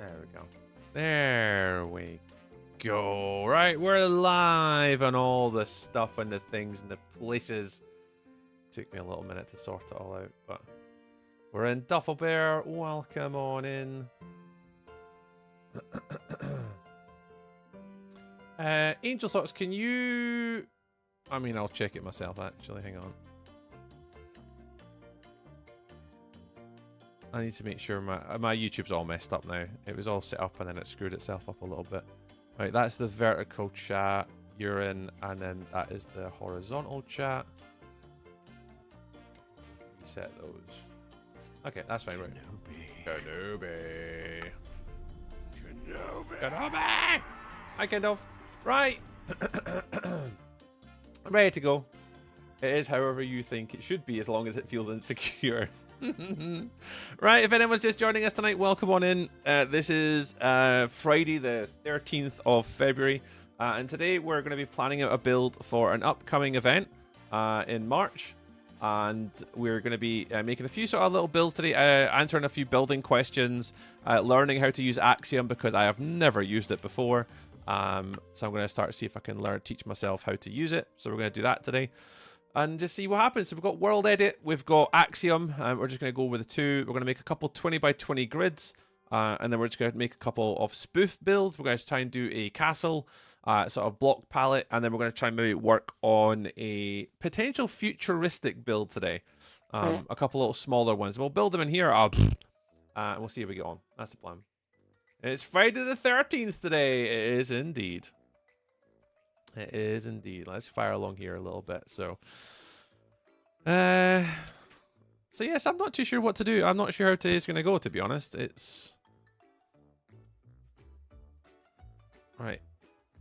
There we go. There we go. Right, we're live on all the stuff and the things and the places. Took me a little minute to sort it all out, but we're in Duffel Bear. Welcome on in. Angel Socks, can you... I mean, I'll check it myself, actually. Hang on. I need to make sure my YouTube's all messed up now. It was all set up and then it screwed itself up a little bit. Right, that's the vertical chat you're in, and then that is the horizontal chat. Reset those. Okay, that's fine, right? Kenobi. Kenobi! Hi, Kendall. Right. I'm ready to go. It is however you think it should be, as long as it feels insecure. Right, if anyone's just joining us tonight, welcome on in. This is Friday the 13th of February, and today we're going to be planning out a build for an upcoming event in March, and we're going to be making a few sort of little builds today, answering a few building questions, learning how to use Axiom because I have never used it before. So I'm going to start to see if I can teach myself how to use it. So we're going to do that today and just see what happens. So we've got WorldEdit, we've got Axiom, we're just going to go with the two. We're going to make a couple 20 by 20 grids, and then we're just going to make a couple of spoof builds. We're going to try and do a castle, sort of block palette, and then we're going to try and maybe work on a potential futuristic build today. A couple little smaller ones. We'll build them in here, and we'll see how we get on. That's the plan. It's Friday the 13th today. It is indeed. It is indeed. Let's fire along here a little bit. So yes, I'm not too sure what to do. I'm not sure how today's going to go, to be honest. It's... Alright.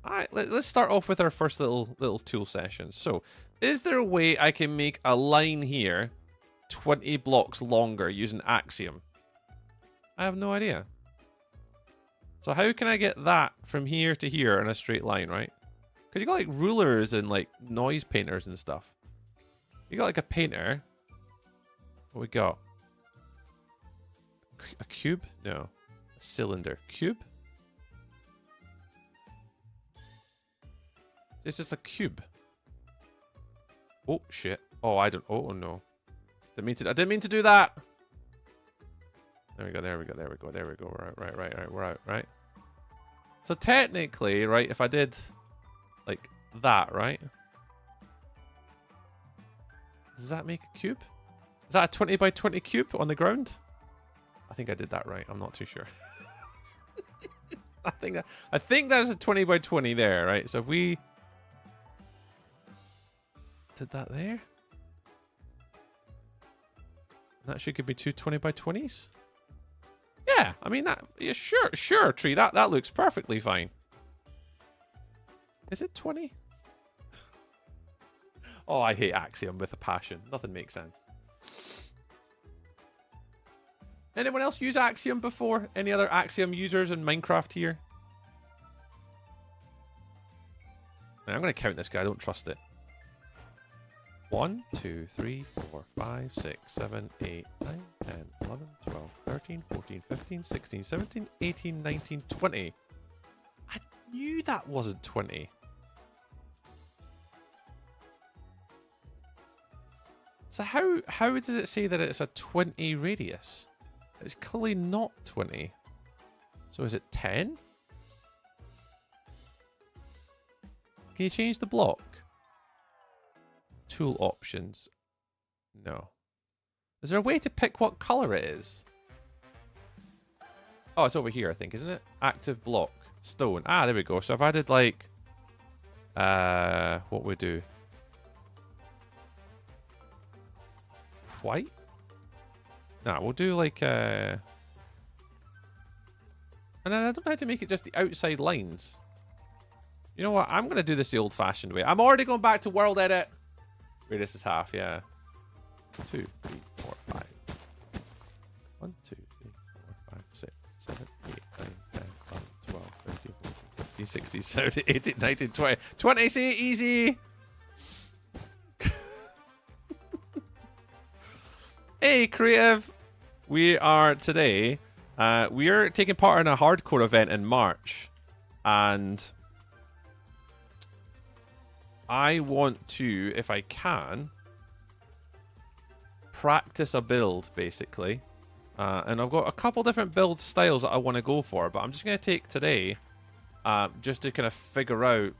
Alright, let's start off with our first little tool session. So, is there a way I can make a line here 20 blocks longer using Axiom? I have no idea. So how can I get that from here to here in a straight line, right? Because you got like rulers and like noise painters and stuff. You got like a painter. What we got? A cube? No. A cylinder. Cube? This is a cube. Oh shit. Oh, I don't. Oh no. I didn't mean to do that. There we go, there we go, there we go, there we go. We're out, right, we're out, right? So technically, right, if I did like that, right? Does that make a cube? Is that a 20 by 20 cube on the ground? I think I did that right. I'm not too sure. I think that's a 20 by 20 there, right? So if we did that there, that should give me two 20 by 20s. Yeah, I mean that. Yeah, sure, tree. That looks perfectly fine. Is it 20? Oh, I hate Axiom with a passion. Nothing makes sense. Anyone else use Axiom before? Any other Axiom users in Minecraft here? Man, I'm gonna count this guy. I don't trust it. 1, 2, 3, 4, 5, 6, 7, 8, 9, 10, 11, 12, 13, 14, 15, 16, 17, 18, 19, 20. I knew that wasn't 20. So how does it say that it's a 20 radius? It's clearly not 20. So is it 10? Can you change the block? Tool options. No. Is there a way to pick what color it is? Oh, it's over here, I think, isn't it? Active block. Stone. Ah, there we go. So if I did like... what would we do? White? Nah, we'll do like... And then I don't know how to make it just the outside lines. You know what? I'm going to do this the old-fashioned way. I'm already going back to WorldEdit. Radius is half, yeah. 2, 3, 4, 5. 1, 2, 3, 4, 5, 6, 7, 8, 9, 10, 11, 12, 13, 14, 15, 16, 17, 18, 19, 20. 20, see? Easy! Hey, creative! We are today We're taking part in a hardcore event in March, and I want to, if I can, practice a build, basically. And I've got a couple different build styles that I want to go for, but I'm just going to take today just to kind of figure out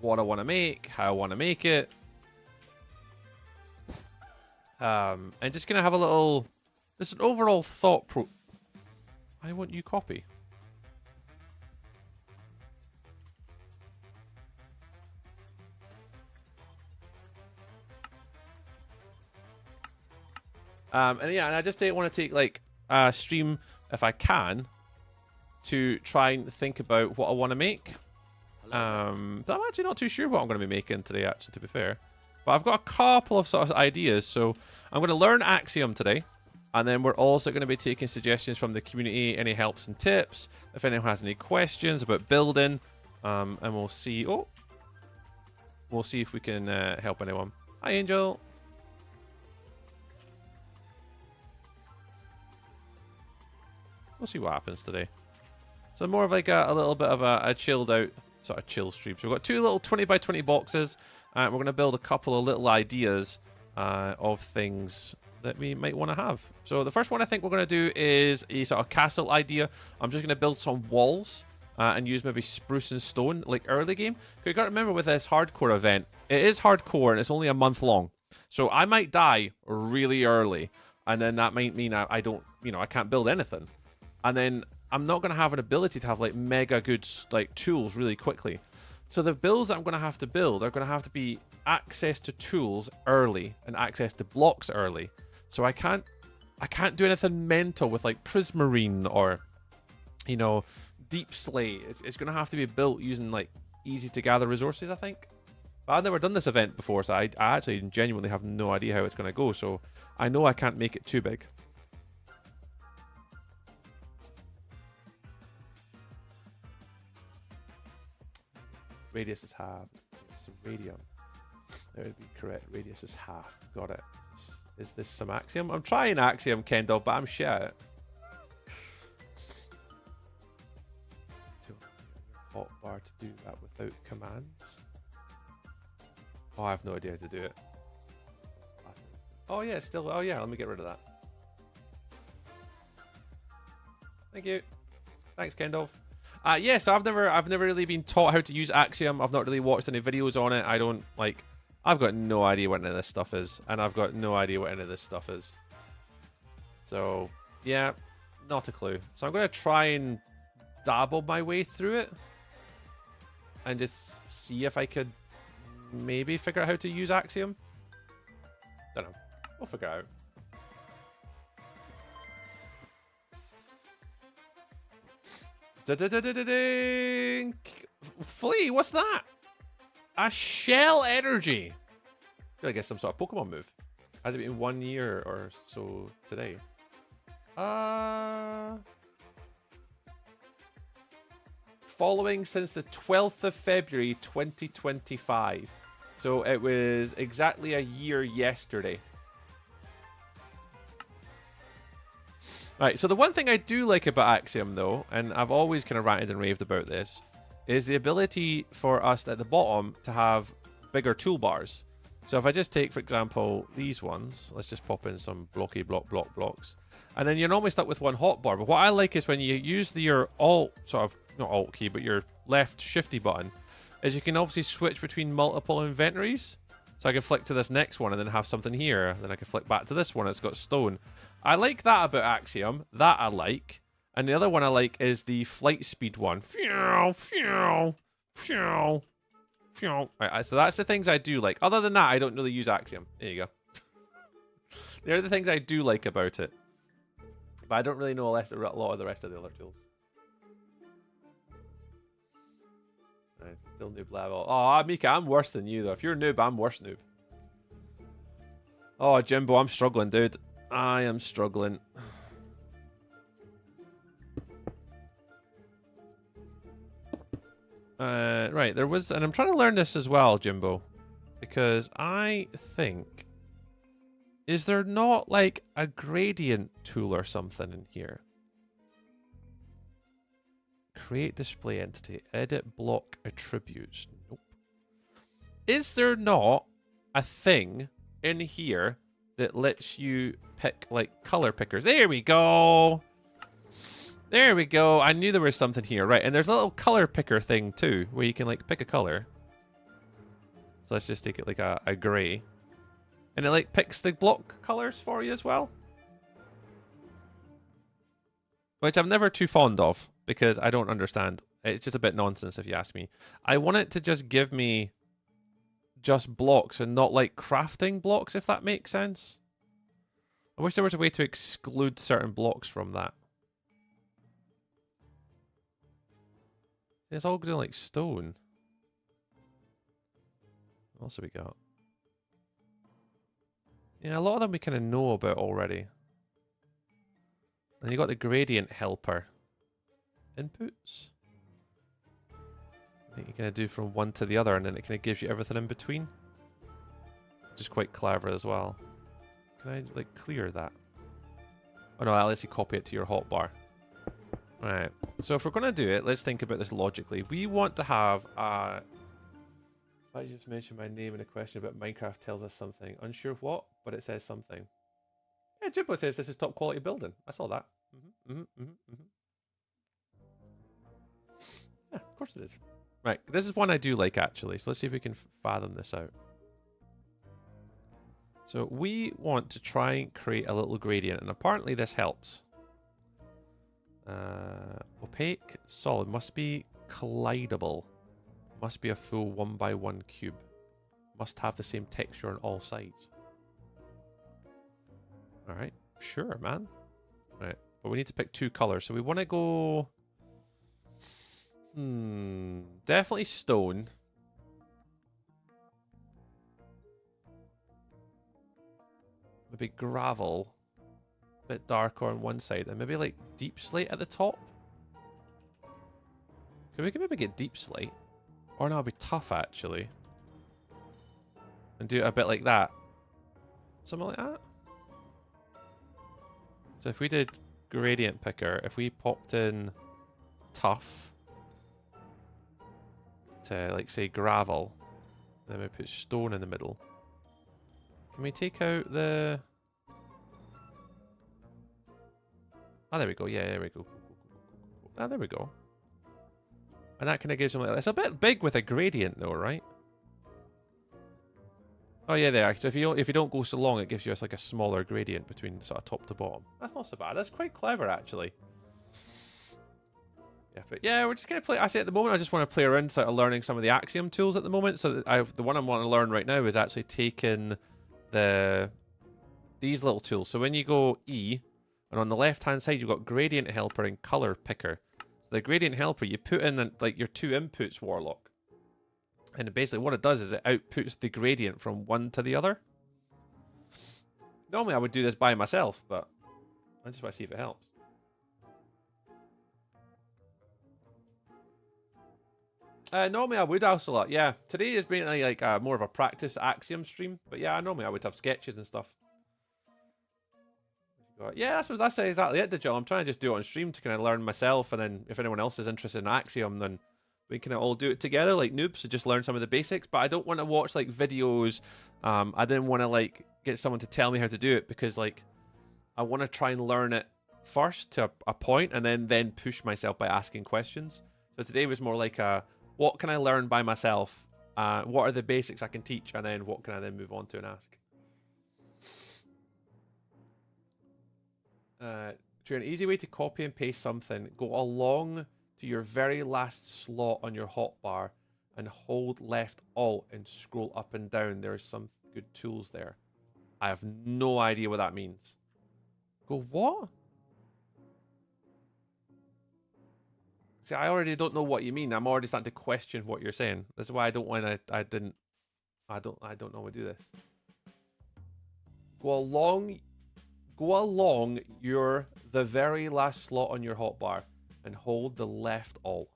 what I want to make, how I want to make it. And just going to have a little... This is an overall thought I want you copy. And yeah, and I just want to take like a stream, if I can, to try and think about what I want to make. But I'm actually not too sure what I'm going to be making today, actually, to be fair. But I've got a couple of sort of ideas, so I'm going to learn Axiom today. And then we're also going to be taking suggestions from the community, any helps and tips, if anyone has any questions about building, and we'll see. Oh, we'll see if we can help anyone. Hi, Angel. We'll see what happens today. So more of like a little bit of a chilled out sort of chill stream. So we've got two little 20 by 20 boxes, and we're going to build a couple of little ideas of things that we might want to have. So the first one I think we're going to do is a sort of castle idea. I'm just going to build some walls and use maybe spruce and stone like early game. You got to remember with this hardcore event, it is hardcore and it's only a month long. So I might die really early, and then that might mean I don't, I can't build anything. And then I'm not going to have an ability to have like mega good like tools really quickly. So the builds that I'm going to have to build are going to have to be access to tools early and access to blocks early. So I can't do anything mental with like prismarine or, deep slate. It's going to have to be built using like easy to gather resources, I think. But I've never done this event before, so I actually genuinely have no idea how it's going to go. So I know I can't make it too big. Radius is half. It's a radium. That would be correct. Radius is half. Got it. Is this some Axiom? I'm trying Axiom, Kendall, but I'm shit. Hotbar to do that without commands. Oh, I have no idea how to do it. Oh yeah, still. Oh yeah, let me get rid of that. Thank you. Thanks, Kendall. Yeah, so I've never really been taught how to use Axiom. I've not really watched any videos on it. I've got no idea what any of this stuff is, and I've got no idea what any of this stuff is. So yeah, not a clue. So I'm going to try and dabble my way through it and just see if I could maybe figure out how to use Axiom. Don't know. We'll figure it out. Da-da-da-da-da-ding! Flea, what's that? A shell energy. I guess some sort of Pokemon move. Has it been 1 year or so today? Following since the 12th of February 2025. So it was exactly a year yesterday. Right, so the one thing I do like about Axiom, though, and I've always kind of ranted and raved about this, is the ability for us at the bottom to have bigger toolbars. So if I just take, for example, these ones, let's just pop in some blocks, and then you're normally stuck with one hotbar. But what I like is when you use your alt, sort of, not alt key, but your left shifty button, is you can obviously switch between multiple inventories. So I can flick to this next one and then have something here. Then I can flick back to this one. It's got stone. I like that about Axiom. That I like. And the other one I like is the flight speed one. Right, so that's the things I do like. Other than that, I don't really use Axiom. There you go. They're the things I do like about it. But I don't really know a lot of the rest of the other tools. Right, still noob level. Oh, Mika, I'm worse than you, though. If you're a noob, I'm worse noob. Oh, Jimbo, I'm struggling, dude. I am struggling. Right, there was... And I'm trying to learn this as well, Jimbo. Because I think... Is there not, like, a gradient tool or something in here? Create display entity. Edit block attributes. Nope. Is there not a thing in here that lets you pick like color pickers? There we go. There we go. I knew there was something here, right? And there's a little color picker thing too, where you can like pick a color. So let's just take it like a gray, and it like picks the block colors for you as well, which I'm never too fond of because I don't understand. It's just a bit nonsense if you ask me. I want it to just give me just blocks and not like crafting blocks, if that makes sense. I wish there was a way to exclude certain blocks from that. It's all going like stone. What else have we got? Yeah, a lot of them we kind of know about already. And you got the gradient helper. Inputs. I think you kind of do from one to the other, and then it kind of gives you everything in between. Which is quite clever as well. Can I like clear that? Oh no, I'll let you copy it to your hotbar. Alright, so if we're going to do it, let's think about this logically. We want to have a... I just mentioned my name in a question about Minecraft tells us something. Unsure what, but it says something. Yeah, Jibbo says this is top quality building. I saw that. Yeah, of course it is. Right, this is one I do like actually. So let's see if we can fathom this out. So we want to try and create a little gradient, and apparently this helps. Opaque, solid, must be collidable. Must be a full 1x1 cube. Must have the same texture on all sides. Alright, sure, man. Alright, but we need to pick two colors. So we want to go... definitely stone. Maybe gravel. A bit darker on one side. And maybe like deep slate at the top. We can maybe get deep slate. Or no, it'll be tough actually. And do it a bit like that. Something like that. So if we did gradient picker, if we popped in tough to like say gravel, then we put stone in the middle. Can we take out the... Oh, there we go. Yeah, there we go. Ah, there we go. And that kind of gives them like... It's a bit big with a gradient though, right? Oh yeah, there. So if you don't go so long, it gives you like a smaller gradient between sort of top to bottom. That's not so bad. That's quite clever actually. Yeah, but yeah, we're just gonna play. I say at the moment, I just want to play around, sort of learning some of the Axiom tools at the moment. So that the one I want to learn right now is actually taking these little tools. So when you go E, and on the left hand side you've got gradient helper and color picker. So the gradient helper, you put in like your two inputs, Warlock, and basically what it does is it outputs the gradient from one to the other. Normally I would do this by myself, but I just want to see if it helps. Normally I would also lot, yeah. Today has been like more of a practice Axiom stream, but yeah, normally I would have sketches and stuff. Yeah, that's exactly it, Digital. I'm trying to just do it on stream to kind of learn myself, and then if anyone else is interested in Axiom, then we can all do it together like noobs, so just learn some of the basics. But I don't want to watch like videos. I didn't want to like get someone to tell me how to do it, because like I want to try and learn it first to a point, and then push myself by asking questions. So today was more like what can I learn by myself? What are the basics I can teach? And then what can I then move on to and ask? To an easy way to copy and paste something, go along to your very last slot on your hotbar and hold left alt and scroll up and down. There are some good tools there. I have no idea what that means. Go what? See, I already don't know what you mean. I'm already starting to question what you're saying. That's why I don't want to. I don't know how to do this. Go along the very last slot on your hotbar and hold the left alt.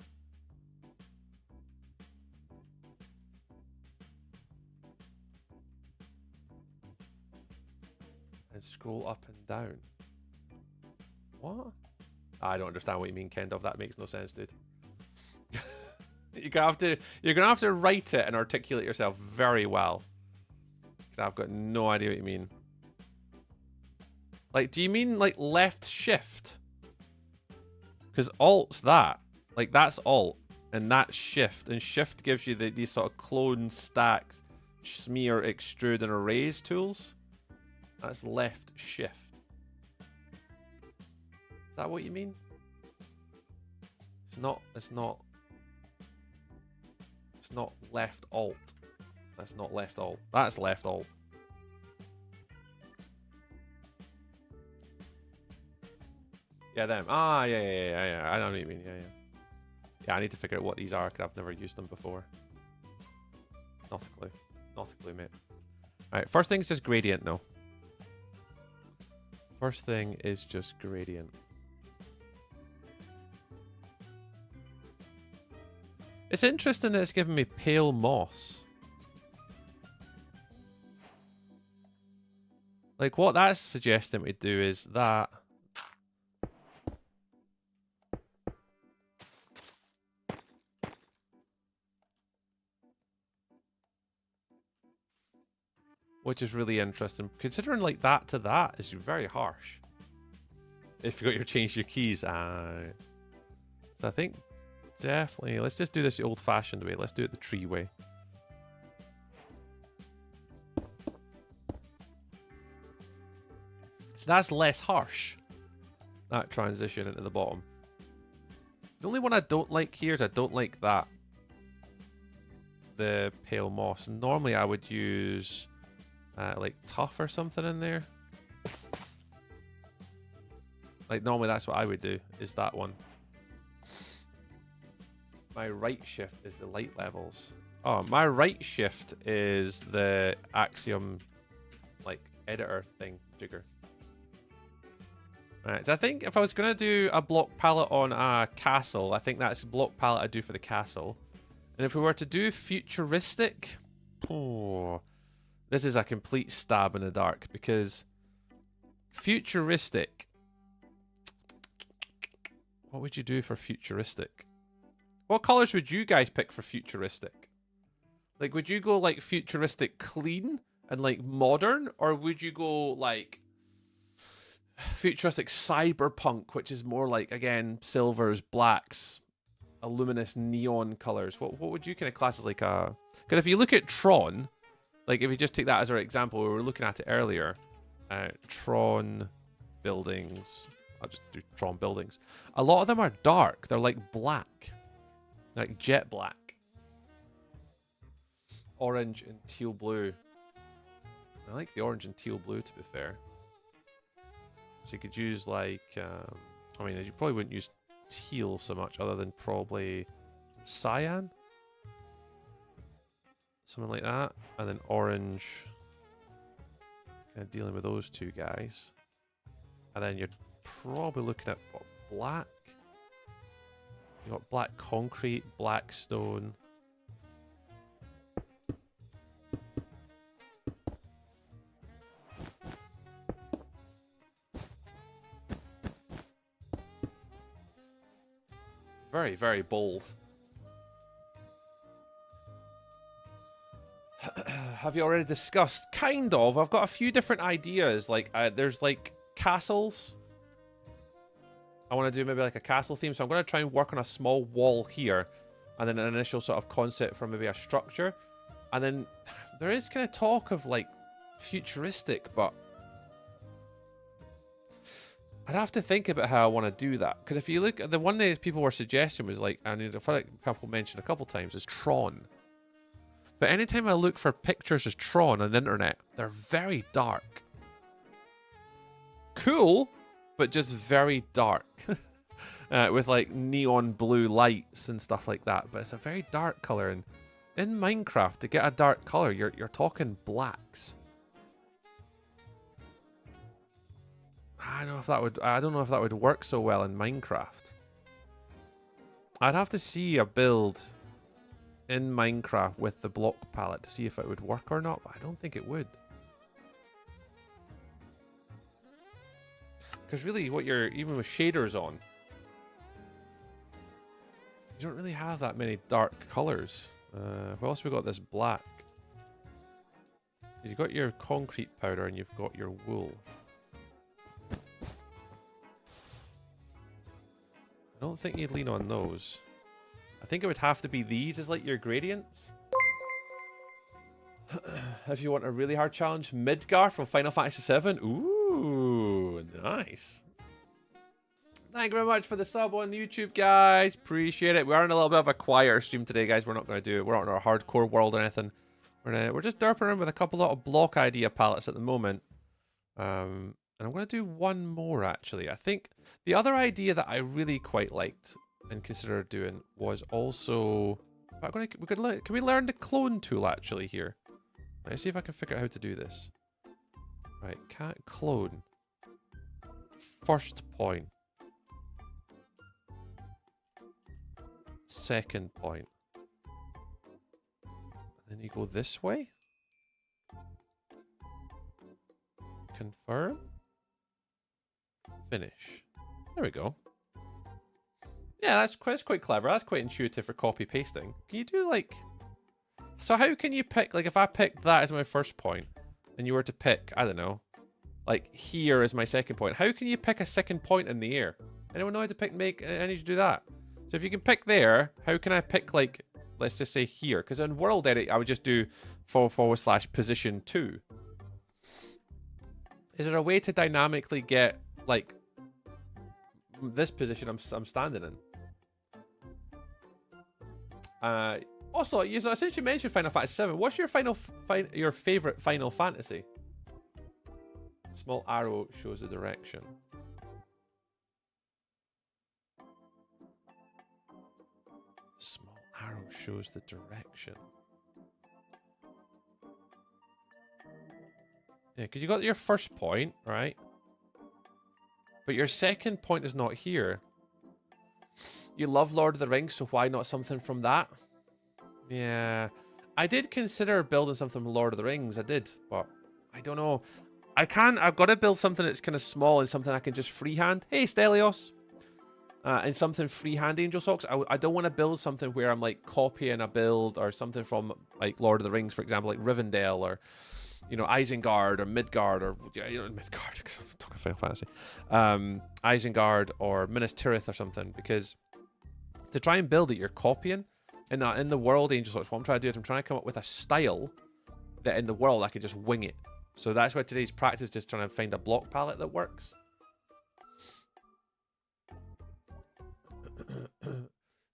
And scroll up and down. What? I don't understand what you mean, Kendov. That makes no sense, dude. You're gonna have to write it and articulate yourself very well. Because I've got no idea what you mean. Like, do you mean like left shift? Because alt's that. Like, that's alt. And that's shift. And shift gives you these sort of clone, stacks, smear, extrude, and erase tools. That's left shift. Is that what you mean? It's not left alt. That's not left alt. That's left alt. Yeah, them. Ah, yeah. I know what you mean. Yeah. Yeah, I need to figure out what these are because I've never used them before. Not a clue. Not a clue, mate. Alright, first thing is just gradient, though. First thing is just gradient. It's interesting that it's giving me pale moss. Like, what that's suggesting we do is that. Which is really interesting. Considering like that to that is very harsh. If you got your change your keys. So I think definitely let's just do this the old fashioned way. Let's do it the tree way. So that's less harsh. That transition into the bottom. The only one I don't like here is I don't like that. The pale moss. Normally I would use like tough or something in there. Like normally that's what I would do, is that one. My right shift is the light levels. Oh, my right shift is the Axiom like editor thing jigger. Right, so I think if I was gonna do a block palette on a castle, I think that's a block palette I do for the castle. And if we were to do futuristic, this is a complete stab in the dark because futuristic. What would you do for futuristic? What colors would you guys pick for futuristic? Like, would you go like futuristic clean and like modern, or would you go like futuristic cyberpunk, which is more like, again, silvers, blacks, a luminous neon colors? What would you kind of class as like a? Because if you look at Tron. Like, if you just take that as our example, we were looking at it earlier. Tron buildings. I'll just do Tron buildings. A lot of them are dark. They're like black. Like jet black. Orange and teal blue. I like the orange and teal blue, to be fair. So you could use like... I mean, you probably wouldn't use teal so much other than probably cyan. Something like that. And then orange. Kind of dealing with those two guys. And then you're probably looking at what, black? You got black concrete, black stone. Very, very bold. Have you already discussed? Kind of. I've got a few different ideas. Like, there's like castles. I want to do maybe like a castle theme. So I'm going to try and work on a small wall here. And then an initial sort of concept for maybe a structure. And then there is kind of talk of like futuristic, but I'd have to think about how I want to do that. Because if you look at the one that people were suggesting was like, and I've had a couple mentioned a couple times, is Tron. But anytime I look for pictures of Tron on the internet, they're very dark. Cool, but just very dark. With like neon blue lights and stuff like that. But it's a very dark color. And in Minecraft, to get a dark color, you're talking blacks. I don't know if that would work so well in Minecraft. I'd have to see a build in Minecraft with the block palette to see if it would work or not, but I don't think it would. Because really, what you're, even with shaders on, You don't really have that many dark colors. What else we got? This black. You've got your concrete powder and you've got your wool. I don't think you'd lean on those. I think it would have to be these as like your gradients. If you want a really hard challenge, Midgar from Final Fantasy VII. Ooh, nice. Thank you very much for the sub on YouTube, guys. Appreciate it. We are in a little bit of a quieter stream today, guys. We're not going to do it. We're not in our hardcore world or anything. We're just derping around with a couple of block idea palettes at the moment. And I'm going to do one more, actually. I think the other idea that I really quite liked and considered doing was also... Can we learn the clone tool, actually, here? Let's see if I can figure out how to do this. Right, can't clone. First point. Second point. And then you go this way. Confirm. Finish. There we go. Yeah, that's quite clever. That's quite intuitive for copy pasting. Can you do like... So how can you pick, like if I picked that as my first point and you were to pick, I don't know, like here as my second point, how can you pick a second point in the air? Anyone know how to pick, I need to do that. So if you can pick there, how can I pick like, let's just say here? Because in WorldEdit, I would just do / position 2. Is there a way to dynamically get like this position I'm standing in? Also, since you mentioned Final Fantasy VII, what's your your favorite Final Fantasy? Small arrow shows the direction. Small arrow shows the direction. Yeah, because you got your first point, right? But your second point is not here. You love Lord of the Rings, so why not something from that? Yeah, I did consider building something from Lord of the Rings. I did, but I don't know. I've got to build something that's kind of small and something I can just freehand. Hey, Stelios. And something freehand Angel Socks. I don't want to build something where I'm like copying a build or something from like Lord of the Rings, for example, like Rivendell or, you know, Isengard or Midgard or, you know, Midgard. I'm talking Final Fantasy. Isengard or Minas Tirith or something, because to try and build it, you're copying. In the world, Angel Socks, what I'm trying to do is I'm trying to come up with a style that in the world I can just wing it. So that's why today's practice, just trying to find a block palette that works.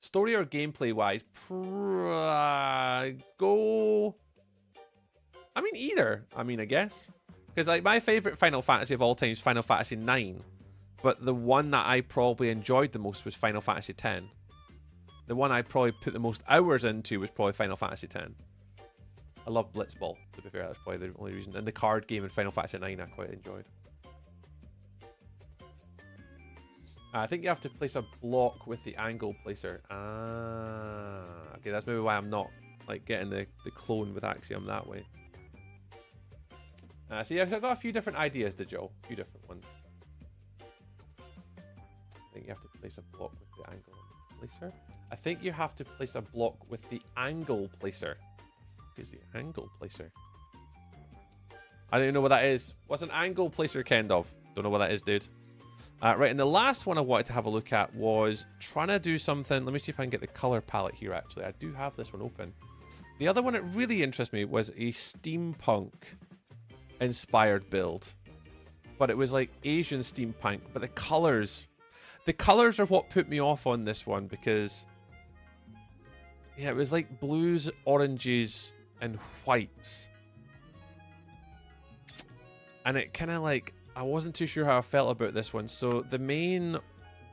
Story or gameplay wise, go. I mean, either. I mean, I guess. Because like my favorite Final Fantasy of all time is Final Fantasy IX. But the one that I probably enjoyed the most was Final Fantasy X. The one I probably put the most hours into was probably Final Fantasy X. I love Blitzball, to be fair. That's probably the only reason. And the card game in Final Fantasy IX I quite enjoyed. I think you have to place a block with the angle placer. Ah, okay, that's maybe why I'm not like getting the clone with Axiom that way. So yeah, so I've got a few different ideas to Joe. A few different ones. I think you have to place a block with the angle placer. I think you have to place a block with the angle placer. Is the angle placer? I don't even know what that is. What's an angle placer kind of? Don't know what that is, dude. Right, and the last one I wanted to have a look at was trying to do something. Let me see if I can get the color palette here, actually. I do have this one open. The other one that really interests me was a steampunk-inspired build. But it was like Asian steampunk. But the colors are what put me off on this one, because... yeah, it was like blues, oranges, and whites. And it kind of like... I wasn't too sure how I felt about this one. So the main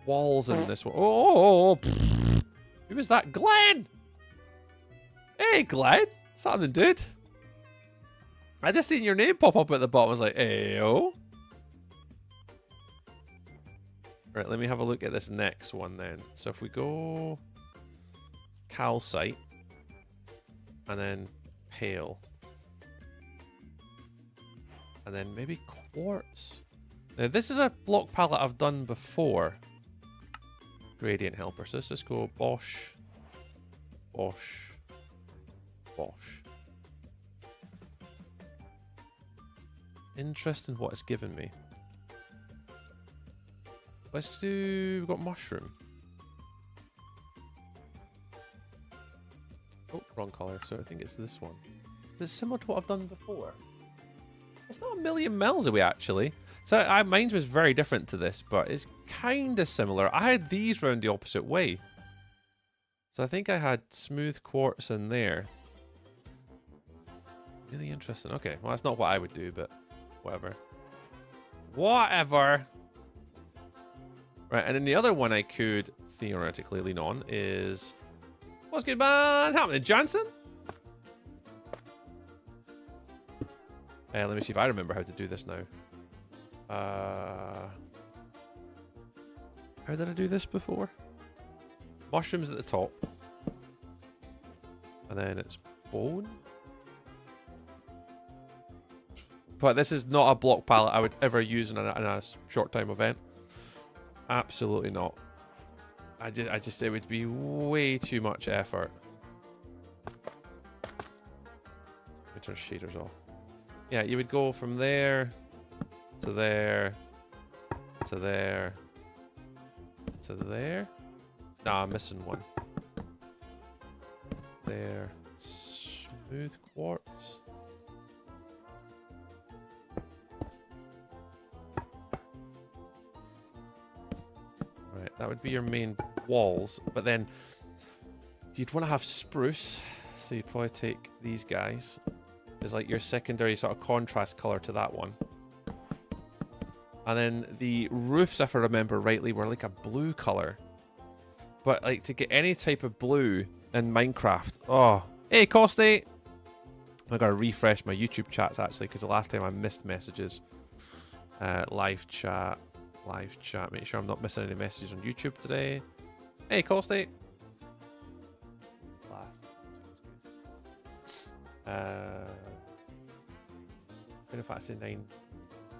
walls in this one... Oh! Who was that? Glenn! Hey, Glenn! What's happening, dude? I just seen your name pop up at the bottom. I was like, hey-o. Right, let me have a look at this next one then. So if we go... calcite. And then pale. And then maybe quartz. Now this is a block palette I've done before. Gradient helper. So let's just go Bosch Bosh. Bosh. Interesting what it's given me. Let's do... We've got mushroom. Oh, wrong colour. So I think it's this one. Is it similar to what I've done before? It's not a million miles away, actually. So mine was very different to this, but it's kind of similar. I had these round the opposite way. So I think I had smooth quartz in there. Really interesting. Okay, well, that's not what I would do, but whatever. Whatever! Right, and then the other one I could theoretically lean on is... What's good, man? Happening, Johnson? Let me see if I remember how to do this now. How did I do this before? Mushrooms at the top. And then it's bone. But this is not a block palette I would ever use in a short time event. Absolutely not. I just it would be way too much effort. Let me turn shaders off. Yeah, you would go from there to there to there to there. Nah, I'm missing one. There. Smooth quartz. Right, that would be your main walls, but then you'd want to have spruce, so you'd probably take these guys as like your secondary sort of contrast color to that one. And then the roofs, if I remember rightly, were like a blue color. But like to get any type of blue in Minecraft, oh, hey Costy! I gotta refresh my YouTube chats actually, because the last time I missed messages. Live chat. Make sure I'm not missing any messages on YouTube today. Hey Costy! Final Fantasy 9,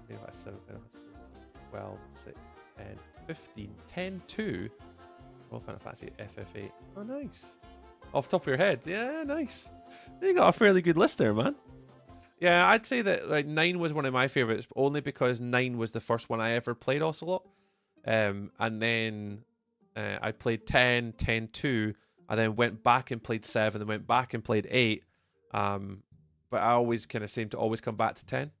Final Fantasy 7, Final Fantasy 12, 6, 10, 15, 10, 2. Oh, Final Fantasy FF8. Oh, nice. Off the top of your head. Yeah, nice. You got a fairly good list there, man. Yeah, I'd say that like 9 was one of my favorites, only because 9 was the first one I ever played Ocelot. And then I played 10, 10, 2, and then went back and played 7, and went back and played 8. But I always kind of seem to always come back to 10.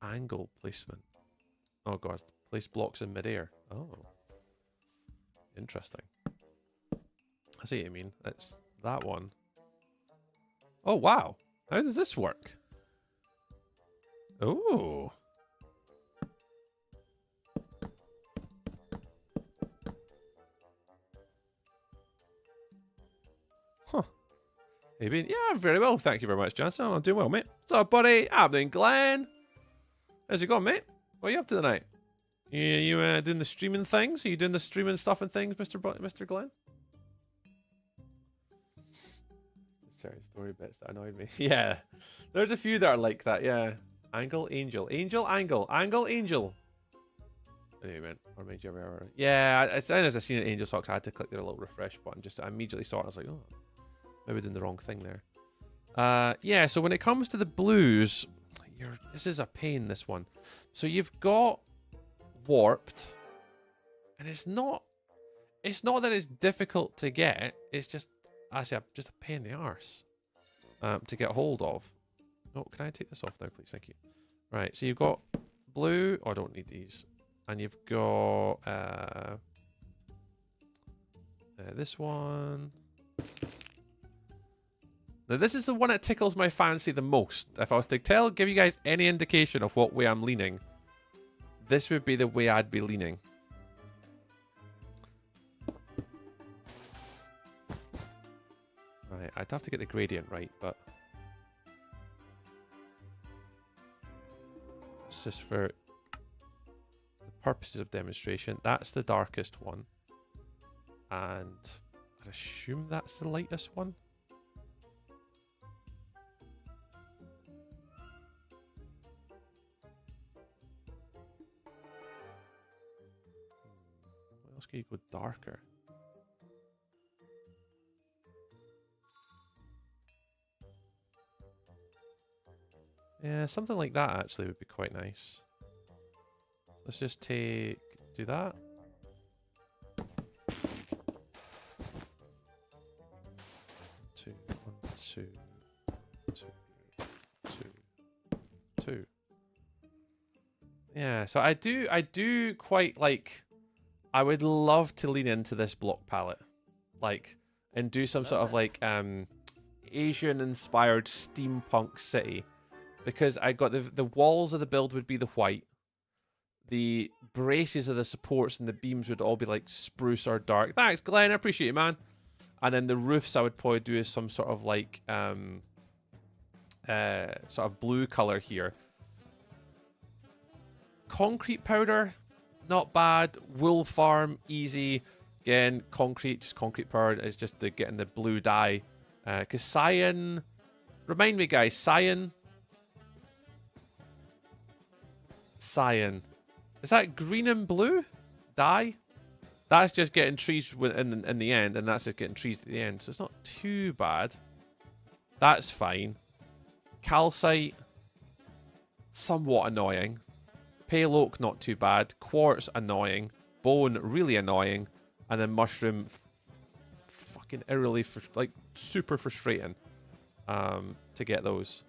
Angle placement. Oh god, place blocks in midair. Oh, interesting. I see what you mean. It's that one. Oh wow, how does this work? Oh. Huh. Maybe. Yeah, very well. Thank you very much, Johnson. I'm doing well, mate. What's up, buddy? Happening, Glenn? How's it going, mate? What are you up to tonight? You doing the streaming things? Are you doing the streaming stuff and things, Mr. Glenn? Sorry, story bits that annoyed me. Yeah, there's a few that are like that. Yeah, angle, angel, angel, angle, angle, angel. Anyway, man, or made you ever? Yeah, as soon as I seen an angel socks, I had to click the little refresh button. Just I immediately saw it. I was like, oh, maybe doing the wrong thing there. Yeah. So when it comes to the blues. This is a pain, this one. So you've got warped, and it's not that it's difficult to get. It's just actually just a pain in the arse to get hold of. Oh, can I take this off now, please? Thank you. Right, so you've got blue. Oh, I don't need these. And you've got this one. Now, this is the one that tickles my fancy the most. If I was to give you guys any indication of what way I'm leaning, this would be the way I'd be leaning. Right, I'd have to get the gradient right, but... It's just for the purposes of demonstration. That's the darkest one. And I'd assume that's the lightest one. else can you go darker? Yeah, something like that actually would be quite nice. Let's just do that. Two, 1, 2, 2, 2, 2. Yeah, so I do quite like. I would love to lean into this block palette, like, and do some sort of like Asian-inspired steampunk city, because I got the walls of the build would be the white, the braces of the supports and the beams would all be like spruce or dark. Thanks, Glenn, I appreciate it, man. And then the roofs I would probably do is some sort of like sort of blue color here. Concrete powder, not bad. Wool farm, easy. Again, concrete, just concrete powder is just getting the blue dye. Because cyan, remind me guys, cyan. Is that green and blue dye? That's just getting trees in the end, and that's just getting trees at the end. So it's not too bad. That's fine. Calcite, somewhat annoying. Pale oak, not too bad. Quartz, annoying. Bone, really annoying. And then mushroom, fucking eerily, like, super frustrating to get those.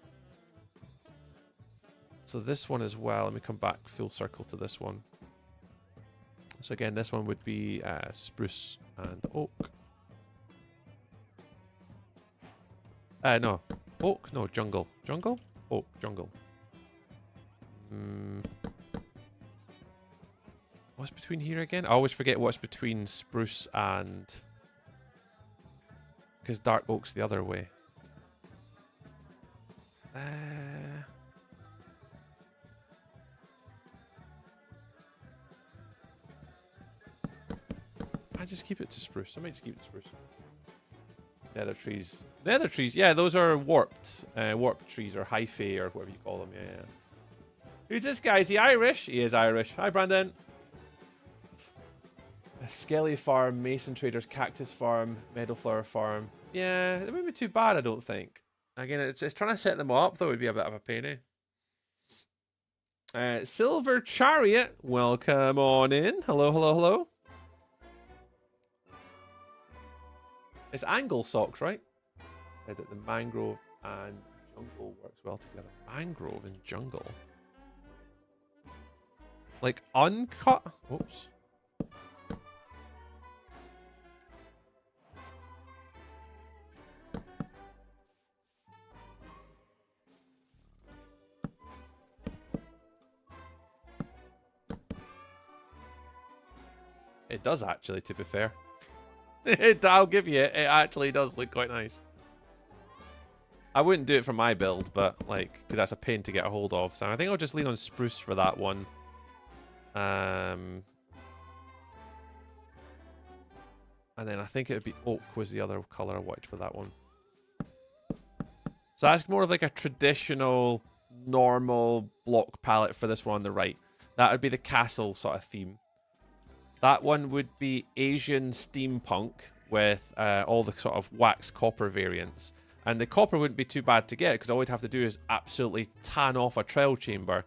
So this one as well. Let me come back full circle to this one. So again, this one would be spruce and oak. No. Oak? No, jungle. Jungle? Oak, jungle. What's between here again? I always forget what's between spruce and... Because dark oak's the other way. I just keep it to spruce. I might just keep it to spruce. Nether trees. Nether trees. Yeah, those are warped. Warped trees or hyphae or whatever you call them. Yeah. Who's this guy? Is he Irish? He is Irish. Hi, Brandon. A Skelly farm, Mason Traders, Cactus farm, Meadowflower farm. Yeah, it wouldn't be too bad, I don't think. Again, it's trying to set them up, though, would be a bit of a pain, eh? Silver Chariot, welcome on in. Hello, hello, hello. It's angle socks, right? The mangrove and jungle works well together. Mangrove and jungle. Like uncut? Oops. It does actually, to be fair. I'll give you it. It actually does look quite nice. I wouldn't do it for my build, but like, because that's a pain to get a hold of. So I think I'll just lean on spruce for that one. And then I think it would be oak was the other color I watched for that one. So that's more of like a traditional, normal block palette for this one on the right. That would be the castle sort of theme. That one would be Asian steampunk with all the sort of wax copper variants. And the copper wouldn't be too bad to get because all we'd have to do is absolutely tan off a trial chamber.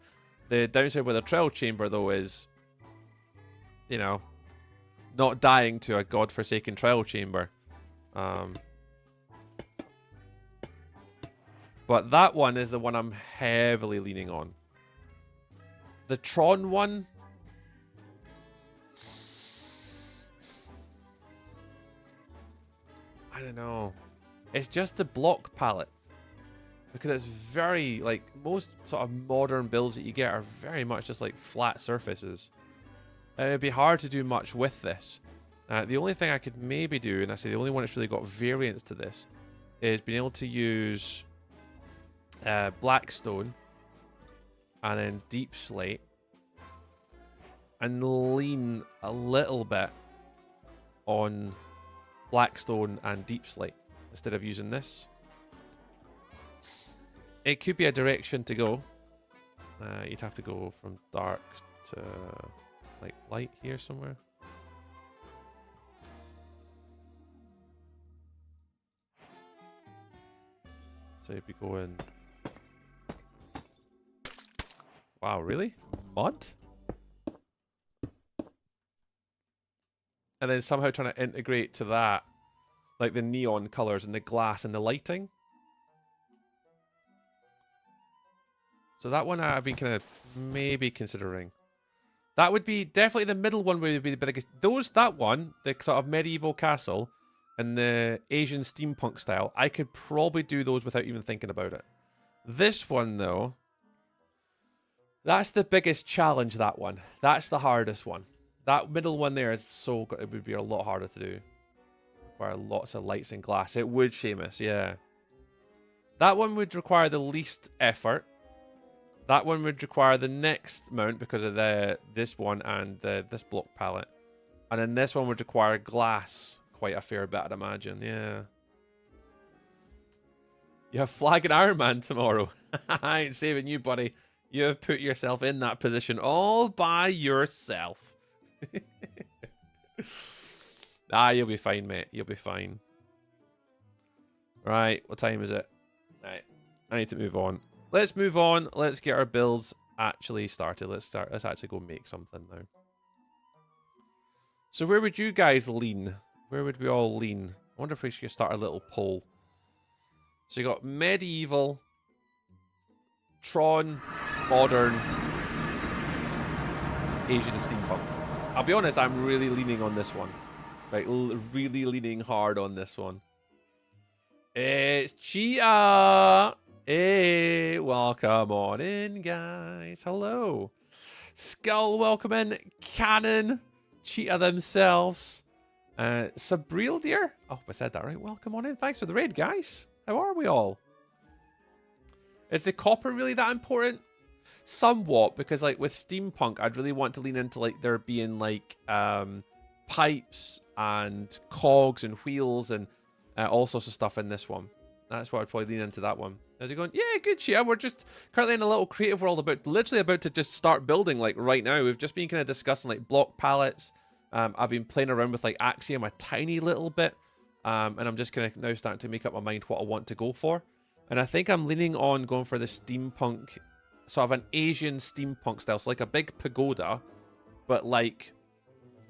The downside with a trial chamber, though, is, you know, not dying to a godforsaken trial chamber. But that one is the one I'm heavily leaning on. The Tron one... I don't know. It's just the block palette. Because it's very, like, most sort of modern builds that you get are very much just like flat surfaces. It'd be hard to do much with this. The only thing I could maybe do, and I say the only one that's really got variance to this, is being able to use Blackstone and then Deep Slate and lean a little bit on Blackstone and Deep Slate instead of using this. It could be a direction to go. You'd have to go from dark to like light here somewhere. So you'd be going... Wow, really? What? And then somehow trying to integrate to that, like the neon colors and the glass and the lighting. So that one I've been kind of maybe considering. That would be definitely the middle one would be the biggest. That one, the sort of medieval castle and the Asian steampunk style, I could probably do those without even thinking about it. This one though, that's the biggest challenge, that one. That's the hardest one. That middle one there is so good. It would be a lot harder to do. Require lots of lights and glass. It would, Seamus, yeah. That one would require the least effort. That one would require the next mount because of this one and this block palette. And then this one would require glass quite a fair bit, I'd imagine, yeah. You have Flag and Iron Man tomorrow. I ain't saving you, buddy. You have put yourself in that position all by yourself. You'll be fine, mate. You'll be fine. Right, what time is it? Right, I need to move on. Let's move on. Let's get our builds actually started. Let's actually go make something now. So where would you guys lean? Where would we all lean? I wonder if we should start a little poll. So you got medieval, Tron, modern, Asian steampunk. I'll be honest, I'm really leaning on this one. Like, really leaning hard on this one. It's Cheetah! Hey, welcome on in, guys. Hello. Skull, welcome in. Cannon, Cheetah themselves. Sabriel, dear. Oh, I said that right. Welcome on in. Thanks for the raid, guys. How are we all? Is the copper really that important? Somewhat, because like with steampunk, I'd really want to lean into like there being like pipes and cogs and wheels and all sorts of stuff in this one. That's what I'd probably lean into that one. How's it going? Yeah, good, Chia. We're just currently in a little creative world literally about to just start building like right now. We've just been kind of discussing like block palettes. I've been playing around with like Axiom a tiny little bit. And I'm just kind of now starting to make up my mind what I want to go for. And I think I'm leaning on going for the steampunk, sort of an Asian steampunk style. So like a big pagoda, but like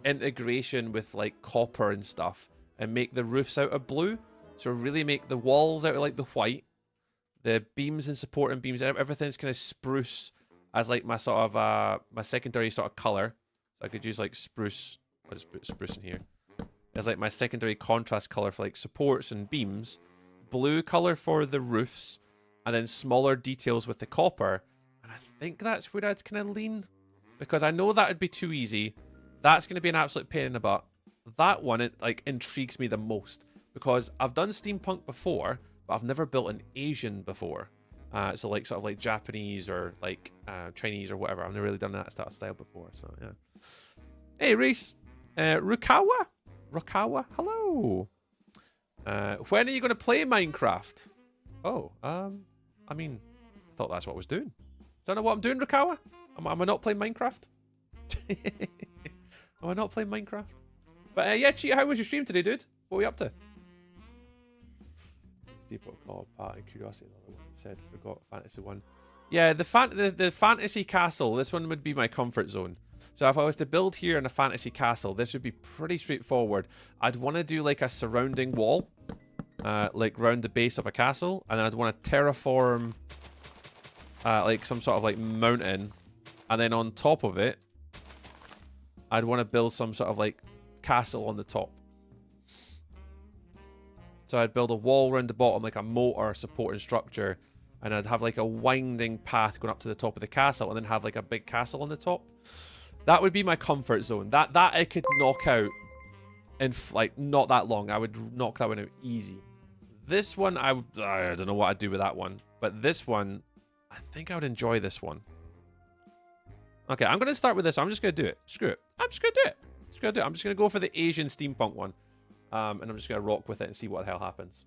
integration with like copper and stuff. And make the roofs out of blue. So really make the walls out of like the white. The beams and support and beams, everything's kind of spruce as like my sort of, my secondary sort of color. So I could use like spruce. I'll just put spruce in here. As like my secondary contrast color for like supports and beams. Blue color for the roofs. And then smaller details with the copper. And I think that's where I'd kind of lean. Because I know that would be too easy. That's going to be an absolute pain in the butt. That one, it like intrigues me the most. Because I've done steampunk before, but I've never built an Asian before. So like sort of like Japanese or like Chinese or whatever. I've never really done that style before. So yeah. Hey Reese, Rukawa, hello. When are you going to play Minecraft? Oh, I mean, I thought that's what I was doing. Don't know what I'm doing, Rukawa. Am I not playing Minecraft? Am I not playing Minecraft? But yeah, Cheetah, how was your stream today, dude? What were you up to? Deep called Party Curiosity, another one said, forgot Fantasy 1. Yeah, the fantasy castle, this one would be my comfort zone. So if I was to build here in a fantasy castle, this would be pretty straightforward. I'd want to do like a surrounding wall, like round the base of a castle, and then I'd want to terraform like some sort of like mountain, and then on top of it, I'd want to build some sort of like castle on the top. So I'd build a wall around the bottom, like a moat or a supporting structure, and I'd have like a winding path going up to the top of the castle, and then have like a big castle on the top. That would be my comfort zone. That I could knock out in like not that long. I would knock that one out easy. This one, I don't know what I'd do with that one, but this one, I think I would enjoy this one. Okay, I'm gonna start with this. I'm just gonna do it. Screw it. I'm just gonna do it. I'm just gonna go for the Asian steampunk one. And I'm just going to rock with it and see what the hell happens.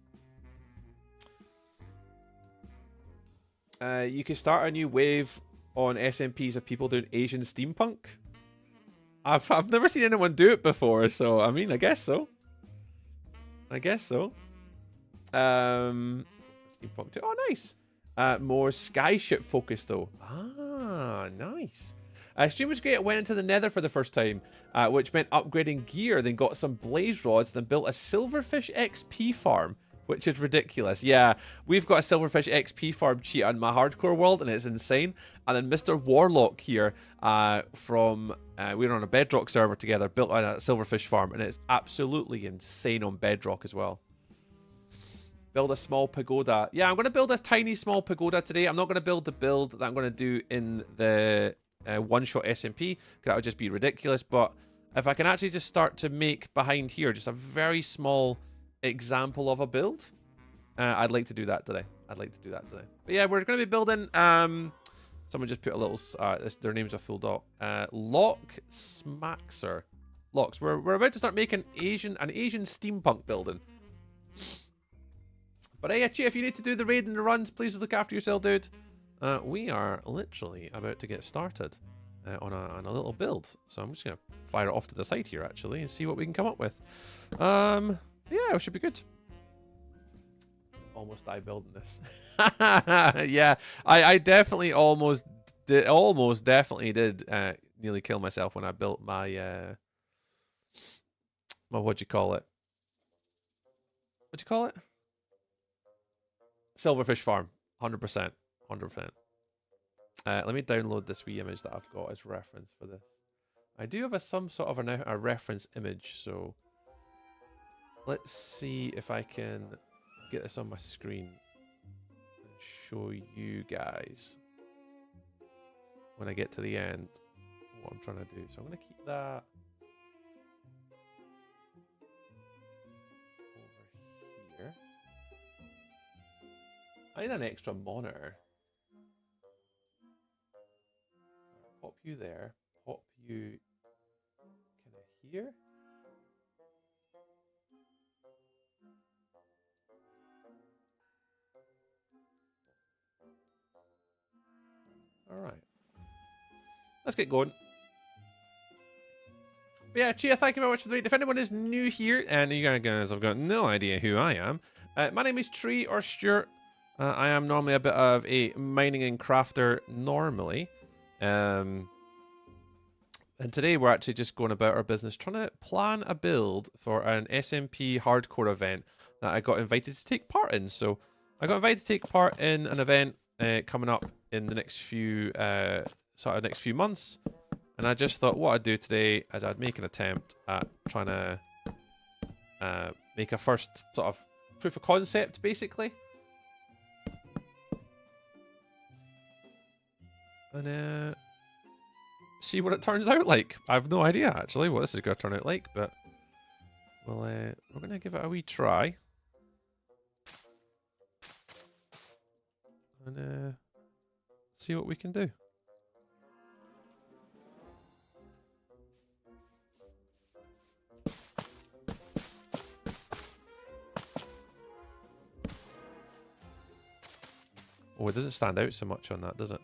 You can start a new wave on SMPs of people doing Asian steampunk. I've never seen anyone do it before, so I mean, I guess so. Steampunk 2. Oh, nice. More skyship focus, though. Ah, nice. Stream was great. I went into the nether for the first time, which meant upgrading gear, then got some blaze rods, then built a silverfish XP farm, which is ridiculous. Yeah, we've got a silverfish XP farm cheat on my hardcore world, and it's insane. And then Mr. Warlock here we were on a Bedrock server together, built a silverfish farm, and it's absolutely insane on Bedrock as well. Build a small pagoda. Yeah, I'm going to build a tiny small pagoda today. I'm not going to build the build that I'm going to do in the OneShot SMP, because that would just be ridiculous. But if I can actually just start to make behind here just a very small example of a build, I'd like to do that today. But yeah, we're going to be building... someone just put a little... their name's a full dot. Lock Smaxer. Locks. We're about to start making an Asian steampunk building. But yeah, Chief, if you need to do the raid and the runs, please look after yourself, dude. We are literally about to get started on a little build. So I'm just going to fire it off to the side here, actually, and see what we can come up with. Yeah, it should be good. Almost died building this. Yeah, I definitely almost definitely did nearly kill myself when I built my... what'd you call it? Silverfish farm, 100%. Let me download this wee image that I've got as reference for this. I do have some sort of a reference image, so let's see if I can get this on my screen and show you guys when I get to the end what I'm trying to do. So I'm going to keep that over here. I need an extra monitor. Pop you there. Pop you kind of here. All right. Let's get going. But yeah, Chia, thank you very much for the raid. If anyone is new here, and you guys have got no idea who I am, my name is Tree or Stuart. I am normally a bit of a mining and crafter normally. And today we're actually just going about our business trying to plan a build for an SMP hardcore event that I got invited to take part in. So I got invited to take part in an event coming up in the next few next few months. And I just thought what I'd do today is I'd make an attempt at trying to make a first sort of proof of concept, basically. And see what it turns out like. I have no idea, actually, what this is going to turn out like, but we're going to give it a wee try. And see what we can do. Oh, it doesn't stand out so much on that, does it?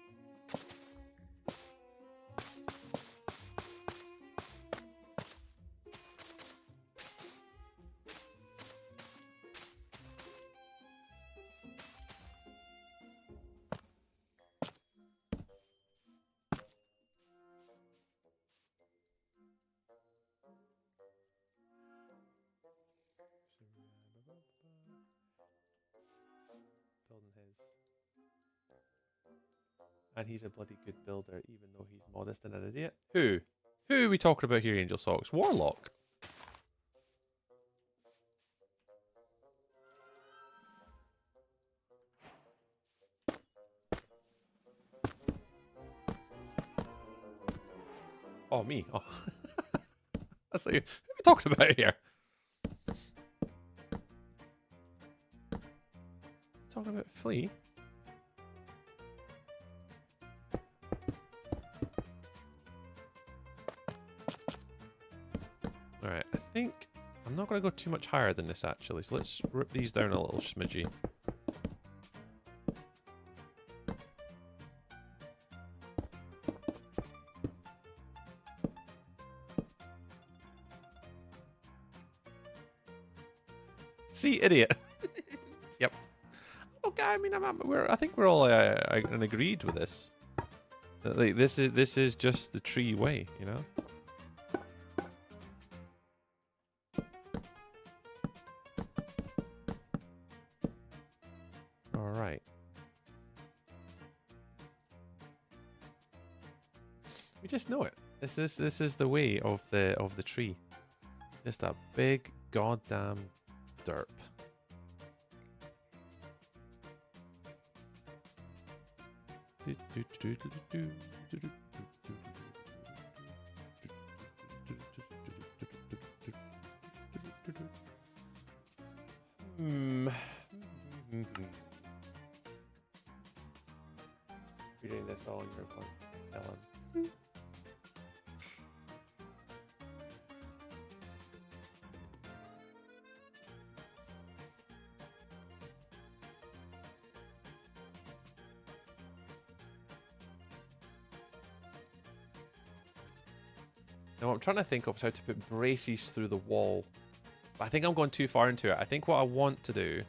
And he's a bloody good builder, even though he's modest and an idiot. Who? Who are we talking about here, Angel Socks? Warlock. Oh, me. Oh. That's like, who are we talking about here? Talking about Flea? Alright, I think I'm not going to go too much higher than this, actually. So let's rip these down a little smidgy. See, idiot. Yep. Okay, I mean, I think we're all agreed with this. Like this is just the tree way, you know. All right. We just know it. This is the way of the tree. Just a big goddamn derp. You're doing this all on your phone. Ellen. Now, I'm trying to think of how to put braces through the wall. But I think I'm going too far into it. I think what I want to do,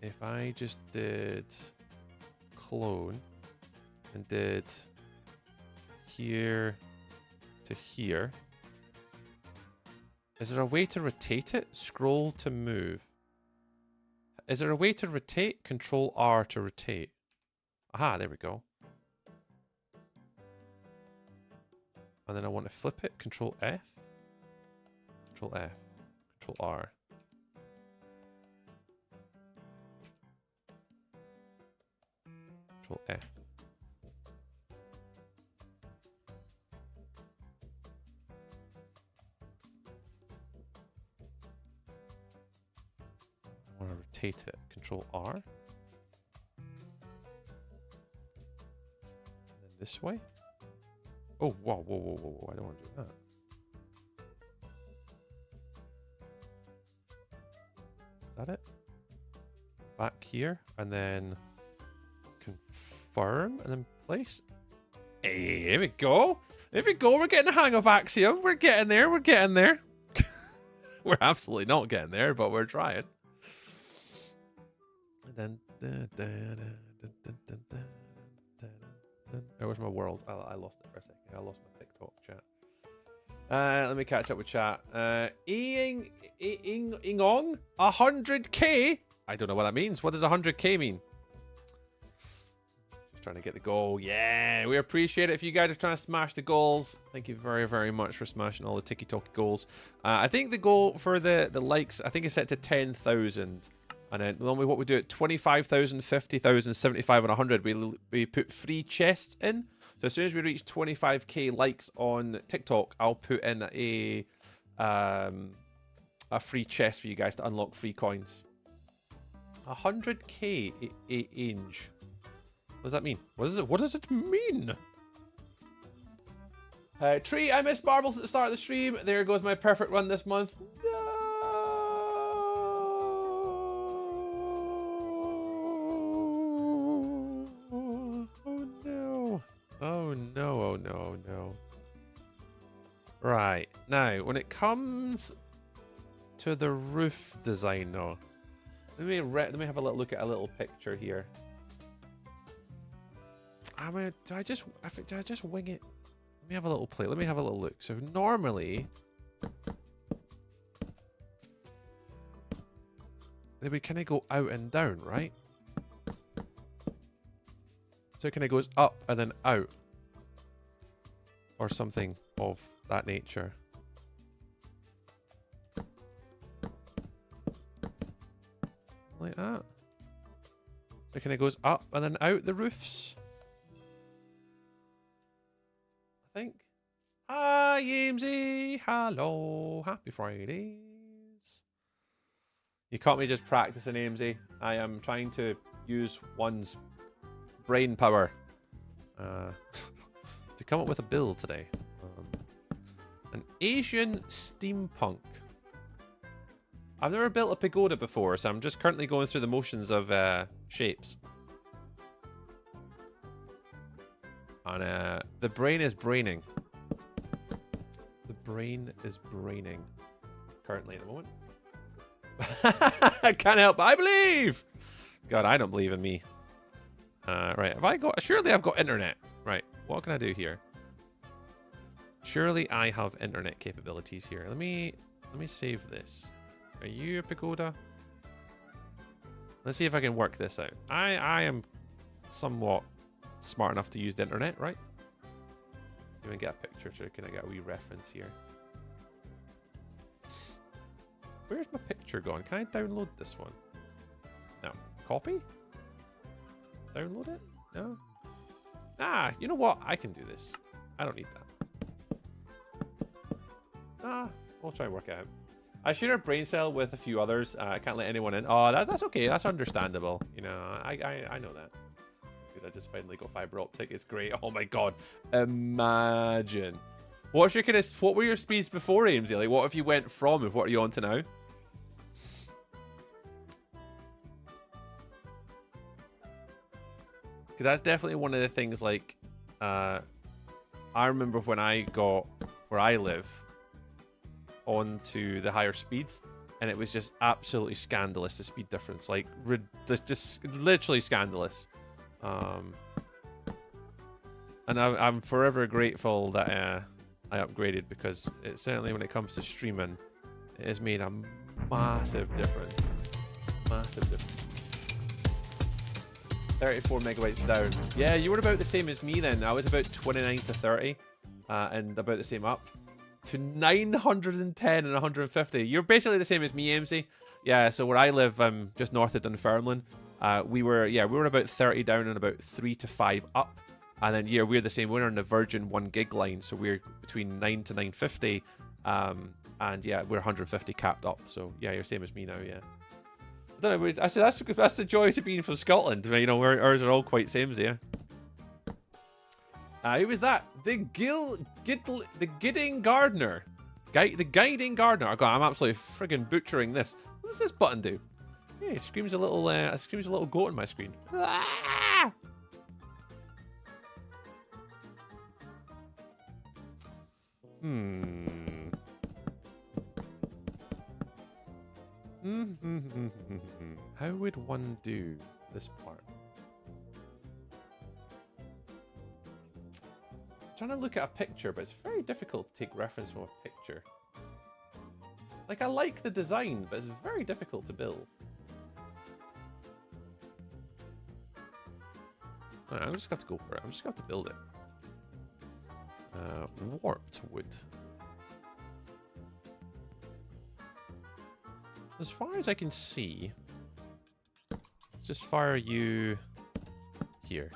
if I just did clone and did here to here, is there a way to rotate it? Scroll to move. Is there a way to rotate? Control R to rotate. Aha, there we go. And then I want to flip it. Control F. Control F. Control R. Control F. I want to rotate it. Control R. And then this way. Oh, whoa, whoa, whoa, whoa, whoa. I don't want to do that. Is that it? Back here, and then confirm, and then place. Hey, here we go. There we go. We're getting the hang of Axiom. We're getting there. We're getting there. We're absolutely not getting there, but we're trying. And then... Where was my world? I lost it for a second. I lost my TikTok chat. Let me catch up with chat. Ingong, 100k? I don't know what that means. What does 100k mean? Just trying to get the goal. Yeah, we appreciate it. If you guys are trying to smash the goals, thank you very, very much for smashing all the tiki-talky goals. I think the goal for the likes, I think is set to 10,000. And then normally what we do at 25,000, 50,000, 75, and 100, we put free chests in. So as soon as we reach 25k likes on TikTok, I'll put in a free chest for you guys to unlock free coins. 100k inch. What does that mean? What does it mean? Tree, I missed marbles at the start of the stream. There goes my perfect run this month. No. Oh no, oh no, oh no. Right, now, when it comes to the roof design though, let me have a little look at a little picture here. Do I just wing it? Let me have a little play, let me have a little look. So normally, then we kind of go out and down, right? So it kind of goes up and then out. Or something of that nature. Like that. So it kind of goes up and then out the roofs. I think. Hi, Yamesy. Hello. Happy Fridays. You caught me just practicing, Amesy. I am trying to use one's brain power to come up with a build today. An Asian steampunk. I've never built a pagoda before, so I'm just currently going through the motions of shapes. And the brain is braining. The brain is braining currently at the moment. I can't help but I believe! God, I don't believe in me. Right, have I got... Surely I've got internet. Right, what can I do here? Surely I have internet capabilities here. Let me save this. Are you a pagoda? Let's see if I can work this out. I am somewhat smart enough to use the internet, right? See if I can get a picture. So can I get a wee reference here? Where's my picture gone? Can I download this one? No. Copy? Download it? No? Ah, you know what? I can do this. I don't need that. Ah, we'll try and work it out. I share a brain cell with a few others. I can't let anyone in. Oh, that's okay. That's understandable. You know, I know that. Because I just finally got fiber optic. It's great. Oh my god. Imagine. What were your speeds before, Aimsy? Like, what if you went from and what are you on to now? Because that's definitely one of the things, like, I remember when I got where I live onto the higher speeds, and it was just absolutely scandalous, the speed difference. Like, just literally scandalous. And I'm forever grateful that I upgraded, because it certainly, when it comes to streaming, it has made a massive difference. Massive difference. 34 megabytes down. Yeah, you were about the same as me then. I was about 29 to 30, and about the same up to 910 and 150. You're basically the same as me, MC. Yeah, so where I live, just north of Dunfermline, we were about 30 down and about 3 to 5 up. And then, yeah, we're the same. We're on the Virgin 1 gig line, so we're between 9 to 950. And yeah, we're 150 capped up. So yeah, you're same as me now, yeah. I don't know, I said that's the joy of being from Scotland. You know, ours are all quite same, yeah. Who was that? The Guiding Gardener. The Guiding Gardener. Oh god, I'm absolutely friggin' butchering this. What does this button do? Yeah, it screams a little goat on my screen. Ah! How would one do this part? I'm trying to look at a picture, but it's very difficult to take reference from a picture. Like, I like the design, but it's very difficult to build. Right, I'm just going to have to go for it. I'm just going to have to build it. Warped wood. As far as I can see, just fire you here.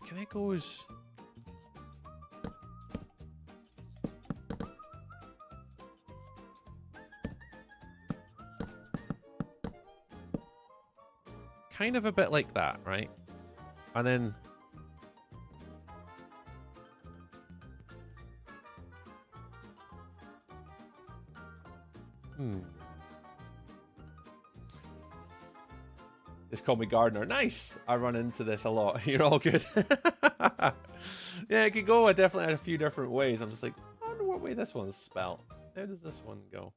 Can I go as... Kind of a bit like that, right? And then... Just call me Gardener. Nice! I run into this a lot. You're all good. Yeah, it could go definitely a few different ways. I'm just like, I wonder what way this one's spelled. How does this one go?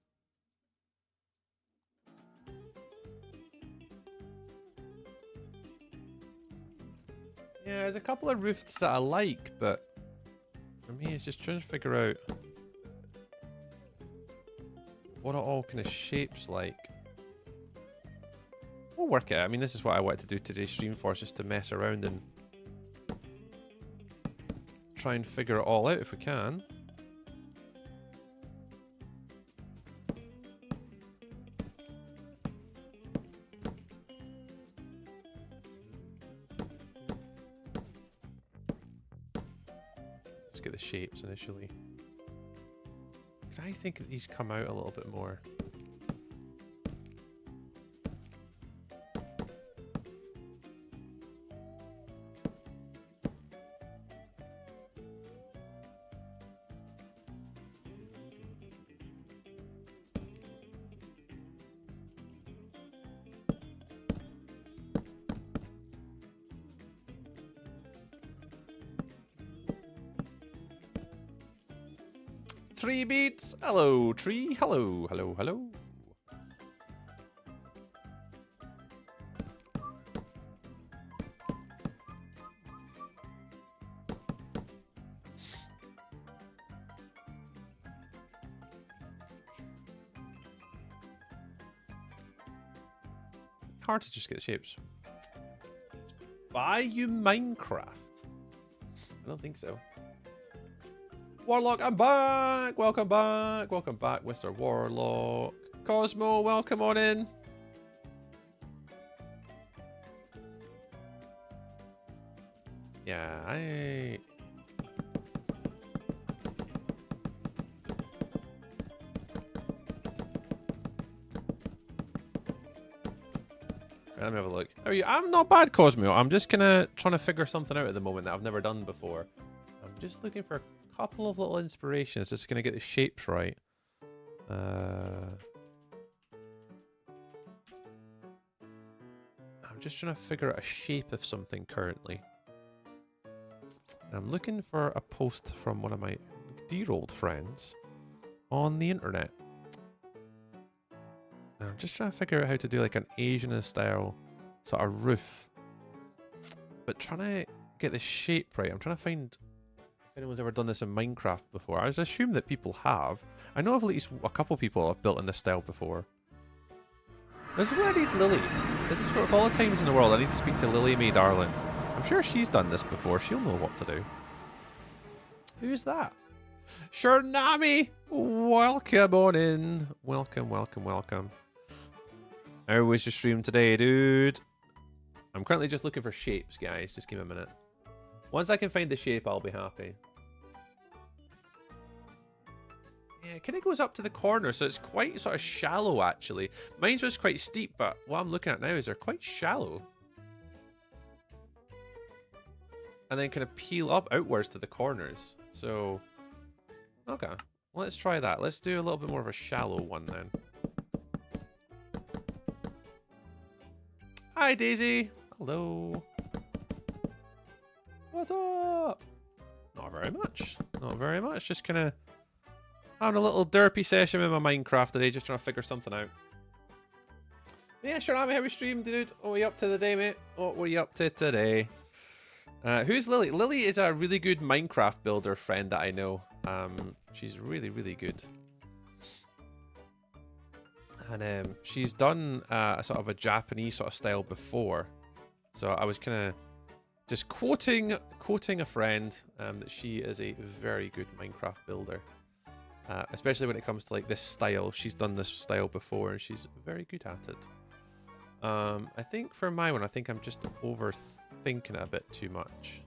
Yeah, there's a couple of roofs that I like, but for me, it's just trying to figure out what it all kind of shapes like. We'll work it out. I mean, this is what I wanted to do today's stream for, just to mess around and try and figure it all out if we can. Let's get the shapes initially. Because I think that these come out a little bit more. Tree beats. Hello, tree. Hello, hello, hello. hard to just get shapes. Buy you Minecraft? I don't think so. Warlock, I'm back! Welcome back! Welcome back, Mr. Warlock. Cosmo, welcome on in. Yeah, let me have a look. How are you? I'm not bad, Cosmo. I'm just kind of trying to figure something out at the moment that I've never done before. I'm just looking for a couple of little inspirations, just going to get the shapes right. I'm just trying to figure out a shape of something currently. And I'm looking for a post from one of my dear old friends on the internet. And I'm just trying to figure out how to do like an Asian style sort of roof. But trying to get the shape right. I'm trying to find if anyone's ever done this in Minecraft before. I assume that people have. I know of at least a couple people have built in this style before. This is where I need Lily. This is where, of all the times in the world, I need to speak to Lily Mae Darling. I'm sure she's done this before. She'll know what to do. Who's that? Shernami! Welcome on in. Welcome, welcome, welcome. How was your stream today, dude? I'm currently just looking for shapes, guys. Just give me a minute. Once I can find the shape, I'll be happy. Yeah, it kind of goes up to the corner, so it's quite sort of shallow, actually. Mine was quite steep, but what I'm looking at now is they're quite shallow. And then kind of peel up outwards to the corners. So, okay. Let's try that. Let's do a little bit more of a shallow one then. Hi, Daisy. Hello. What's up? Not very much. Not very much. Just kind of having a little derpy session with my Minecraft today, just trying to figure something out. Yeah, sure, how we streamed, dude? What are you up to today, mate? What were you up to today? Who's Lily? Lily is a really good Minecraft builder friend that I know. She's really, really good. And she's done a sort of a Japanese sort of style before. So I was kind of just quoting a friend that she is a very good Minecraft builder. Especially when it comes to like this style. She's done this style before and she's very good at it. I think for my one, I think I'm just overthinking it a bit too much.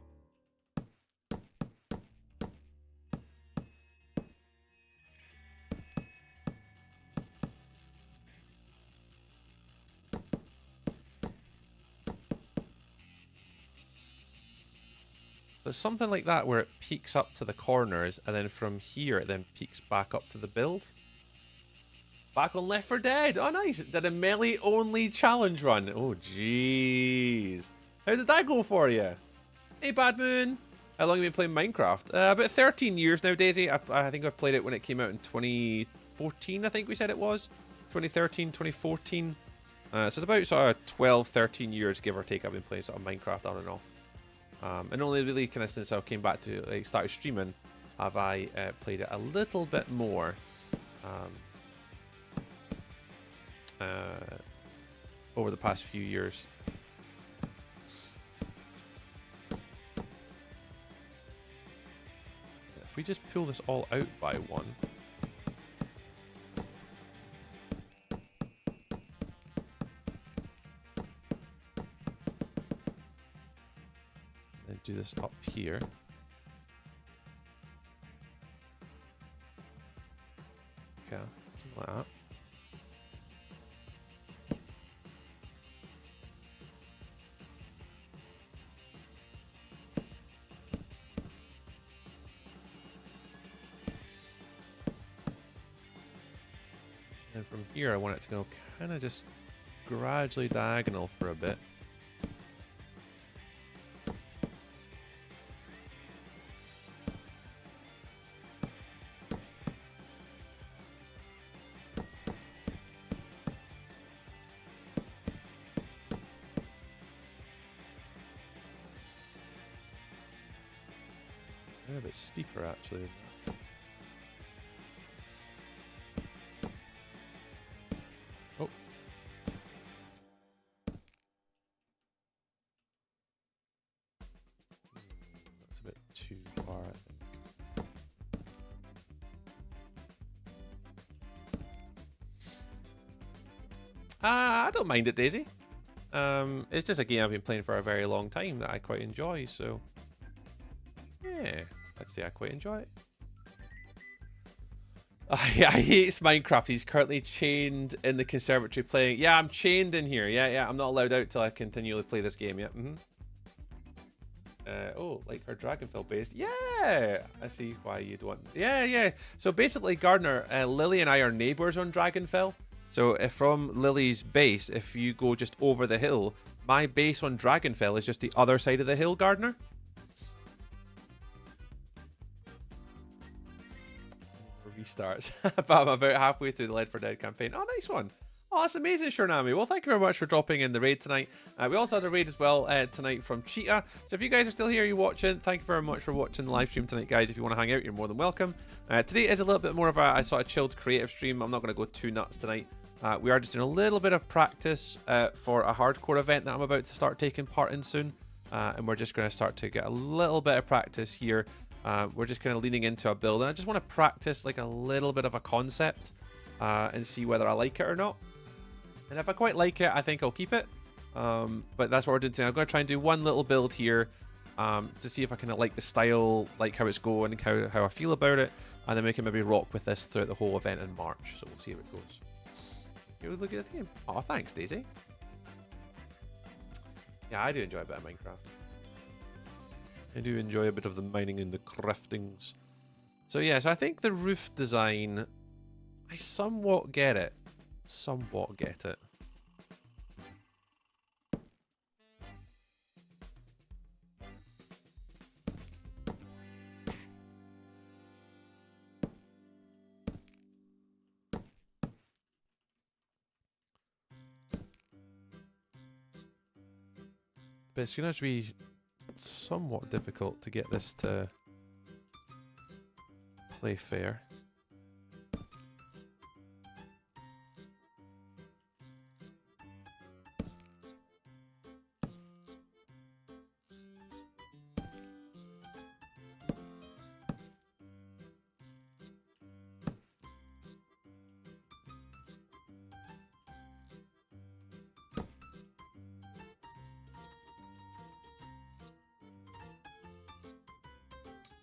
So it's something like that where it peaks up to the corners and then from here it then peaks back up to the build. Back on Left 4 Dead. Oh, nice. Did a melee only challenge run. Oh, jeez. How did that go for you? Hey, Bad Moon. How long have you been playing Minecraft? About 13 years now, Daisy. I think I played it when it came out in 2014, I think we said it was. 2013, 2014. So it's about sort of 12, 13 years, give or take, I've been playing sort of Minecraft on and off. And only really kind of since I came back to, like, started streaming, have I played it a little bit more. Over the past few years. If we just pull this all out by one. And do this up here. Okay, something like that. And from here, I want it to go kind of just gradually diagonal for a bit. A bit steeper, actually. Oh. I don't mind it, Daisy. It's just a game I've been playing for a very long time that I quite enjoy, so yeah, I'd say I quite enjoy it. He hates Minecraft. He's currently chained in the conservatory playing. Yeah, I'm chained in here. Yeah, I'm not allowed out till I continually play this game. Yeah. Oh, like her Dragonfell base. Yeah, I see why you'd want. Yeah. So basically, Gardner, Lily and I are neighbors on Dragonfell. So if from Lily's base, if you go just over the hill, my base on Dragonfell is just the other side of the hill, Gardner. Restarts. But I'm about halfway through the Left 4 Dead campaign. Oh, nice one. Oh, that's amazing, Shurnami. Well, thank you very much for dropping in the raid tonight. We also had a raid as well tonight from Cheetah. So if you guys are still here, you're watching, thank you very much for watching the live stream tonight, guys. If you want to hang out, you're more than welcome. Today is a little bit more of a sort of chilled creative stream. I'm not going to go too nuts tonight. We are just doing a little bit of practice for a hardcore event that I'm about to start taking part in soon. And we're just going to start to get a little bit of practice here. We're just kind of leaning into a build, and I just want to practice like a little bit of a concept and see whether I like it or not. And if I quite like it, I think I'll keep it. But that's what we're doing today. I'm going to try and do one little build here to see if I kind of like the style, like how it's going, and how I feel about it. And then we can maybe rock with this throughout the whole event in March. So we'll see how it goes. Here we look at the game. Oh, thanks, Daisy. Yeah, I do enjoy a bit of Minecraft. I do enjoy a bit of the mining and the craftings. So yeah, so I think the roof design, I somewhat get it. Somewhat get it. But it's going to have to be somewhat difficult to get this to play fair.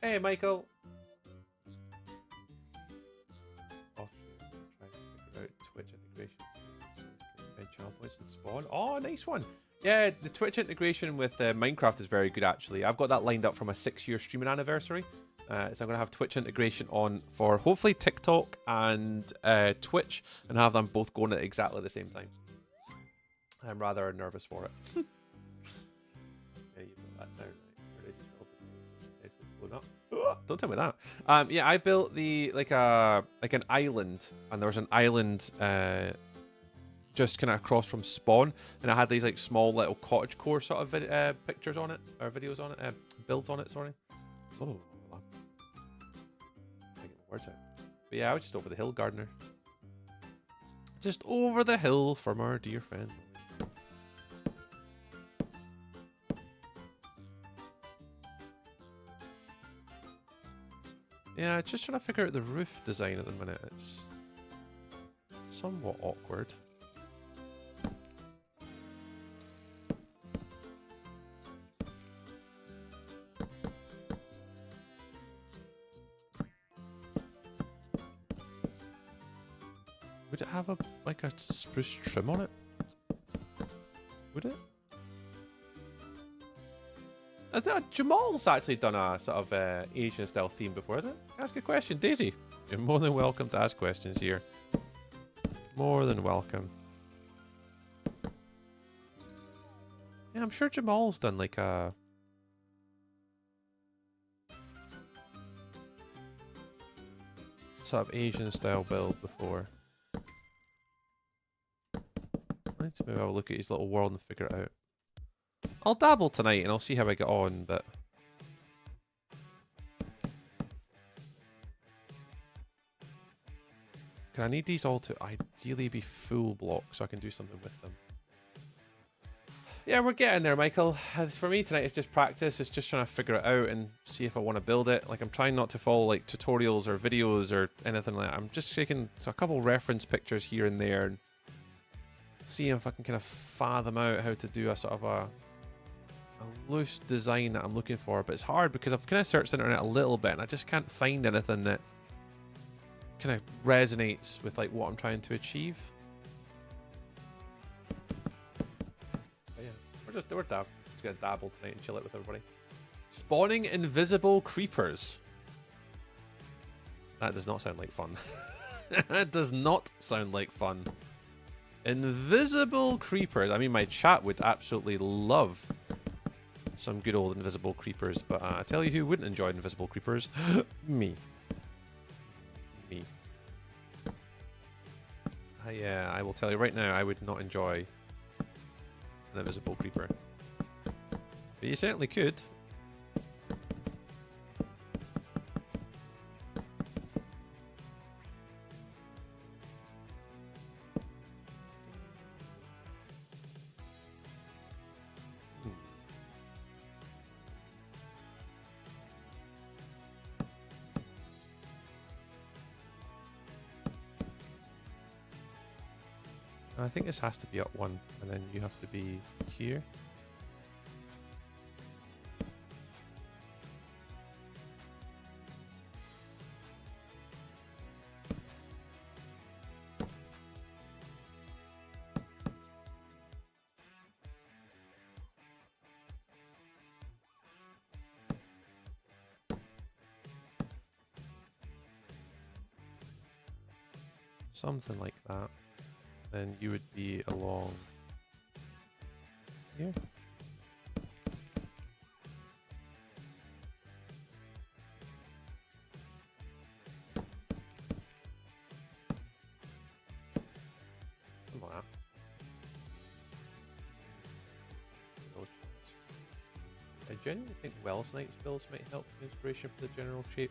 Hey, Michael. Oh, try to figure out Twitch integration. Channel points and spawn. Oh, nice one. Yeah, the Twitch integration with Minecraft is very good, actually. I've got that lined up for my 6-year streaming anniversary. So I'm going to have Twitch integration on for hopefully TikTok and Twitch, and have them both going at exactly the same time. I'm rather nervous for it. Yeah, you put that down. Don't tell me that. Yeah, I built the like an island, and there was an island just kind of across from spawn, and I had these like small little cottagecore sort of pictures on it, or videos on it, builds on it. Sorry. Oh, I get my words out. But yeah, I was just over the hill, Gardener. Just over the hill from our dear friend. Yeah, just trying to figure out the roof design at the minute. It's somewhat awkward. Would it have like a spruce trim on it? Would it? I thought Jamal's actually done a sort of Asian style theme before, isn't it? Ask a question, Daisy. You're more than welcome to ask questions here. More than welcome. Yeah, I'm sure Jamal's done like a sort of Asian style build before. I need to maybe have a look at his little world and figure it out. I'll dabble tonight and I'll see how I get on, but I need these all to ideally be full blocks so I can do something with them. Yeah, we're getting there, Michael. For me tonight, it's just practice. It's just trying to figure it out and see if I want to build it. Like, I'm trying not to follow like tutorials or videos or anything like that. I'm just taking a couple reference pictures here and there. see if I can kind of fathom out how to do a sort of a loose design that I'm looking for, but it's hard because I've kind of searched the internet a little bit and I just can't find anything that kind of resonates with like what I'm trying to achieve. But yeah, we're just gonna dabble tonight and chill out with everybody. Spawning invisible creepers. That does not sound like fun. That does not sound like fun. Invisible creepers. I mean, my chat would absolutely love some good old invisible creepers, but I tell you who wouldn't enjoy invisible creepers. Me. I will tell you right now, I would not enjoy an invisible creeper. But you certainly could. I think this has to be up one, and then you have to be here. Something like that. Then you would be along here. Something like that. I genuinely think Wells Knight's builds might help inspiration for the general shape.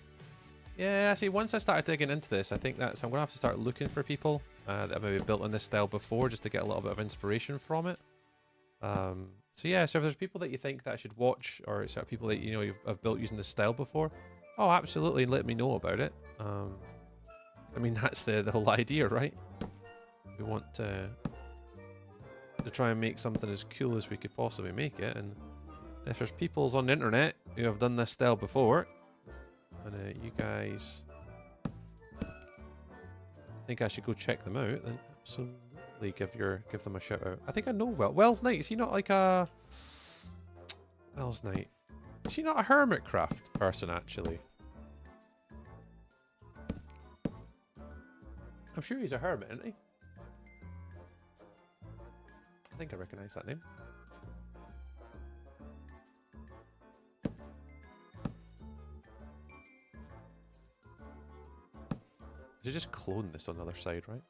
Yeah, see, once I started digging into this, I think that's I'm gonna have to start looking for people that have maybe built in this style before, just to get a little bit of inspiration from it. So yeah, so if there's people that you think that I should watch, or sort of people that you know have built using this style before, oh, absolutely, let me know about it. I mean, that's the whole idea, right? We want to try and make something as cool as we could possibly make it, and if there's peoples on the internet who have done this style before, and you guys think I should go check them out, then absolutely give them a shout out. I think I know Wells Knight. Is he not like a Wells Knight? Is he not a Hermitcraft person actually? I'm sure he's a hermit, isn't he? I think I recognise that name. You just clone this on the other side, right?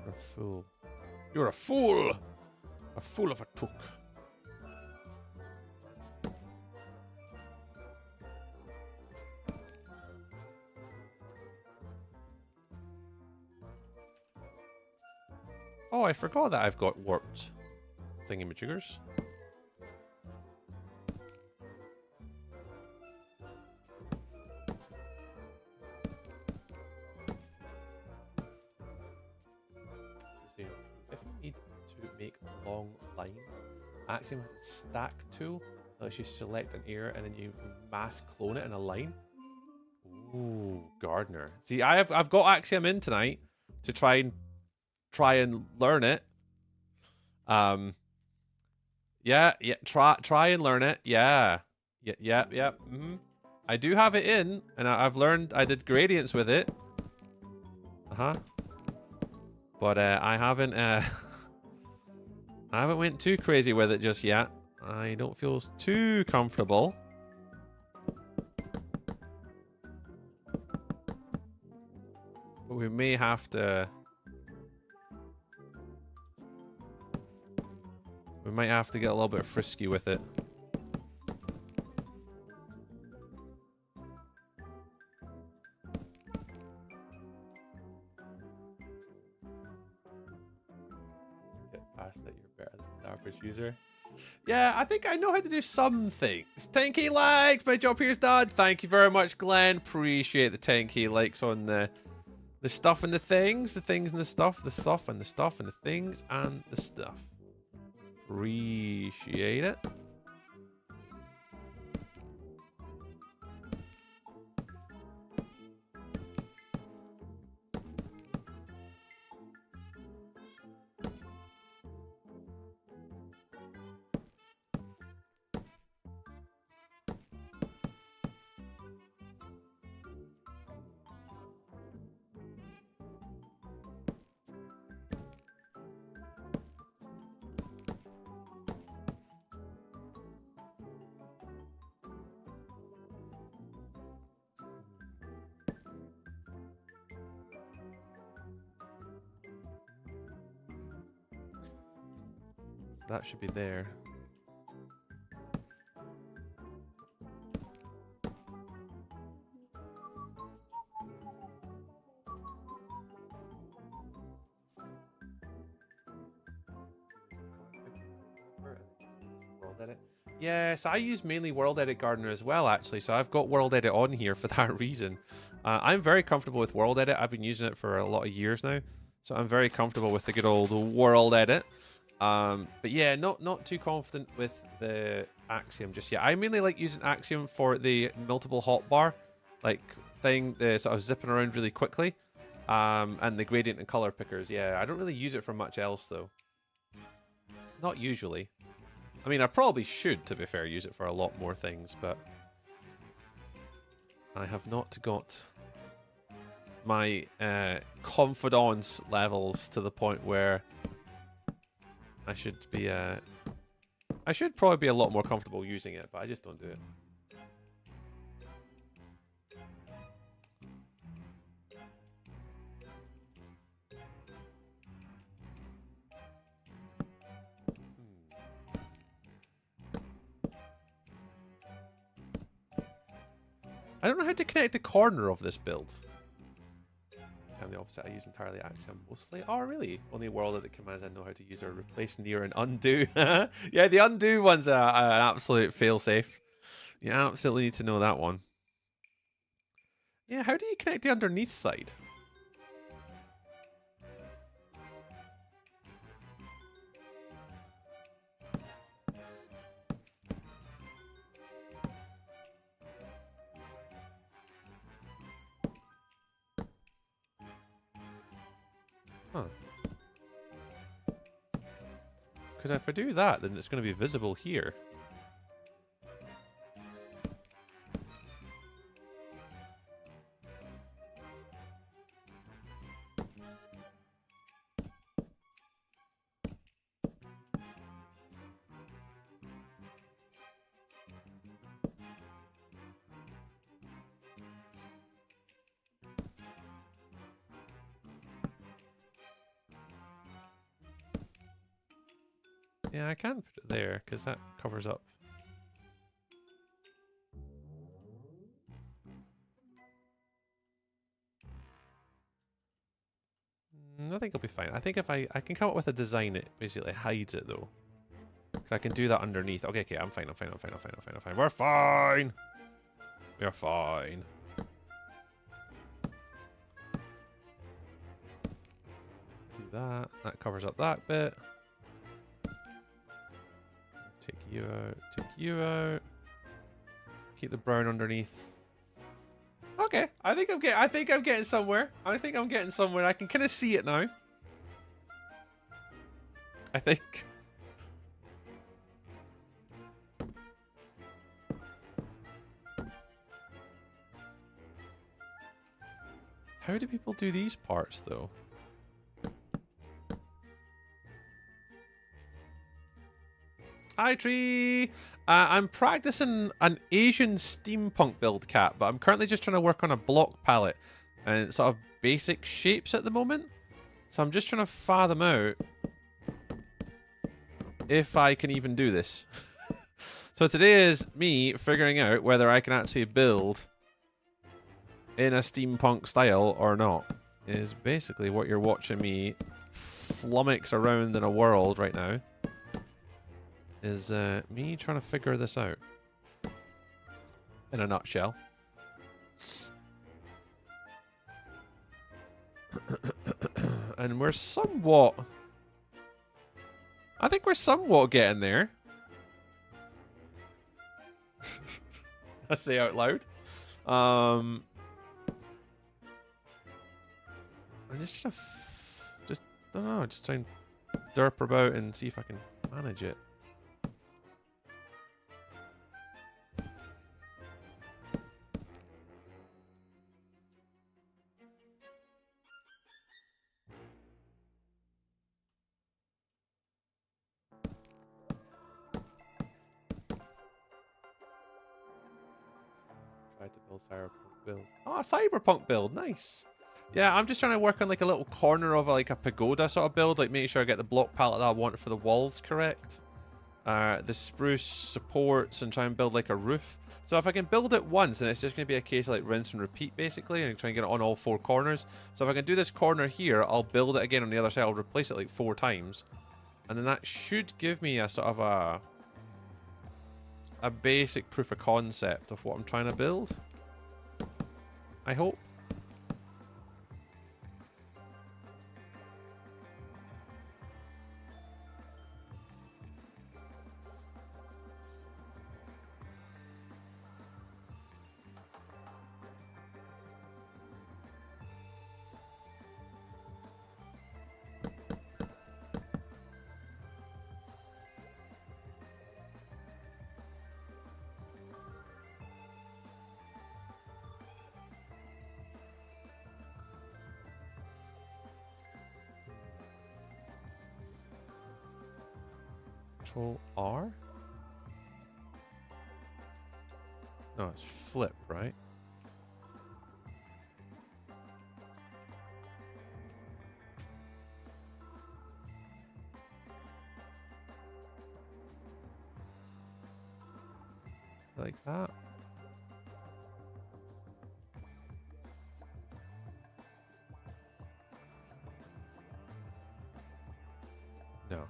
You're a fool. You're a fool! A fool of a took. Oh, I forgot that I've got warped thingamajiggers. If you need to make long lines, Axiom has a stack tool that lets you select an area and then you mass clone it in a line. Ooh, Gardener. See, I've got Axiom in tonight to try and learn it. Yeah, try and learn it. Yeah. I do have it in, and I've learned. I did gradients with it. But I haven't went too crazy with it just yet. I don't feel too comfortable. But we may have to. We might have to get a little bit frisky with it. Past that you're better than the average user. Yeah, I think I know how to do some things. 10k likes, my job here's done. Thank you very much, Glenn. Appreciate the 10k likes on the stuff and the things and the stuff, the stuff and the stuff and the things and the stuff. Appreciate it. That should be there. WorldEdit. Yes, I use mainly WorldEdit Gardener as well, actually. So I've got WorldEdit on here for that reason. I'm very comfortable with WorldEdit. I've been using it for a lot of years now. So I'm very comfortable with the good old WorldEdit. But yeah, not too confident with the Axiom just yet. I mainly like using Axiom for the multiple hotbar like thing, the sort of zipping around really quickly, and the gradient and color pickers. Yeah, I don't really use it for much else though. Not usually. I mean, I probably should, to be fair, use it for a lot more things, but I have not got my confidence levels to the point where I should be, I should probably be a lot more comfortable using it, but I just don't do it. I don't know how to connect the corner of this build. I'm the opposite. I use entirely Axiom mostly. Oh, really? Only WorldEdit commands I know how to use are replace, near, and undo. Yeah, the undo one's an absolute failsafe. You absolutely need to know that one. Yeah, how do you connect the underneath side? Huh. Because if I do that, then it's going to be visible here. Yeah, I can put it there, because that covers up. I think it'll be fine. I think if I can come up with a design that basically hides it, though. Because I can do that underneath. Okay, I'm fine. We're fine! We're fine. Do that. That covers up that bit. Take you out. Take you out. Keep the brown underneath. Okay, I think I'm getting somewhere. I think I'm getting somewhere. I can kind of see it now. I think. How do people do these parts though? Hi, Tree! I'm practicing an Asian steampunk build, Cat, but I'm currently just trying to work on a block palette and sort of basic shapes at the moment. So I'm just trying to fathom out if I can even do this. So today is me figuring out whether I can actually build in a steampunk style or not. Is basically what you're watching me flummox around in a world right now is me trying to figure this out. In a nutshell. And we're somewhat... I think we're somewhat getting there. I say out loud. I'm just trying to... Just, I don't know, just trying to derp about and see if I can manage it. Try to build cyberpunk build. Oh, a cyberpunk build, nice. Yeah, I'm just trying to work on like a little corner of like a pagoda sort of build, like making sure I get the block palette that I want for the walls correct. The spruce supports and try and build like a roof. So if I can build it once, then it's just going to be a case of like rinse and repeat basically, and try and get it on all 4 corners. So if I can do this corner here, I'll build it again on the other side. I'll replace it like 4 times, and then that should give me a sort of a basic proof of concept of what I'm trying to build. I hope. Control R? No, it's flip, right? Like that. No.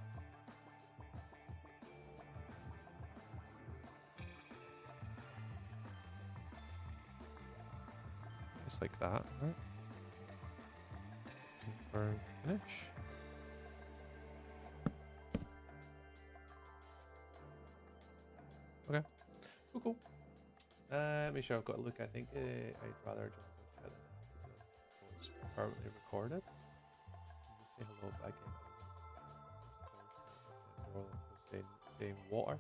Just like that, right? Confirm finish. Okay. Cool, cool. Make sure I've got a look. I think I'd rather just look at it. It's permanently recorded. Say hello back in. Saying water.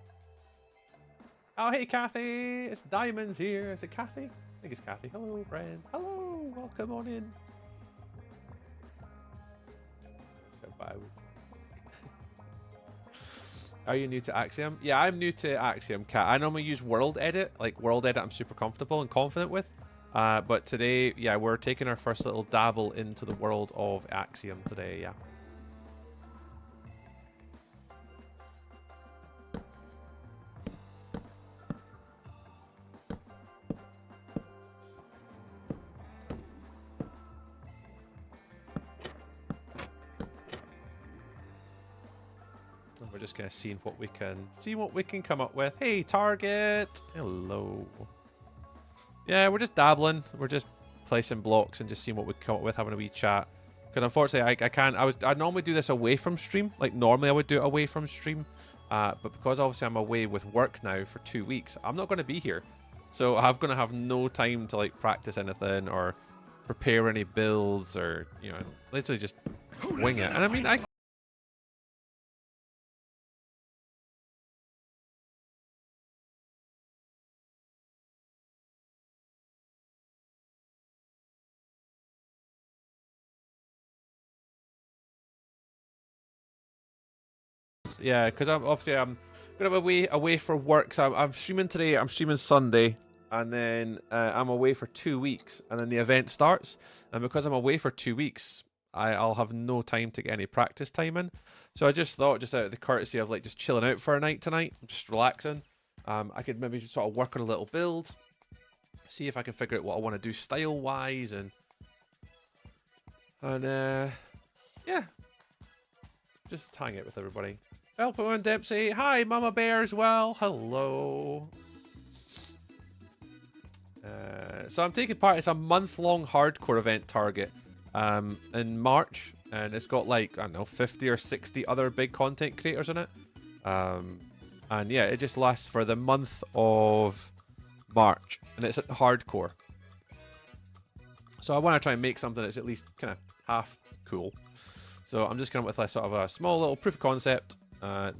Oh, hey, Kathy! It's Diamonds here. Is it Kathy? I think it's Kathy. Hello, friend. Hello! Welcome on in. Are you new to Axiom? Yeah, I'm new to Axiom, Kat. I normally use WorldEdit. Like, WorldEdit I'm super comfortable and confident with. But today, yeah, we're taking our first little dabble into the world of Axiom today, yeah. We're just kind of seeing what we can come up with. Hey, Target. Hello. Yeah, we're just dabbling. We're just placing blocks and just seeing what we come up with, having a wee chat. Because unfortunately, I can't. I normally do this away from stream. Like normally, I would do it away from stream. But because obviously I'm away with work now for 2 weeks, I'm not going to be here. So I'm going to have no time to like practice anything or prepare any builds or literally just wing it. And I mean, yeah, because I'm gonna be away for work. So I'm streaming today. I'm streaming Sunday, and then I'm away for 2 weeks, and then the event starts. And because I'm away for 2 weeks, I'll have no time to get any practice time in. So I just thought, just out of the courtesy of like just chilling out for a night tonight, just relaxing, I could maybe just sort of work on a little build, see if I can figure out what I want to do style wise, and yeah. just hang out with everybody. Help on Dempsey. Hi, Mama Bear as well. Hello. So I'm taking part. It's a month-long hardcore event target in March, and it's got like, I don't know, 50 or 60 other big content creators in it. And yeah, it just lasts for the month of March, and it's hardcore. So I want to try and make something that's at least kind of half cool. So I'm just coming with a sort of a small little proof of concept,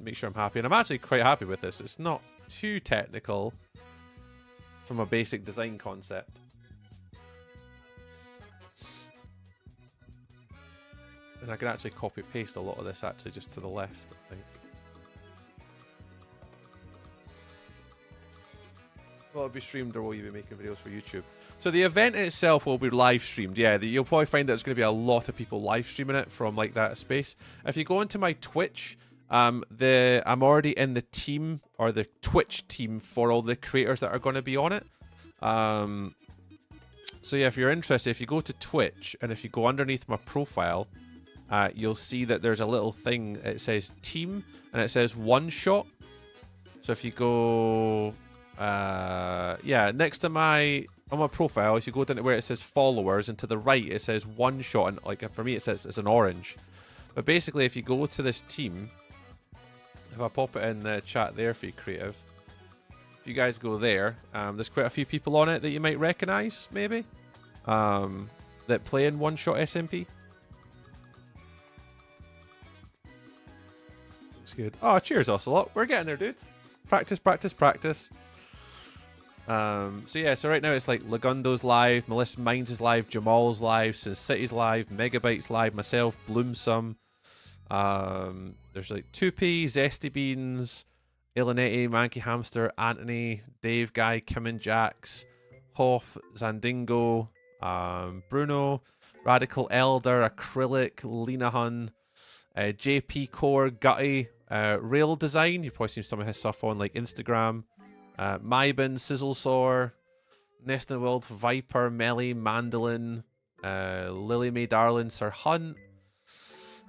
make sure I'm happy. And I'm actually quite happy with this. It's not too technical from a basic design concept. And I can actually copy paste a lot of this actually just to the left, I think. Will it be streamed or will you be making videos for YouTube? So the event itself will be live streamed. Yeah, you'll probably find that there's going to be a lot of people live streaming it from like that space. If you go into my Twitch, I'm already in the team or the Twitch team for all the creators that are going to be on it. So yeah, if you're interested, if you go to Twitch and if you go underneath my profile, you'll see that there's a little thing. It says team and it says OneShot. So if you go, yeah, next to on my profile, if you go down to where it says followers and to the right it says OneShot, and like for me it says it's an orange. But basically, if you go to this team, if I pop it in the chat there for you, creative, if you guys go there, there's quite a few people on it that you might recognize, maybe, that play in OneShot SMP. It's good. Oh, cheers, Ocelot. We're getting there, dude. Practice, practice, practice. So yeah, so right now it's like Lagundo's live, Melissa Mines is live, Jamal's live, Sin City's live, Megabyte's live, myself, Bloomsome. There's like 2P, Zesty Beans, Ilanetti, Manky Hamster, Anthony, Dave Guy, Kim and Jax, Hoff, Zandingo, Bruno, Radical Elder, Acrylic, Lena Hun, JP Core, Gutty, Rail Design. You've probably seen some of his stuff on like Instagram. Mybin, Sizzlesaur, Neston World, Viper, Melly, Mandolin, Lily Mae Darlin, Sir Hunt,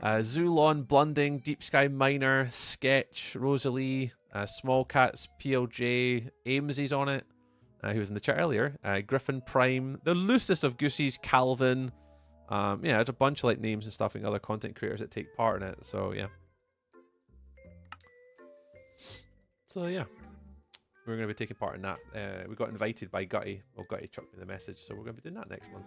Zulon, Blunding, Deep Sky Miner, Sketch, Rosalie, Small Cats, PLJ, Amesy's on it, who was in the chat earlier, Griffin Prime, the loosest of Goosies, Calvin. Yeah, there's a bunch of like names and stuff and other content creators that take part in it. So yeah. So yeah. We're going to be taking part in that. We got invited by Gutty. Well, Gutty chucked me the message, so we're going to be doing that next month.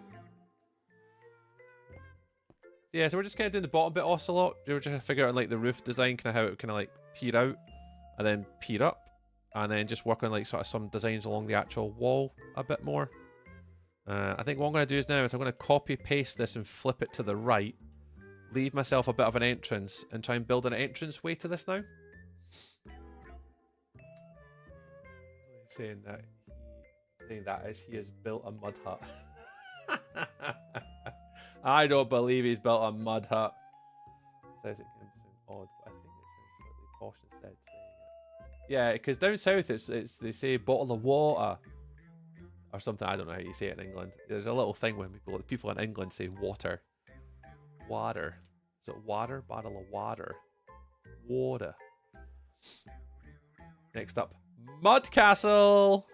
Yeah, so we're just kind of doing the bottom bit Ocelot. We're just figuring out like the roof design, kind of how it kind of like peer out and then peer up, and then just work on like sort of some designs along the actual wall a bit more. I think what I'm going to do is now is I'm going to copy paste this and flip it to the right, leave myself a bit of an entrance, and try and build an entrance way to this now. Saying that as he has built a mud hut. I don't believe he's built a mud hut. Says it can sound odd, but I think it sounds slightly posh instead saying it. Yeah, because down south it's they say bottle of water or something. I don't know how you say it in England. There's a little thing when people in England say water. Water. Is it water? Bottle of water. Water. Next up. Mud Castle.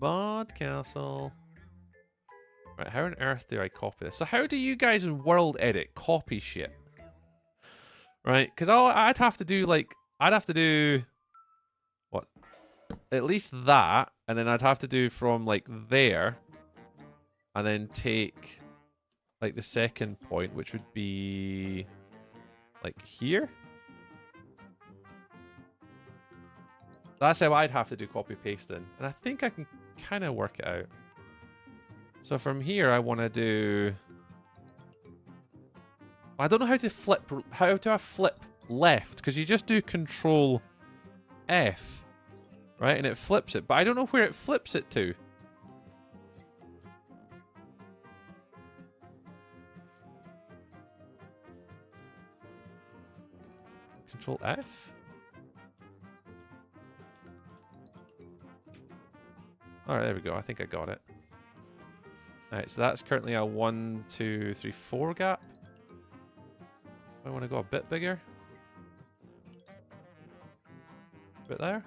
Mud Castle. Right, how on earth do I copy this? So how do you guys in WorldEdit copy shit? Right, because I'd have to do like, what? At least that, and then I'd have to do from like there, and then take like the second point, which would be like here. That's how I'd have to do copy pasting, and I think I can kind of work it out. So from here, I want to do. I don't know how to flip. How do I flip left? Because you just do Control F, right, and it flips it. But I don't know where it flips it to. Control F. All right, there we go. I think I got it. All right, so that's currently a 1, 2, 3, 4 gap. I want to go a bit bigger? A bit there?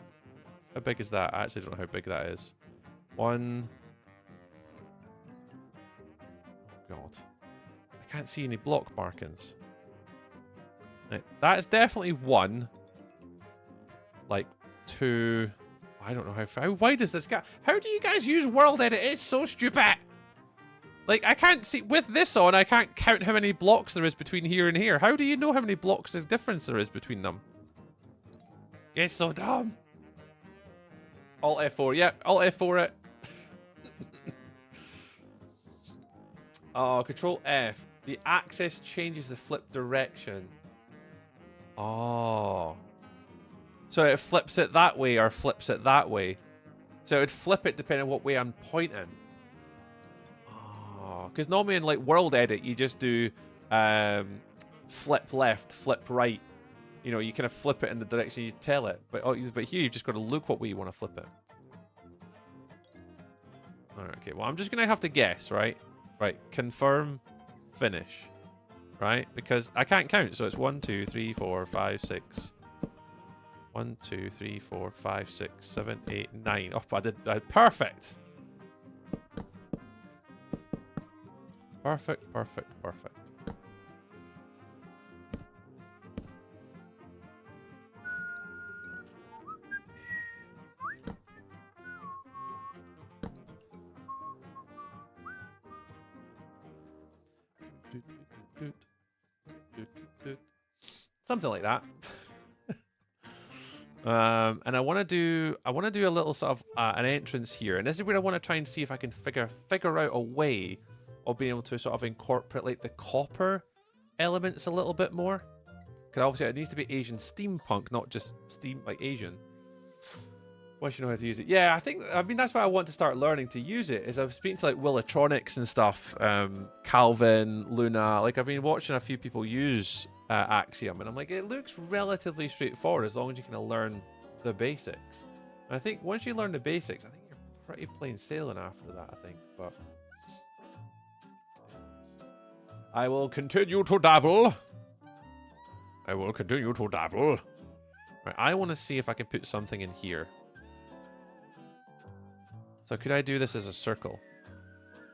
How big is that? I actually don't know how big that is. One. Oh god. I can't see any block markings. Right, that is definitely one. Like, two. I don't know how wide is this guy? How do you guys use WorldEdit? It's so stupid. Like, I can't see, with this on, I can't count how many blocks there is between here and here. How do you know how many blocks of difference there is between them? It's so dumb. Alt F4, yep, Alt F4 it. Oh, Control F. The axis changes the flip direction. Oh. So it flips it that way or flips it that way. So it would flip it depending on what way I'm pointing. Oh, because normally in like WorldEdit, you just do flip left, flip right. You know, you kind of flip it in the direction you tell it. But here you've just got to look what way you want to flip it. Alright, okay, well I'm just going to have to guess, right? Right, confirm, finish. Right? Because I can't count, so it's 1, 2, 3, 4, 5, 6. 1, 2, 3, 4, 5, 6, 7, 8, 9. Oh, I did perfect. Perfect, perfect, perfect. Something like that. And I want to do a little sort of an entrance here, and this is where I want to try and see if I can figure out a way of being able to sort of incorporate like the copper elements a little bit more. Because obviously it needs to be Asian steampunk, not just like Asian. Once you know how to use it, yeah, I mean that's why I want to start learning to use it. Is I was speaking to like Willitronics and stuff, Calvin, Luna. Like I've been watching a few people use Axiom, and I'm like, it looks relatively straightforward as long as you can learn the basics. And I think once you learn the basics, I think you're pretty plain sailing after that. I think, but I will continue to dabble. I will continue to dabble. Right, I want to see if I can put something in here. So could I do this as a circle?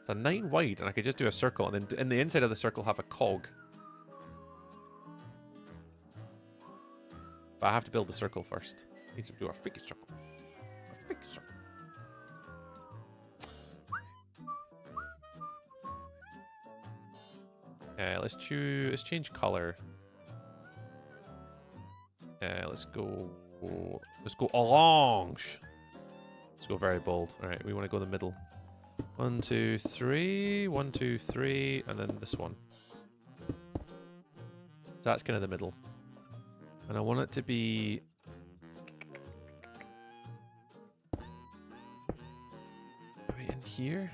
It's a 9 wide, and I could just do a circle, and then in the inside of the circle have a cog. But I have to build the circle first. I need to do a freaky circle. A freaky circle. Let's change color. Let's go orange. Let's go very bold. All right, we want to go in the middle. 1, 2, 3. 1, 2, 3, and then this one. So that's kind of the middle. And I want it to be maybe in here.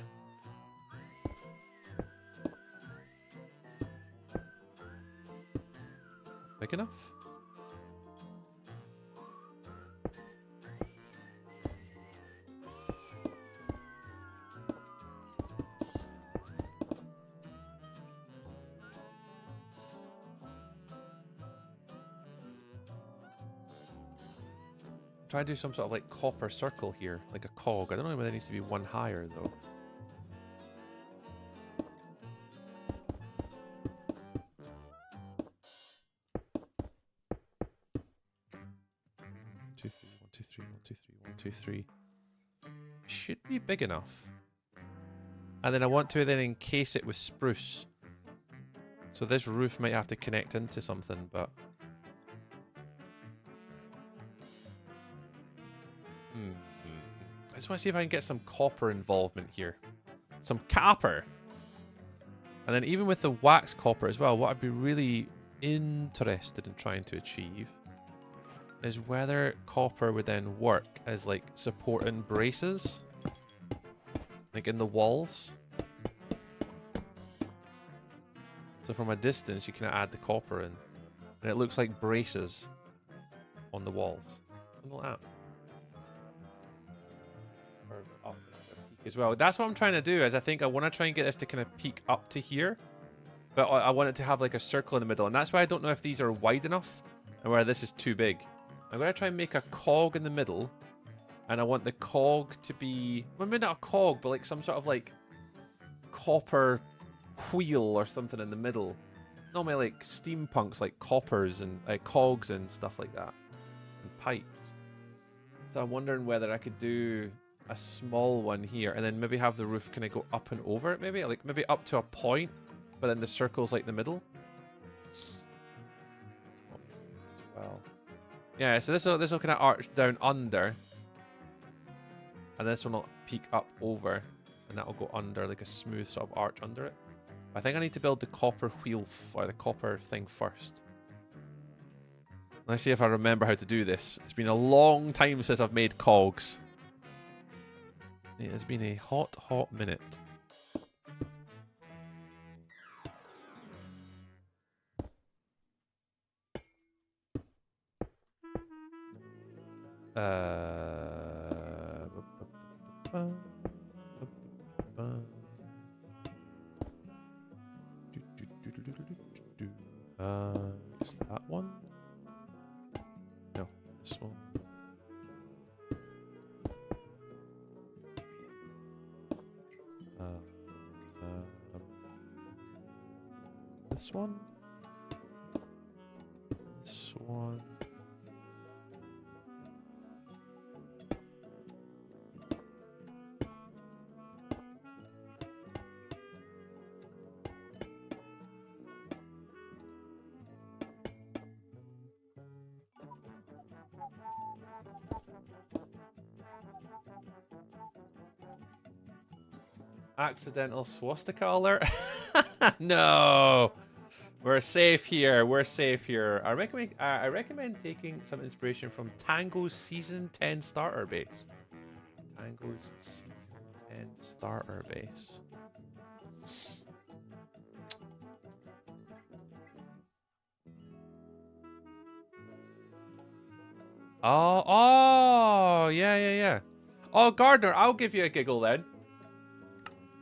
Big enough? Try to do some sort of like copper circle here, like a cog. I don't know whether it needs to be one higher though. Two, three, 1, 2, 3, 1, 2, 3, 1, 2, 3. Should be big enough. And then I want to then encase it with spruce. So this roof might have to connect into something, but I just want to see if I can get some copper involvement here. Some copper! And then even with the wax copper as well, what I'd be really interested in trying to achieve is whether copper would then work as like supporting braces. Like in the walls. So from a distance you can add the copper in. And it looks like braces on the walls. Something like that. Or up as well. That's what I'm trying to do, is I think I want to try and get this to kind of peak up to here. but I want it to have like a circle in the middle, and that's why I don't know if these are wide enough and where this is too big. I'm going to try and make a cog in the middle, and I want the cog to be, well, maybe not a cog, but like some sort of like copper wheel or something in the middle. Normally like steampunks, like coppers and cogs and stuff like that, and pipes. So I'm wondering whether I could do a small one here, and then maybe have the roof kind of go up and over it, maybe like maybe up to a point, but then the circle's like the middle. Well, yeah. So this will kind of arch down under, and this one will peak up over, and that will go under like a smooth sort of arch under it. I think I need to build the copper wheel or the copper thing first. Let's see if I remember how to do this. It's been a long time since I've made cogs. It has been a hot, hot minute. Is that one? No, this one. This one. This one. Accidental swastika alert. No, we're safe here. We're safe here. I recommend taking some inspiration from Tango's Season 10 starter base. Tango's Season 10 starter base. Oh, yeah. Oh, Gardner, I'll give you a giggle then.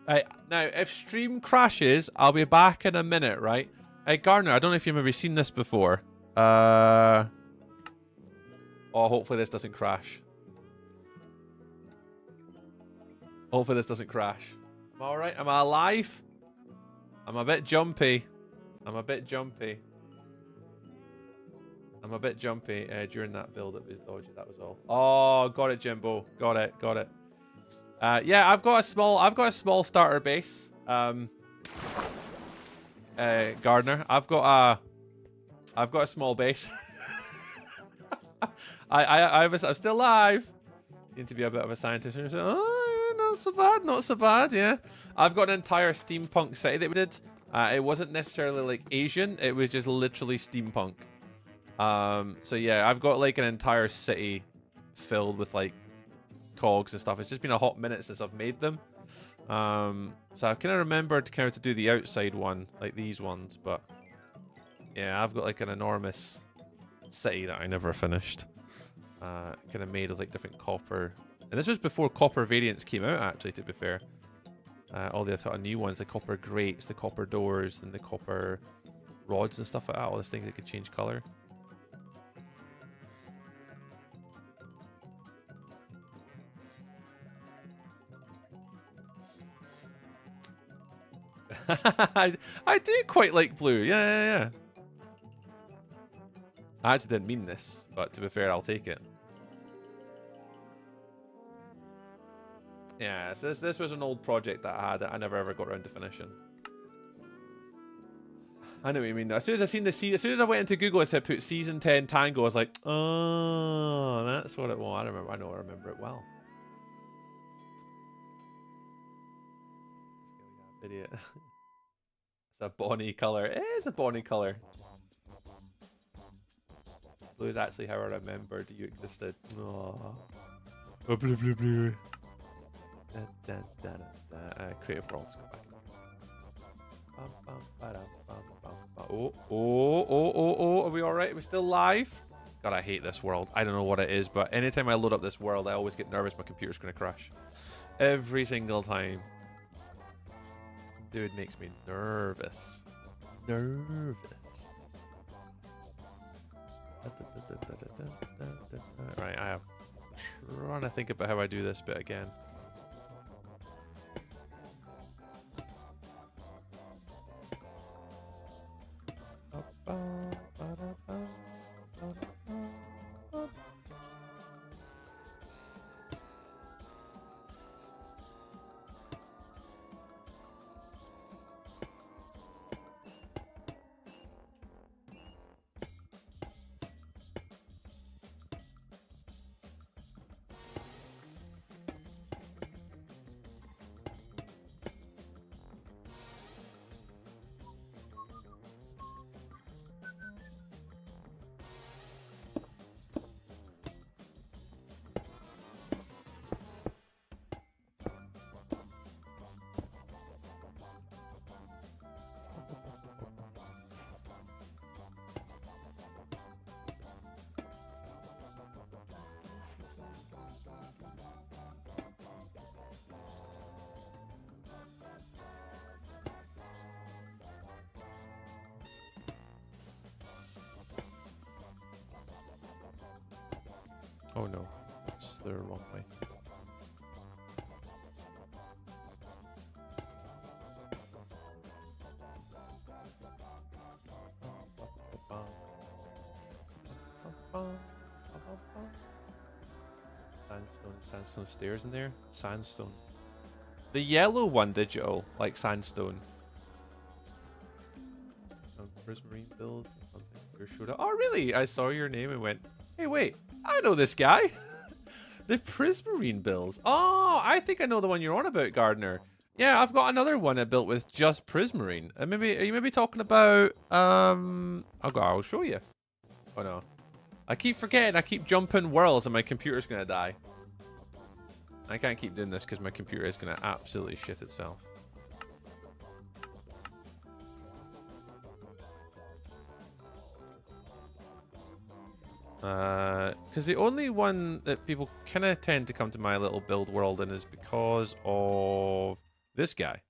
Right, now, if stream crashes, I'll be back in a minute, right? Hey, Gardner, I don't know if you've maybe seen this before. Oh, hopefully this doesn't crash. Hopefully this doesn't crash. Am I alright? Am I alive? I'm a bit jumpy. I'm a bit jumpy during that build. It was dodgy, that was all. Oh, got it, Jimbo. Got it. Yeah, I've got a small starter base. Gardner, I've got a small base. I'm still alive. Need to be a bit of a scientist. Oh, yeah, not so bad. Yeah, I've got an entire steampunk city that we did. It wasn't necessarily like Asian. It was just literally steampunk. So yeah, I've got like an entire city filled with like cogs and stuff. It's just been a hot minute since I've made them. So I kind of remembered how to do the outside one, like these ones, but yeah, I've got like an enormous city that I never finished. Kind of made of like different copper, and this was before copper variants came out, actually, to be fair. All the sort of new ones, the copper grates, the copper doors, and the copper rods and stuff like that, all these things that could change color. I do quite like blue. Yeah. I actually didn't mean this, but to be fair, I'll take it. Yeah, so this was an old project that I had that I never ever got around to finishing. I know what you mean. As soon as I seen the as soon as I went into Google and said put Season 10 Tango, I was like, oh, that's what it was. I remember it well. Idiot. It's a bonny colour. It is a bonny colour. Blue is actually how I remembered you existed. Oh, blue. Creative Worlds, go back. Oh, are we alright? Are we still live? God, I hate this world. I don't know what it is, but anytime I load up this world, I always get nervous my computer's going to crash. Every single time. Dude, makes me nervous. nervous. Right, I am trying to think about how I do this bit again. Oh no, it's the wrong way. Sandstone stairs in there. Sandstone. The yellow one digital, like sandstone. Prismarine build. Oh really? I saw your name and went, hey wait, I know this guy. The Prismarine builds. Oh, I think I know the one you're on about, Gardner. Yeah, I've got another one I built with just Prismarine. Are you maybe talking about I'll show you. Oh no. I keep forgetting, I keep jumping worlds and my computer's gonna die. I can't keep doing this because my computer is gonna absolutely shit itself. Because the only one that people kind of tend to come to my little build world in is because of this guy.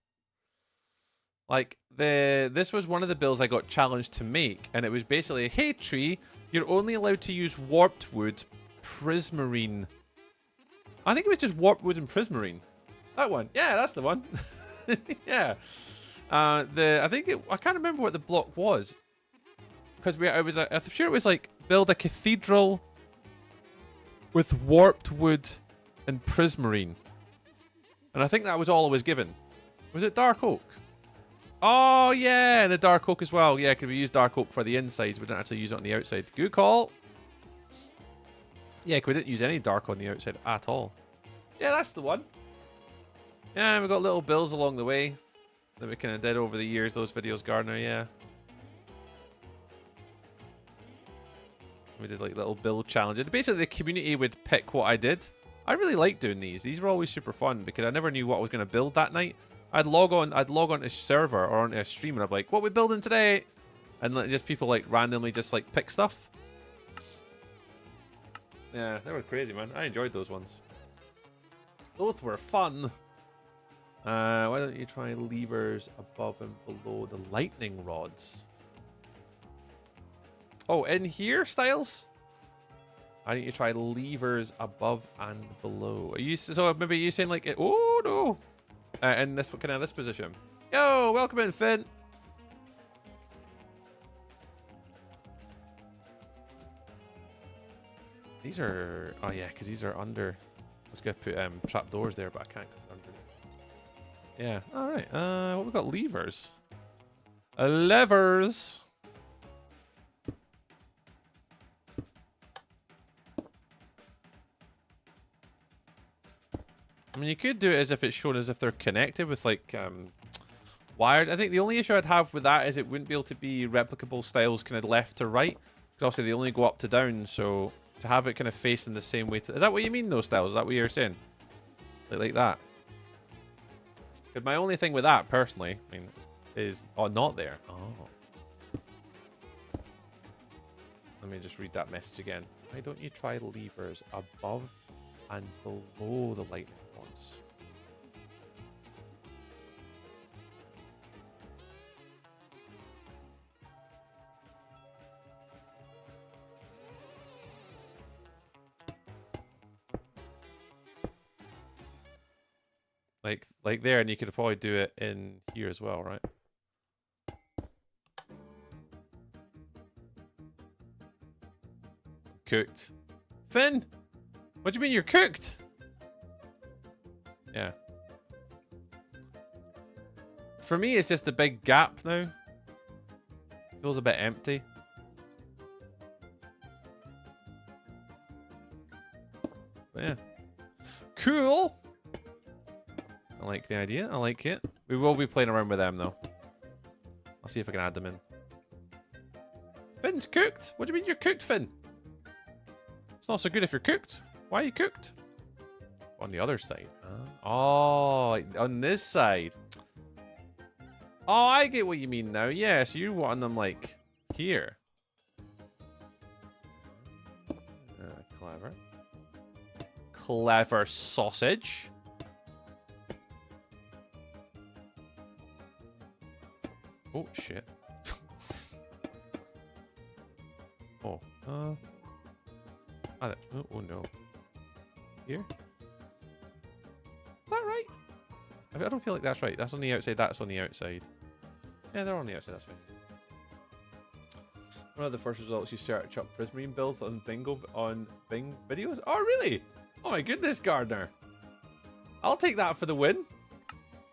Like, this was one of the builds I got challenged to make, and it was basically, hey tree, you're only allowed to use warped wood, prismarine. I think it was just warped wood and prismarine. That one. Yeah, that's the one. Yeah. I can't remember what the block was. Because I'm sure it was like, build a cathedral with warped wood and prismarine. And I think that was all I was given. Was it dark oak? Oh, yeah, and the dark oak as well. Yeah, because we use dark oak for the insides. We didn't actually use it on the outside. Good call. Yeah, because we didn't use any dark on the outside at all. Yeah, that's the one. Yeah, we got little builds along the way that we kind of did over the years. Those videos, Gardner, yeah. We did like little build challenges. Basically, the community would pick what I did. I really like doing these. These were always super fun because I never knew what I was going to build that night. I'd log on to a server or on a stream and I'd be like, what are we building today? And just people like randomly just like pick stuff. Yeah, they were crazy, man. I enjoyed those ones. Both were fun. Why don't you try levers above and below the lightning rods? Oh, in here, Styles? I need to try levers above and below. So maybe you're saying like, oh no, in this this position. Yo, welcome in, Finn. These are, oh yeah, because these are under. I was gonna put trap doors there, but I can't. Yeah. All right. What we got? Levers. Levers. I mean, you could do it as if it's shown as if they're connected with, like, wired. I think the only issue I'd have with that is it wouldn't be able to be replicable styles kind of left to right. Because obviously they only go up to down, so to have it kind of facing the same way... Is that what you mean, those styles? Is that what you're saying? Like that? But my only thing with that, personally, I mean, is... Oh, not there. Oh. Let me just read that message again. Why don't you try levers above and below the lightning rods? Like there, and you could probably do it in here as well, right? Cooked. Finn! What do you mean you're cooked? Yeah. For me, it's just a big gap now. Feels a bit empty. But yeah. Cool! I like the idea. I like it. We will be playing around with them, though. I'll see if I can add them in. Finn's cooked? What do you mean you're cooked, Finn? It's not so good if you're cooked. Why are you cooked? On the other side. Oh, on this side. Oh, I get what you mean now. Yeah, so you want them, like, here. Clever. Clever sausage. Oh, shit. Oh, oh, no. Here? Is that right? I don't feel like that's right. That's on the outside, that's on the outside. Yeah, they're on the outside, that's fine. One of the first results you search up Prismarine builds on Bingo on Bing videos. Oh, really? Oh my goodness, Gardner. I'll take that for the win.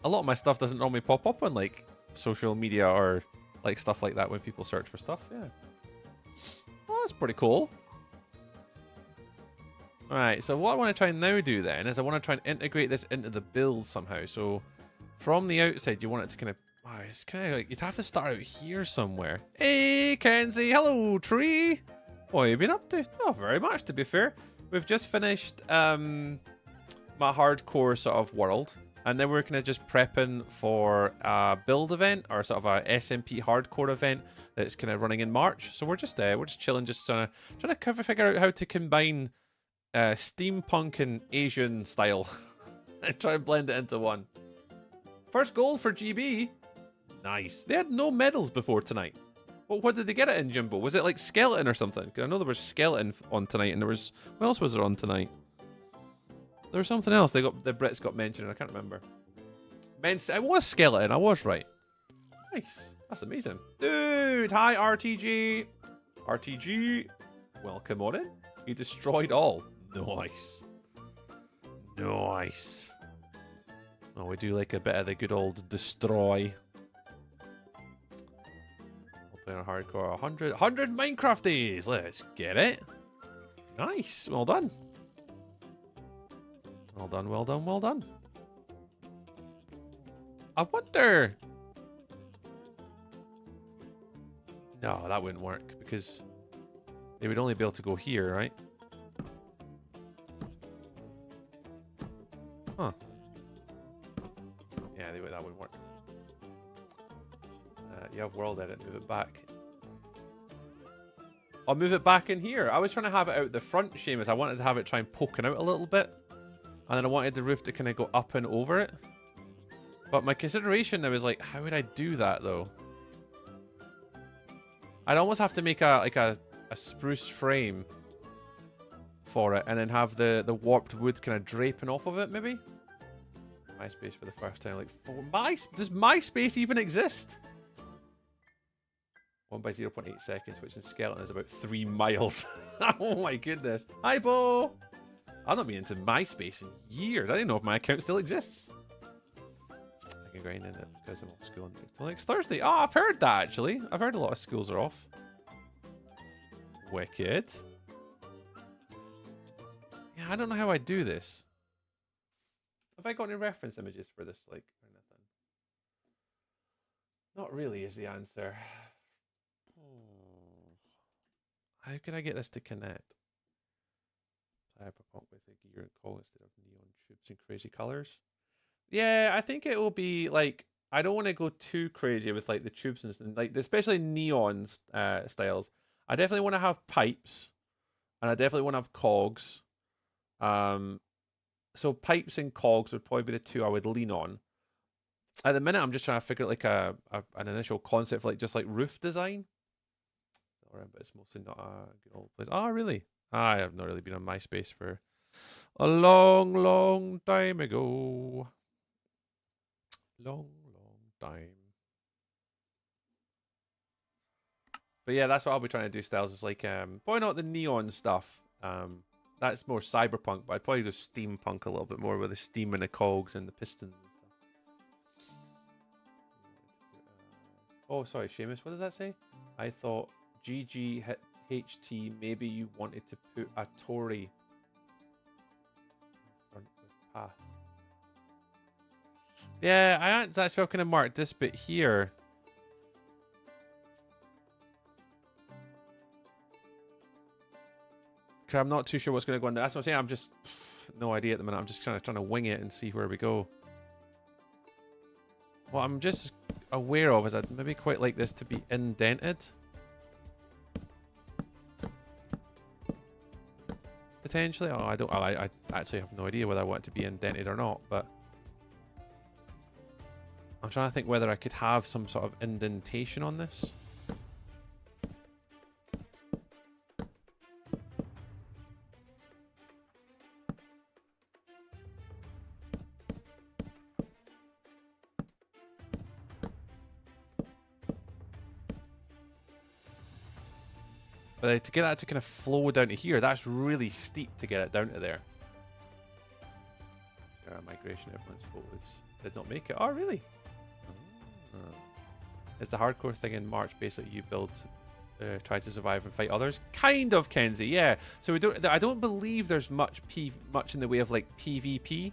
A lot of my stuff doesn't normally pop up on, like, social media or, like, stuff like that when people search for stuff. Yeah. Well, that's pretty cool. Alright, so what I want to try and now do then is I want to try and integrate this into the build somehow. So from the outside, you want it to kind of... Wow, it's kind of like... You'd have to start out here somewhere. Hey, Kenzie! Hello, tree! What have you been up to? Not very much, to be fair. We've just finished my hardcore sort of world. And then we're kind of just prepping for a build event or sort of a SMP hardcore event that's kind of running in March. So we're just chilling, just trying to figure out how to combine steampunk and Asian style and try and blend it into one. First goal for GB. Nice. They had no medals before tonight. Well, what did they get it in, Jimbo? Was it like skeleton or something? Because I know there was skeleton on tonight, and there was... What else was there on tonight? There was something else. The Brits got mentioned, and I can't remember. It was skeleton. I was right. Nice. That's amazing. Dude, hi, RTG. RTG. Welcome on in. You destroyed all. Nice. Nice. Oh, we do like a bit of the good old destroy. We'll play on hardcore 100 Minecrafties. Let's get it. Nice. Well done. Well done, well done, well done. I wonder... No, that wouldn't work because they would only be able to go here, right? Huh. Yeah, that wouldn't work. You have WorldEdit, move it back. I'll move it back in here. I was trying to have it out the front, Seamus. I wanted to have it try and poking out a little bit. And then I wanted the roof to kind of go up and over it. But my consideration now is like, how would I do that though? I'd almost have to make a spruce frame for it and then have the warped wood kind of draping off of it, maybe? MySpace for the first time. Like, does MySpace even exist? 1 by 0.8 seconds, which in skeleton is about 3 miles. Oh my goodness. Hi, Bo! I've not been into MySpace in years. I didn't know if my account still exists. I can grind in it because I'm off school until next Thursday. Oh, I've heard that actually. I've heard a lot of schools are off. Wicked. Yeah, I don't know how I do this. Have I got any reference images for this, like, or nothing? Not really is the answer. How can I get this to connect? Cyberpunk with a gear and call instead of neon tubes and crazy colors. Yeah, I think it will be like, I don't want to go too crazy with like the tubes and like especially neon styles. I definitely want to have pipes, and I definitely want to have cogs. So pipes and cogs would probably be the two I would lean on. At the minute, I'm just trying to figure out like an initial concept for like just like roof design. Alright, but it's mostly not a good old place. Oh, really? I have not really been on MySpace for a long, long time ago. Long time. But yeah, that's what I'll be trying to do, Styles. Is like probably not the neon stuff. That's more cyberpunk, but I'd probably do steampunk a little bit more with the steam and the cogs and the pistons and stuff. Oh, sorry, Seamus. What does that say? I thought GGHT. Maybe you wanted to put a Tory in front of path. Yeah, that's why I've kind of marked this bit here. Because I'm not too sure what's going to go on there. That's what I'm saying. I'm just no idea at the minute. I'm just trying to wing it and see where we go. What I'm just aware of is I'd maybe quite like this to be indented. Potentially. Oh, I don't. I actually have no idea whether I want it to be indented or not. But I'm trying to think whether I could have some sort of indentation on this. But to get that to kind of flow down to here, that's really steep to get it down to there. Migration influence photos did not make it. Oh, really? It's the hardcore thing in March. Basically, you build, try to survive and fight others. Kind of, Kenzie. Yeah. So we don't. I don't believe there's much in the way of like PvP.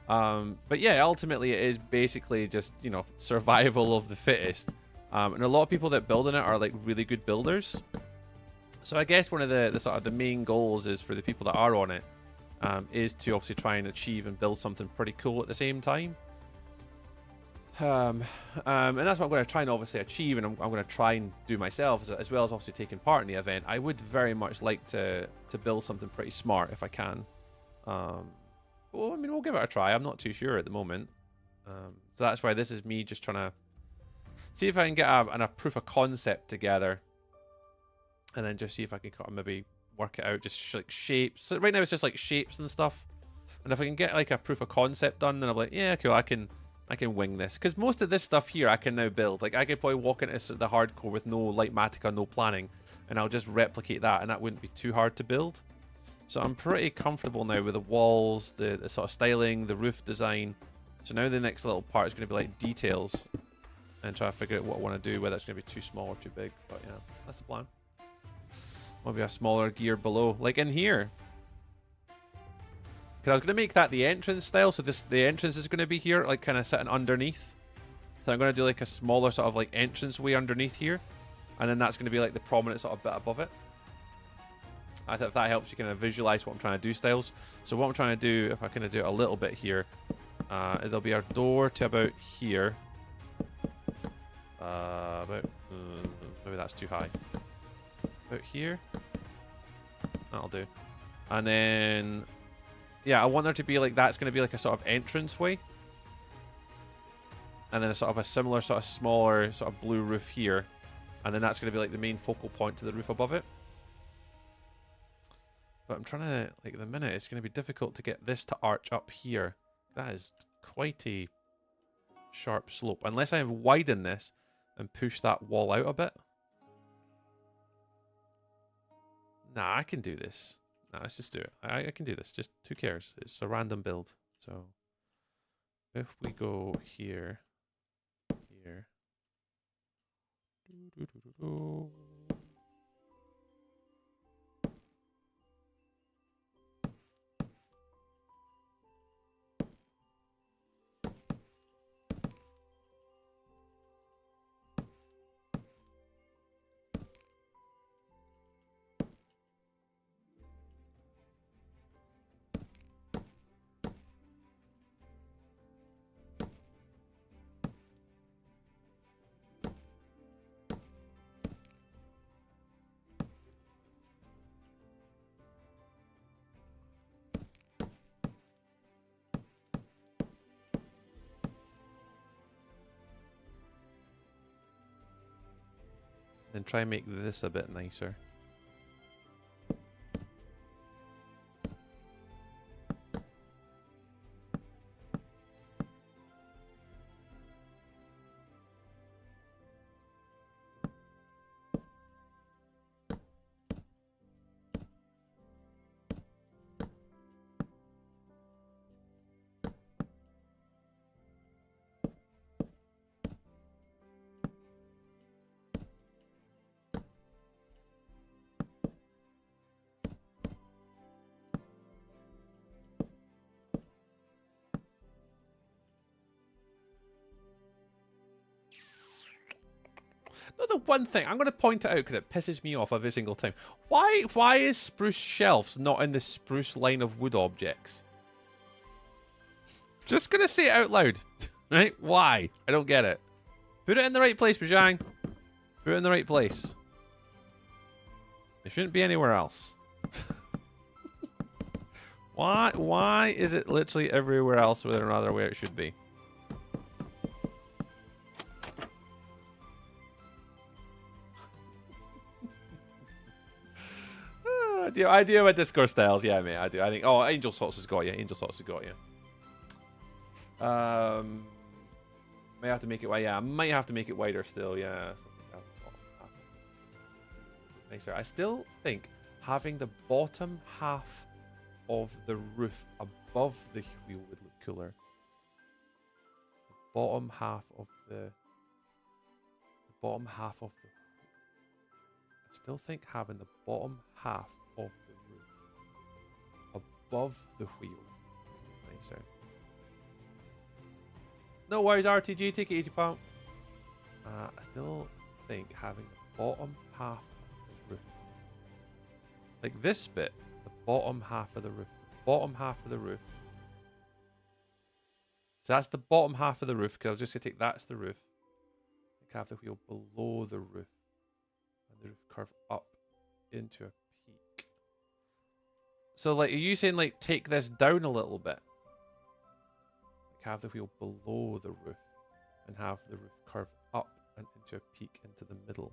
But yeah, ultimately it is basically just, you know, survival of the fittest. And a lot of people that build in it are like really good builders. So I guess one of the sort of the main goals is for the people that are on it is to obviously try and achieve and build something pretty cool at the same time. And that's what I'm going to try and obviously achieve, and I'm going to try and do myself, as well as obviously taking part in the event. I would very much like to build something pretty smart if I can. Well, I mean, we'll give it a try. I'm not too sure at the moment. So that's why this is me just trying to see if I can get a proof of concept together. And then just see if I can maybe work it out, just like shapes. So right now it's just like shapes and stuff. And if I can get like a proof of concept done, then I'm like, yeah, cool, I can wing this. Because most of this stuff here I can now build. Like I could probably walk into the hardcore with no Lightmatica, no planning, and I'll just replicate that, and that wouldn't be too hard to build. So I'm pretty comfortable now with the walls, the sort of styling, the roof design. So now the next little part is going to be like details, and try to figure out what I want to do, whether it's going to be too small or too big. But yeah, that's the plan. Maybe a smaller gear below, like in here. Because I was going to make that the entrance style, so the entrance is going to be here, like kind of sitting underneath. So I'm going to do like a smaller sort of like entrance way underneath here. And then that's going to be like the prominent sort of bit above it. I think if that helps you kind of visualize what I'm trying to do, Styles. So what I'm trying to do, if I kind of do it a little bit here, there'll be our door to about here. Maybe that's too high. About here. That'll do. And then, yeah, I want there to be like, that's going to be like a sort of entrance way. And then a sort of a similar sort of smaller sort of blue roof here. And then that's going to be like the main focal point to the roof above it. But I'm trying to, like, the minute it's going to be difficult to get this to arch up here. That is quite a sharp slope. Unless I widen this and push that wall out a bit. Nah, I can do this. Nah, let's just do it. I can do this. Just, who cares? It's a random build. So, if we go here, here. Then try and make this a bit nicer. The one thing I'm going to point it out because it pisses me off every single time. Why is spruce shelves not in the spruce line of wood objects? Just going to say it out loud. Right? Why? I don't get it. Put it in the right place, Bajang. Put it in the right place. It shouldn't be anywhere else. Why is it literally everywhere else rather than rather where it should be? I do have a Discord styles, yeah, mate. I do. I think. Oh, Angel Sauce has got you. Angel Sauce has got you. May have to make it wider. Yeah, I might have to make it wider still. Yeah. Nicer. I still think having the bottom half of the roof above the wheel would look cooler. The bottom half of the I still think having the bottom half of the roof above the wheel would look nicer. No worries, RTG, take it easy, pal. I still think having the bottom half of the roof, like this bit, the bottom half of the roof, So that's the bottom half of the roof, because I was just going to take that's the roof. Like have the wheel below the roof, and the roof curve up into a peak. So, like, are you saying, like, take this down a little bit? Have the wheel below the roof and have the roof curve up and into a peak into the middle.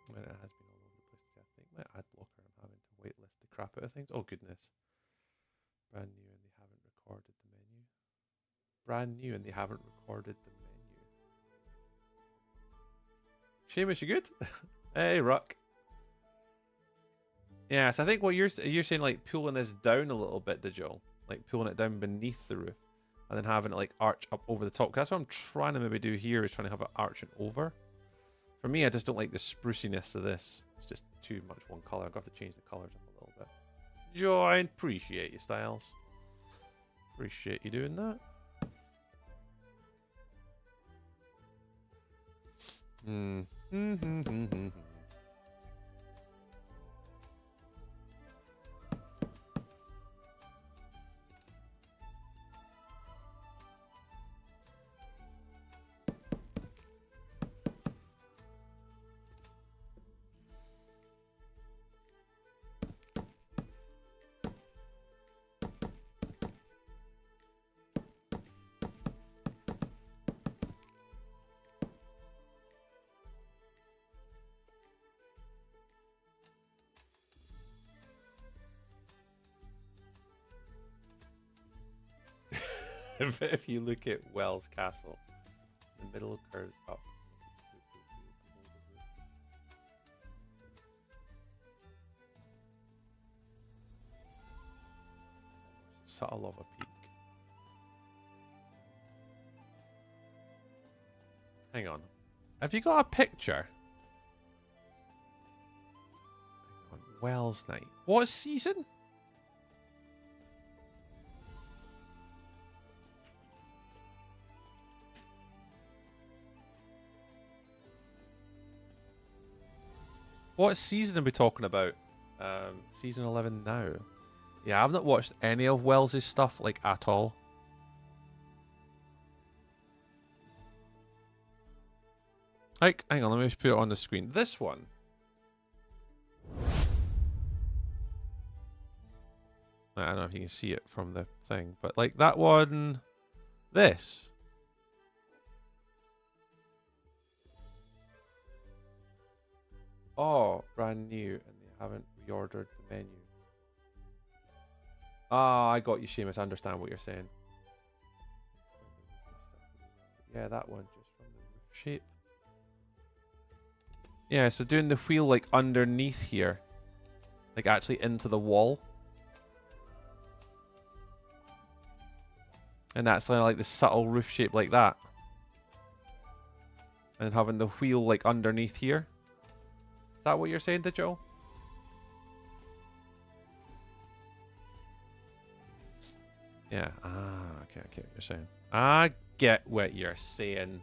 And it has been all over the place today. I think my ad blocker, I'm having to waitlist the crap out of things. Oh goodness. Brand new and they haven't recorded the menu. Brand new and they haven't recorded the menu. Seamus, you good? Hey, Ruck. Yeah, so I think what you're saying, like pulling this down a little bit, Digital, like pulling it down beneath the roof, and then having it like arch up over the top. That's what I'm trying to maybe do here, is trying to have it arching over. For me, I just don't like the spruciness of this. It's just too much one color. I've got to change the colors up a little bit. Join, appreciate you, Styles. Appreciate you doing that. If you look at Wells Castle, the middle curves up. Subtle of a peak. Hang on. Have you got a picture? Hang on. Wells Night. What season? What season are we talking about? Season 11 now. Yeah, I've not watched any of Wells' stuff, like, at all. Like, hang on, let me just put it on the screen. This one. I don't know if you can see it from the thing, but, like, that one... This. Oh, brand new, and they haven't reordered the menu. Ah, I got you, Seamus. I understand what you're saying. Yeah, that one, just from the roof shape. Yeah, so doing the wheel, like, underneath here. Like, actually into the wall. And that's like the subtle roof shape like that. And having the wheel, like, underneath here. Is that what you're saying, Digital? Yeah. Ah, Okay, I get what you're saying. I get what you're saying.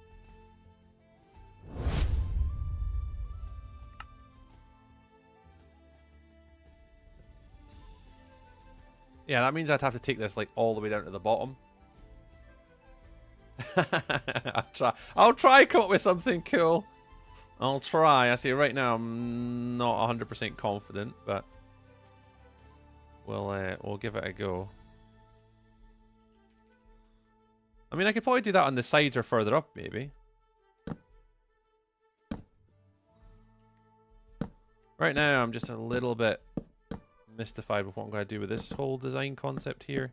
Yeah, that means I'd have to take this like all the way down to the bottom. I'll try come up with something cool. I'll try. I see right now I'm not 100% confident, but we'll give it a go. I mean, I could probably do that on the sides or further up, maybe. Right now, I'm just a little bit mystified with what I'm going to do with this whole design concept here.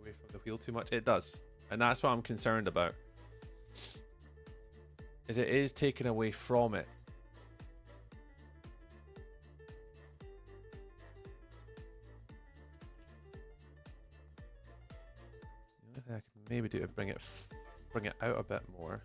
Away from the wheel too much. It does, and that's what I'm concerned about. Is it is taken away from it. The only thing I can maybe do to bring it out a bit more.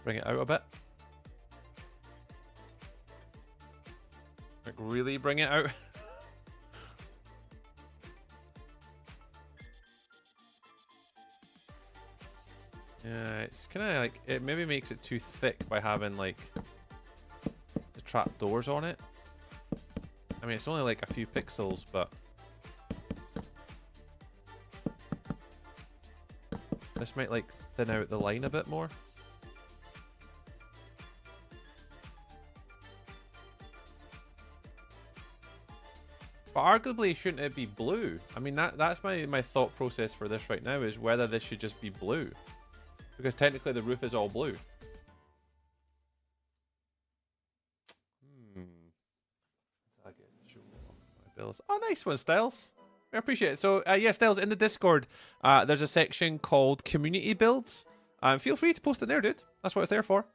Bring it out a bit. Like, really bring it out. Yeah, it's kind of like, it maybe makes it too thick by having like the trap doors on it. I mean, it's only like a few pixels, but this might like thin out the line a bit more. But arguably, shouldn't it be blue? I mean, that's my thought process for this right now, is whether this should just be blue. Because technically the roof is all blue. Oh, nice one, Styles. I appreciate it. So, yeah, Styles, in the Discord, there's a section called Community Builds. Feel free to post it there, dude. That's what it's there for.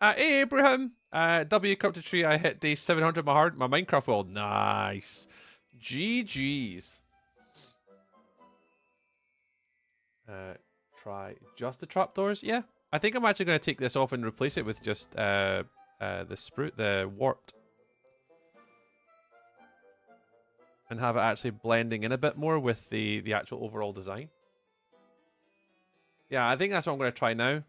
Hey, Abraham. W Corrupted Tree, I hit day 700 my Minecraft world. Nice. GG's. Try just the trapdoors. Yeah, I think I'm actually going to take this off and replace it with just the warped, and have it actually blending in a bit more with the actual overall design. Yeah, I think that's what I'm going to try now.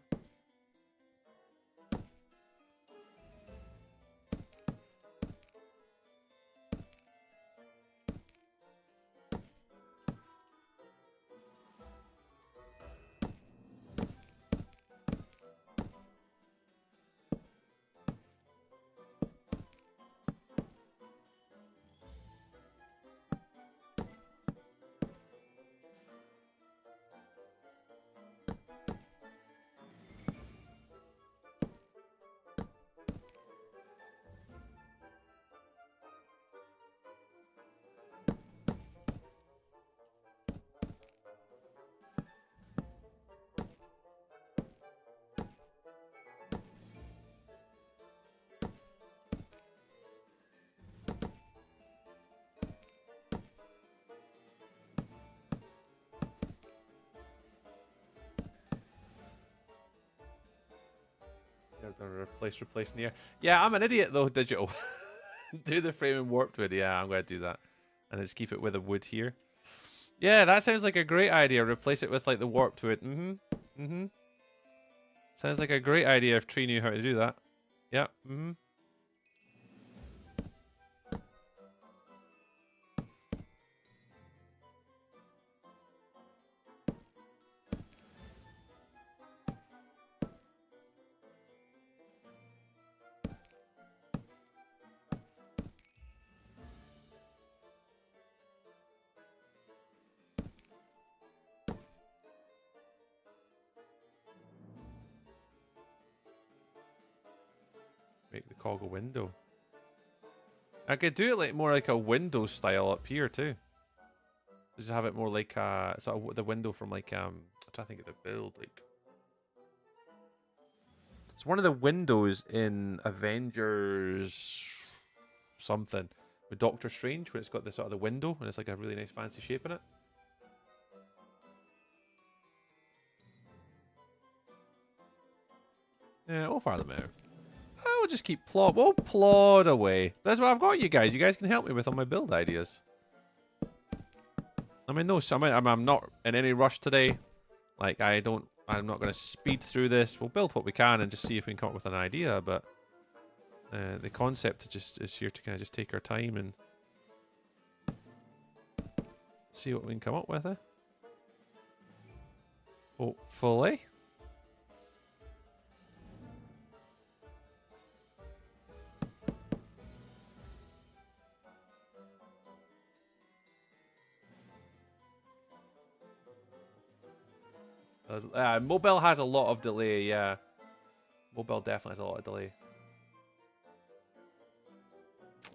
So replace in the air. Yeah, I'm an idiot though, digital. Do the frame and warped wood. Yeah, I'm going to do that. And just keep it with a wood here. Yeah, that sounds like a great idea. Replace it with like the warped wood. Sounds like a great idea if Tree knew how to do that. Yep. Make the cog a window. I could do it like more like a window style up here too. Just have it more like sort of the window from like I'm trying to think of the build like. It's one of the windows in Avengers something with Doctor Strange where it's got this sort of the window and it's like a really nice fancy shape in it. Yeah, we'll fire them out. We'll just keep we'll plod away. That's what I've got, you guys. You guys can help me with all my build ideas. I mean, no, I'm not in any rush today. Like, I'm not going to speed through this. We'll build what we can and just see if we can come up with an idea. But the concept is here to kind of just take our time and see what we can come up with. Hopefully. Mobile has a lot of delay, yeah. Mobile definitely has a lot of delay.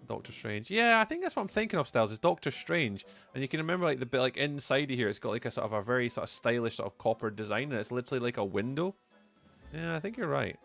Doctor Strange. Yeah, I think that's what I'm thinking of, Styles, is Doctor Strange. And you can remember like the bit like inside of here, it's got like a sort of a very sort of stylish sort of copper design, and it's literally like a window. Yeah, I think you're right.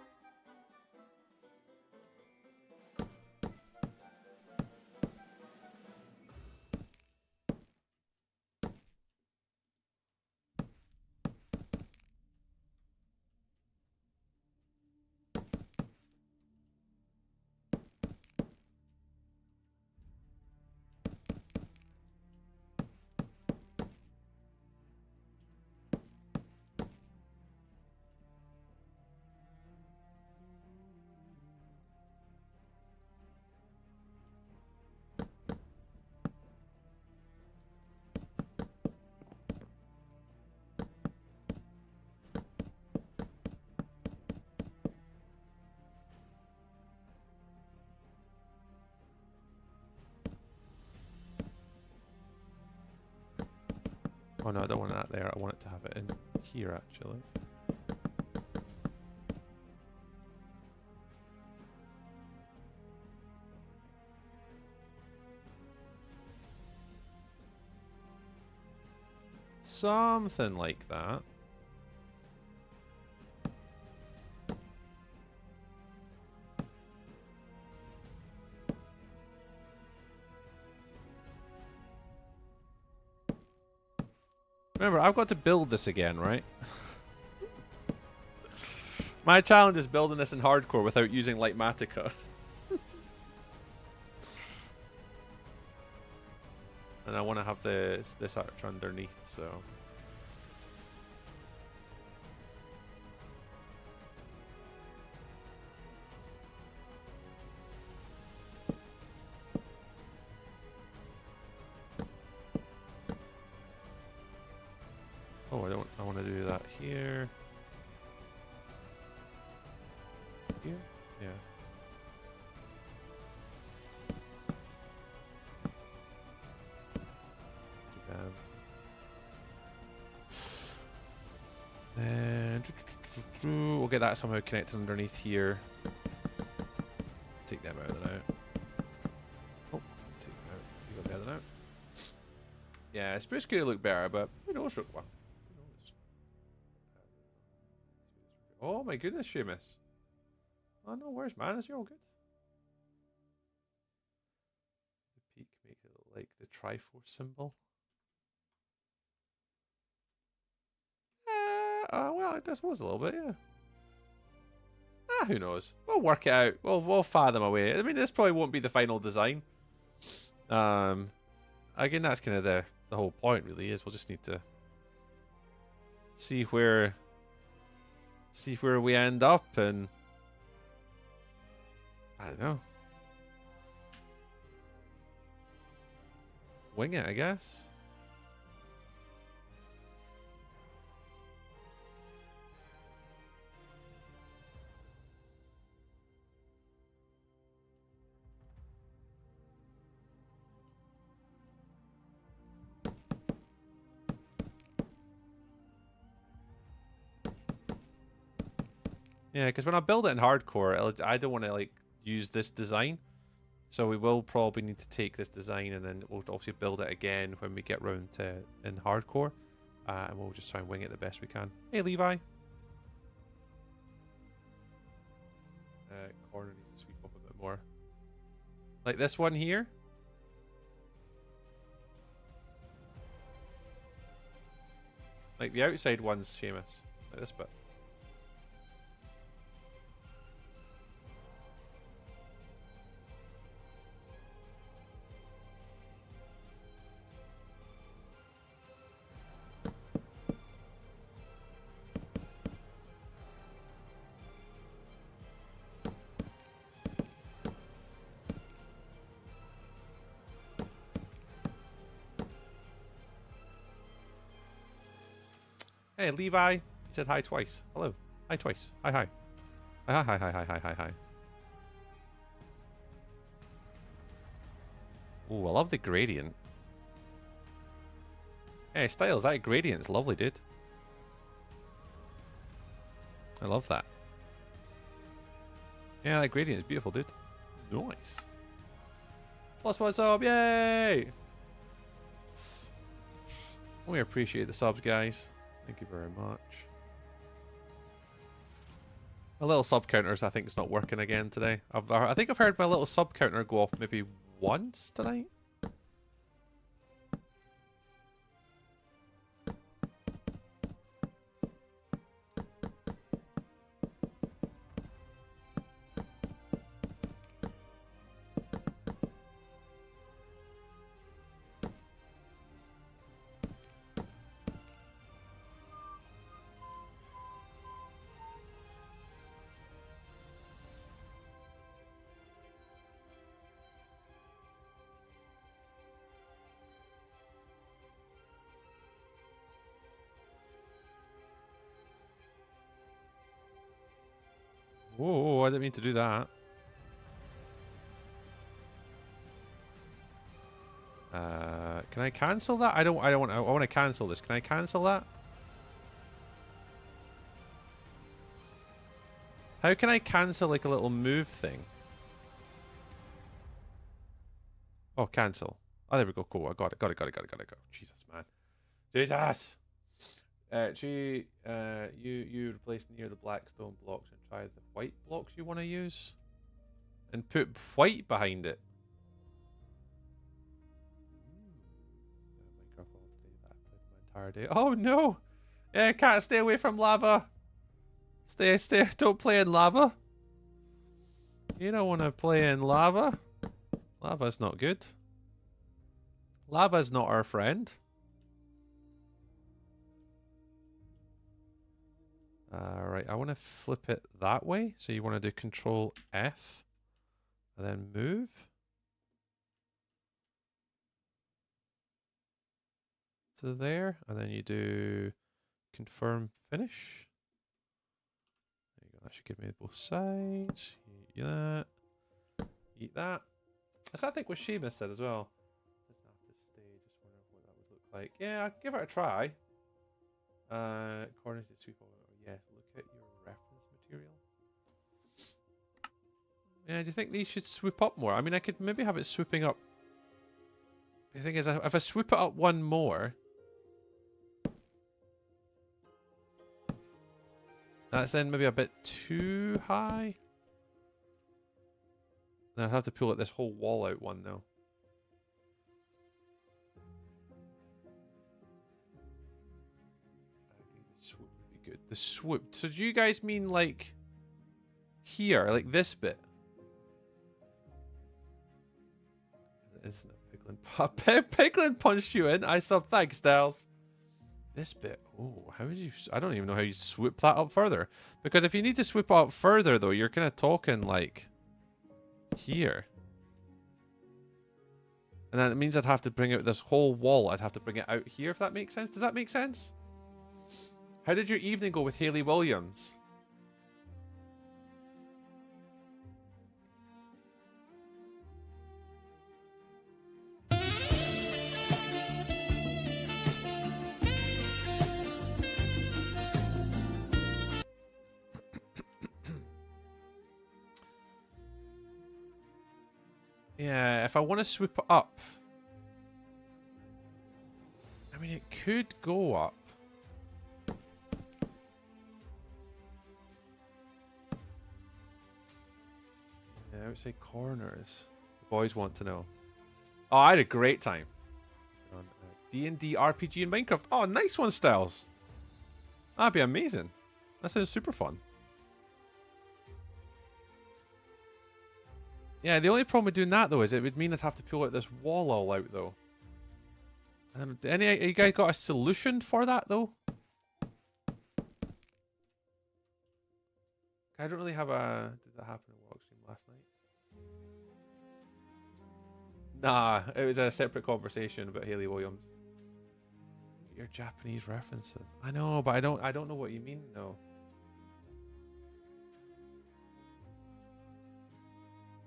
Oh no, I don't want that there. I want it to have it in here, actually. Something like that. Remember, I've got to build this again, right? My challenge is building this in hardcore without using Lightmatica. And I want to have this arch underneath, so... Oh, I want to do that here. Here? Yeah. And we'll get that somehow connected underneath here. Take them out of the now. Oh, take them out. You got the other now. Yeah, Spruce could look better, but who knows, Rook One? Who knows? Oh my goodness, Seamus. Oh no, where's Manus? You're all good. The peak makes it look like the Triforce symbol. Well, I suppose a little bit, yeah. who knows? We'll work it out. We'll fathom away. I mean, this probably won't be the final design. Again, that's kind of the whole point, really, is we'll just need to see where we end up, and I don't know. Wing it, I guess. Yeah, because when I build it in hardcore, I don't want to like use this design. So we will probably need to take this design and then we'll obviously build it again when we get round to in hardcore. And we'll just try and wing it the best we can. Hey, Levi. Corner needs to sweep up a bit more. Like this one here. Like the outside one's Seamus. Like this bit. Hey, Levi. You said hi twice. Hello. Hi twice. Hi, hi. Hi, hi, hi, hi, hi, hi, hi. Ooh, I love the gradient. Hey, Styles, that gradient's lovely, dude. I love that. Yeah, that gradient is beautiful, dude. Nice. Plus one sub, yay! We appreciate the subs, guys. Thank you very much. My little sub counters, I think, is not working again today. I think I've heard my little sub counter go off maybe once tonight. Whoa, I didn't mean to do that. Can I cancel that? I want to cancel this. Can I cancel that? How can I cancel like a little move thing? Oh, cancel. Oh, there we go. Cool. I got it. Jesus, man. Jesus. You replace near the black stone blocks and try the white blocks you want to use, and put white behind it. Minecraft all day that I played my entire day. Oh no! Yeah, can't stay away from lava. Stay. Don't play in lava. You don't want to play in lava. Lava's not good. Lava's not our friend. Right, I want to flip it that way. So you want to do Control F and then move. To there, and then you do confirm finish. There you go. That should give me both sides. Eat that. Eat that. That's what I think what Seamus said as well. Doesn't have to stay. Just wondering what that would look like. Yeah, I'll give it a try. Corners to sweep over. Yeah, look at your reference material. Yeah, do you think these should swoop up more? I mean, I could maybe have it swooping up. The thing is, if I swoop it up one more, that's then maybe a bit too high. Then I'd have to pull it this whole wall out one though. The swoop would be good. The swoop. So do you guys mean like here, like this bit. Isn't it? Piglin punched you in. I sub. Thanks, Styles. This bit. Oh, how would you? I don't even know how you swoop that up further. Because if you need to swoop up further, though, you're kind of talking like here. And then it means I'd have to bring out this whole wall. I'd have to bring it out here, if that makes sense. Does that make sense? How did your evening go with Hayley Williams? Yeah, if I want to swoop it up. I mean, it could go up. Yeah, I would say corners. The boys want to know. Oh, I had a great time. On D&D RPG in Minecraft. Oh, nice one, Styles. That'd be amazing. That sounds super fun. Yeah, the only problem with doing that, though, is it would mean I'd have to pull out this wall all out, though. Any you guys got a solution for that, though? I don't really have a... Did that happen in WorldEdit last night? Nah, it was a separate conversation about Hayley Williams. Your Japanese references. I know, but I don't know what you mean, though.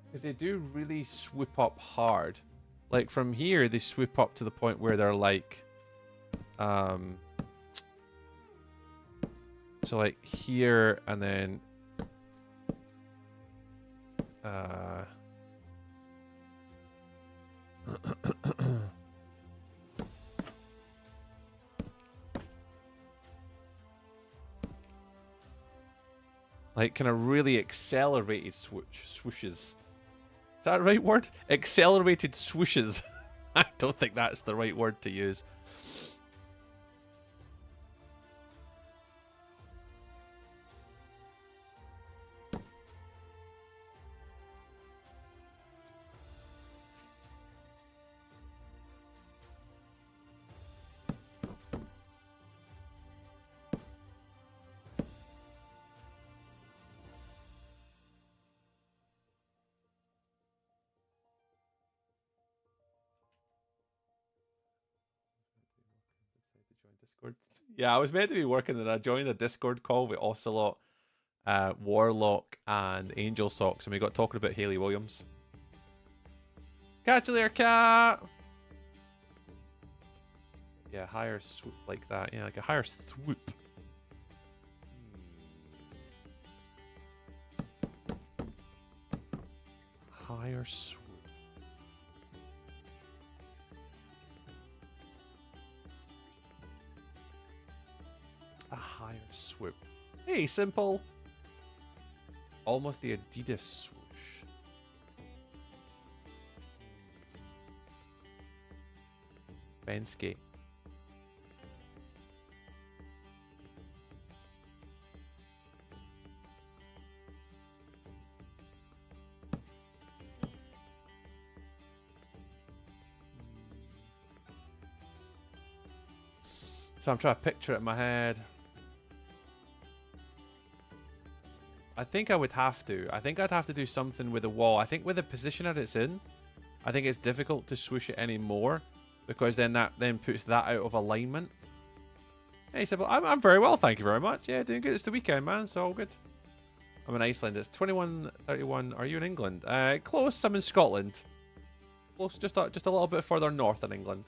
Because they do really swoop up hard. Like from here, they swoop up to the point where they're like, so like here and then, like kind of really accelerated swooshes. Is that the right word? Accelerated swooshes. I don't think that's the right word to use. Yeah, I was meant to be working and I joined a Discord call with Ocelot, Warlock, and Angel Socks, and we got talking about Hayley Williams. Catch you there, cat! Yeah, higher swoop like that. Yeah, like a higher swoop. Higher swoop. A higher swoop. Hey, simple. Almost the Adidas swoosh. Bensky. So I'm trying to picture it in my head. I think I would have to. I think I'd have to do something with the wall. I think with the position that it's in, I think it's difficult to swoosh it anymore because then that puts that out of alignment. Hey, Sybil, I'm very well, thank you very much. Yeah, doing good. It's the weekend, man, so all good. I'm in Iceland. It's 21:31. Are you in England? Close. I'm in Scotland. Close, just a little bit further north in England.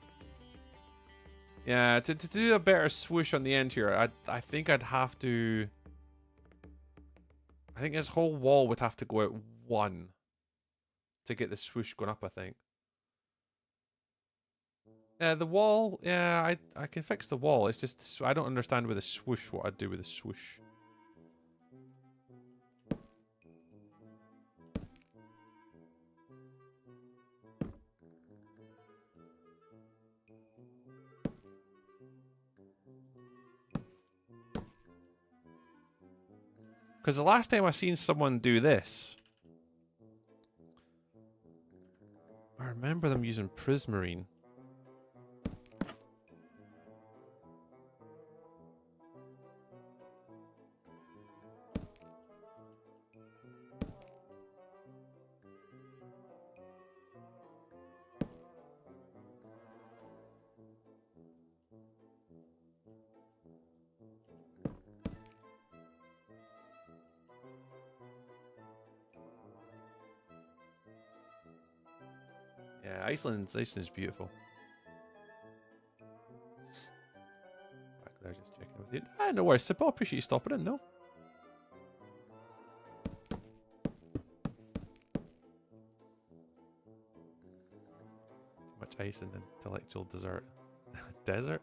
Yeah, to do a better swoosh on the end here, I think I'd have to. I think this whole wall would have to go out one to get the swoosh going up, I think. Yeah, the wall, yeah, I can fix the wall. It's just, I don't understand with a swoosh what I'd do with a swoosh. Because the last time I seen someone do this, I remember them using Prismarine. Yeah, Iceland's beautiful. Back there, just checking with you. Ah, no worries, Sip. I appreciate you stopping in, though. Too much ice and intellectual dessert. Desert?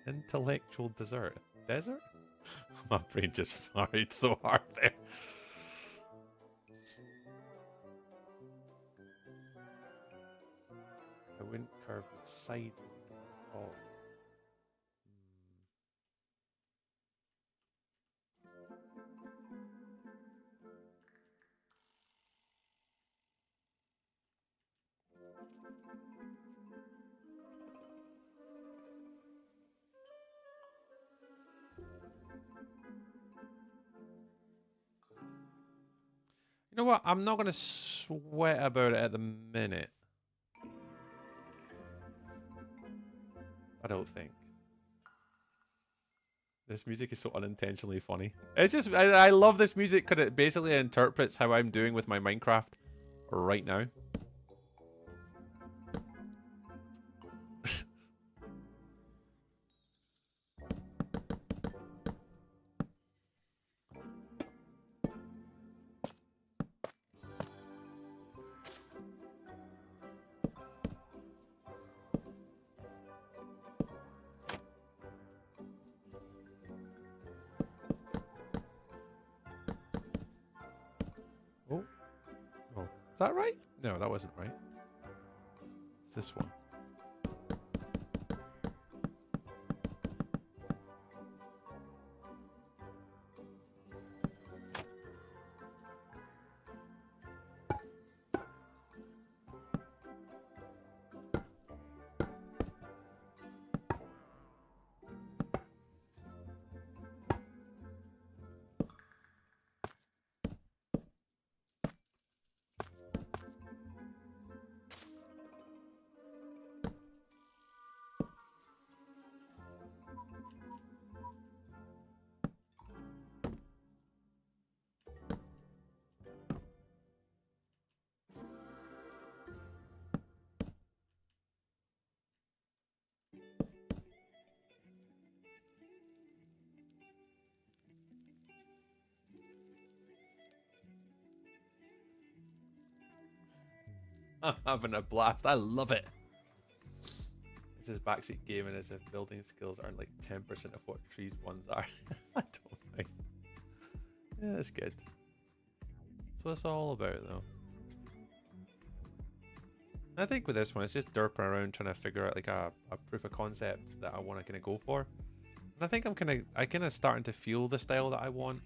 Intellectual dessert. Desert? My brain just fired so hard there. I wouldn't curve the side at all. You know what? I'm not going to sweat about it at the minute. I don't think. This music is so unintentionally funny. It's just, I love this music because it basically interprets how I'm doing with my Minecraft right now. Oh. Oh. Is that right? No, that wasn't right. It's this one. I'm having a blast. I love it. This is backseat gaming as if building skills aren't like 10% of what trees ones are. I don't know. Yeah, that's good. So that's all about though. I think with this one, it's just derping around trying to figure out like a proof of concept that I want to kind of go for. And I think I'm kind of starting to feel the style that I want.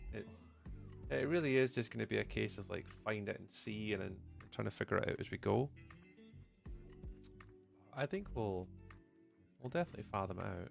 It really is just going to be a case of like find it and see and then trying to figure it out as we go. I think we'll definitely fathom out.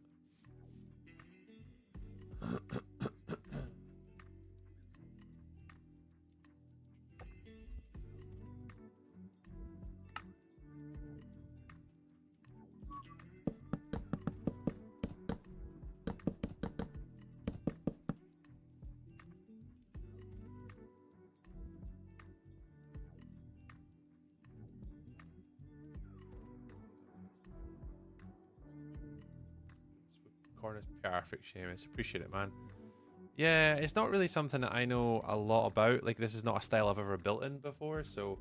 Corner's perfect, Seamus. Appreciate it, man. Yeah, it's not really something that I know a lot about. Like, this is not a style I've ever built in before, so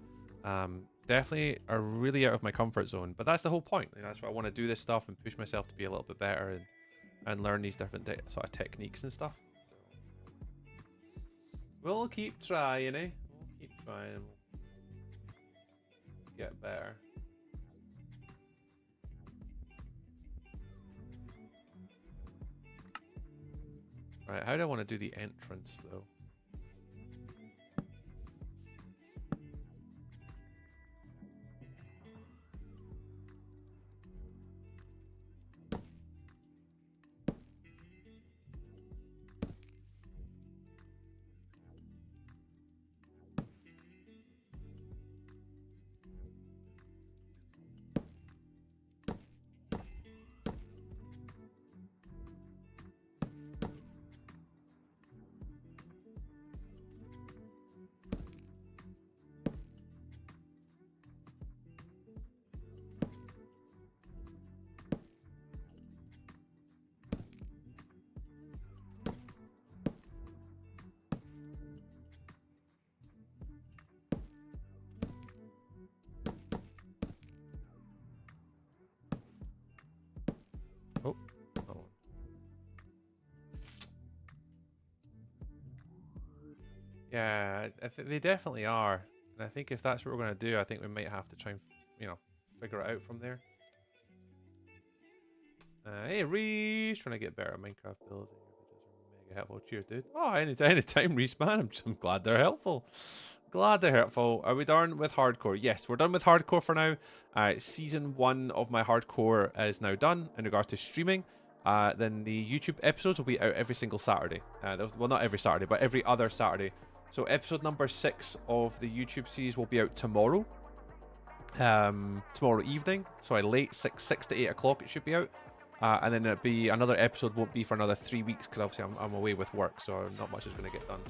definitely are really out of my comfort zone. But that's the whole point. Like, that's why I want to do this stuff and push myself to be a little bit better and learn these different sort of techniques and stuff. We'll keep trying, eh? We'll keep trying. We'll get better. Right, how do I want to do the entrance, though? Oh. Oh. Yeah, I think they definitely are. And I think if that's what we're going to do, I think we might have to try and, you know, figure it out from there. Hey, Reese, trying to get better at Minecraft builds. Mega helpful. Cheers, dude. Oh, anytime, Reese, man. I'm glad they're helpful. Glad they're helpful. Are we done with hardcore? Yes, we're done with hardcore for now. Season 1 of my hardcore is now done in regards to streaming. Then the YouTube episodes will be out every single Saturday. Well, not every Saturday, but every other Saturday. So episode number 6 of the YouTube series will be out tomorrow. Tomorrow evening. So late 6 to 8 o'clock it should be out. And then it'll be another episode won't be for another 3 weeks because obviously I'm away with work, so not much is going to get done.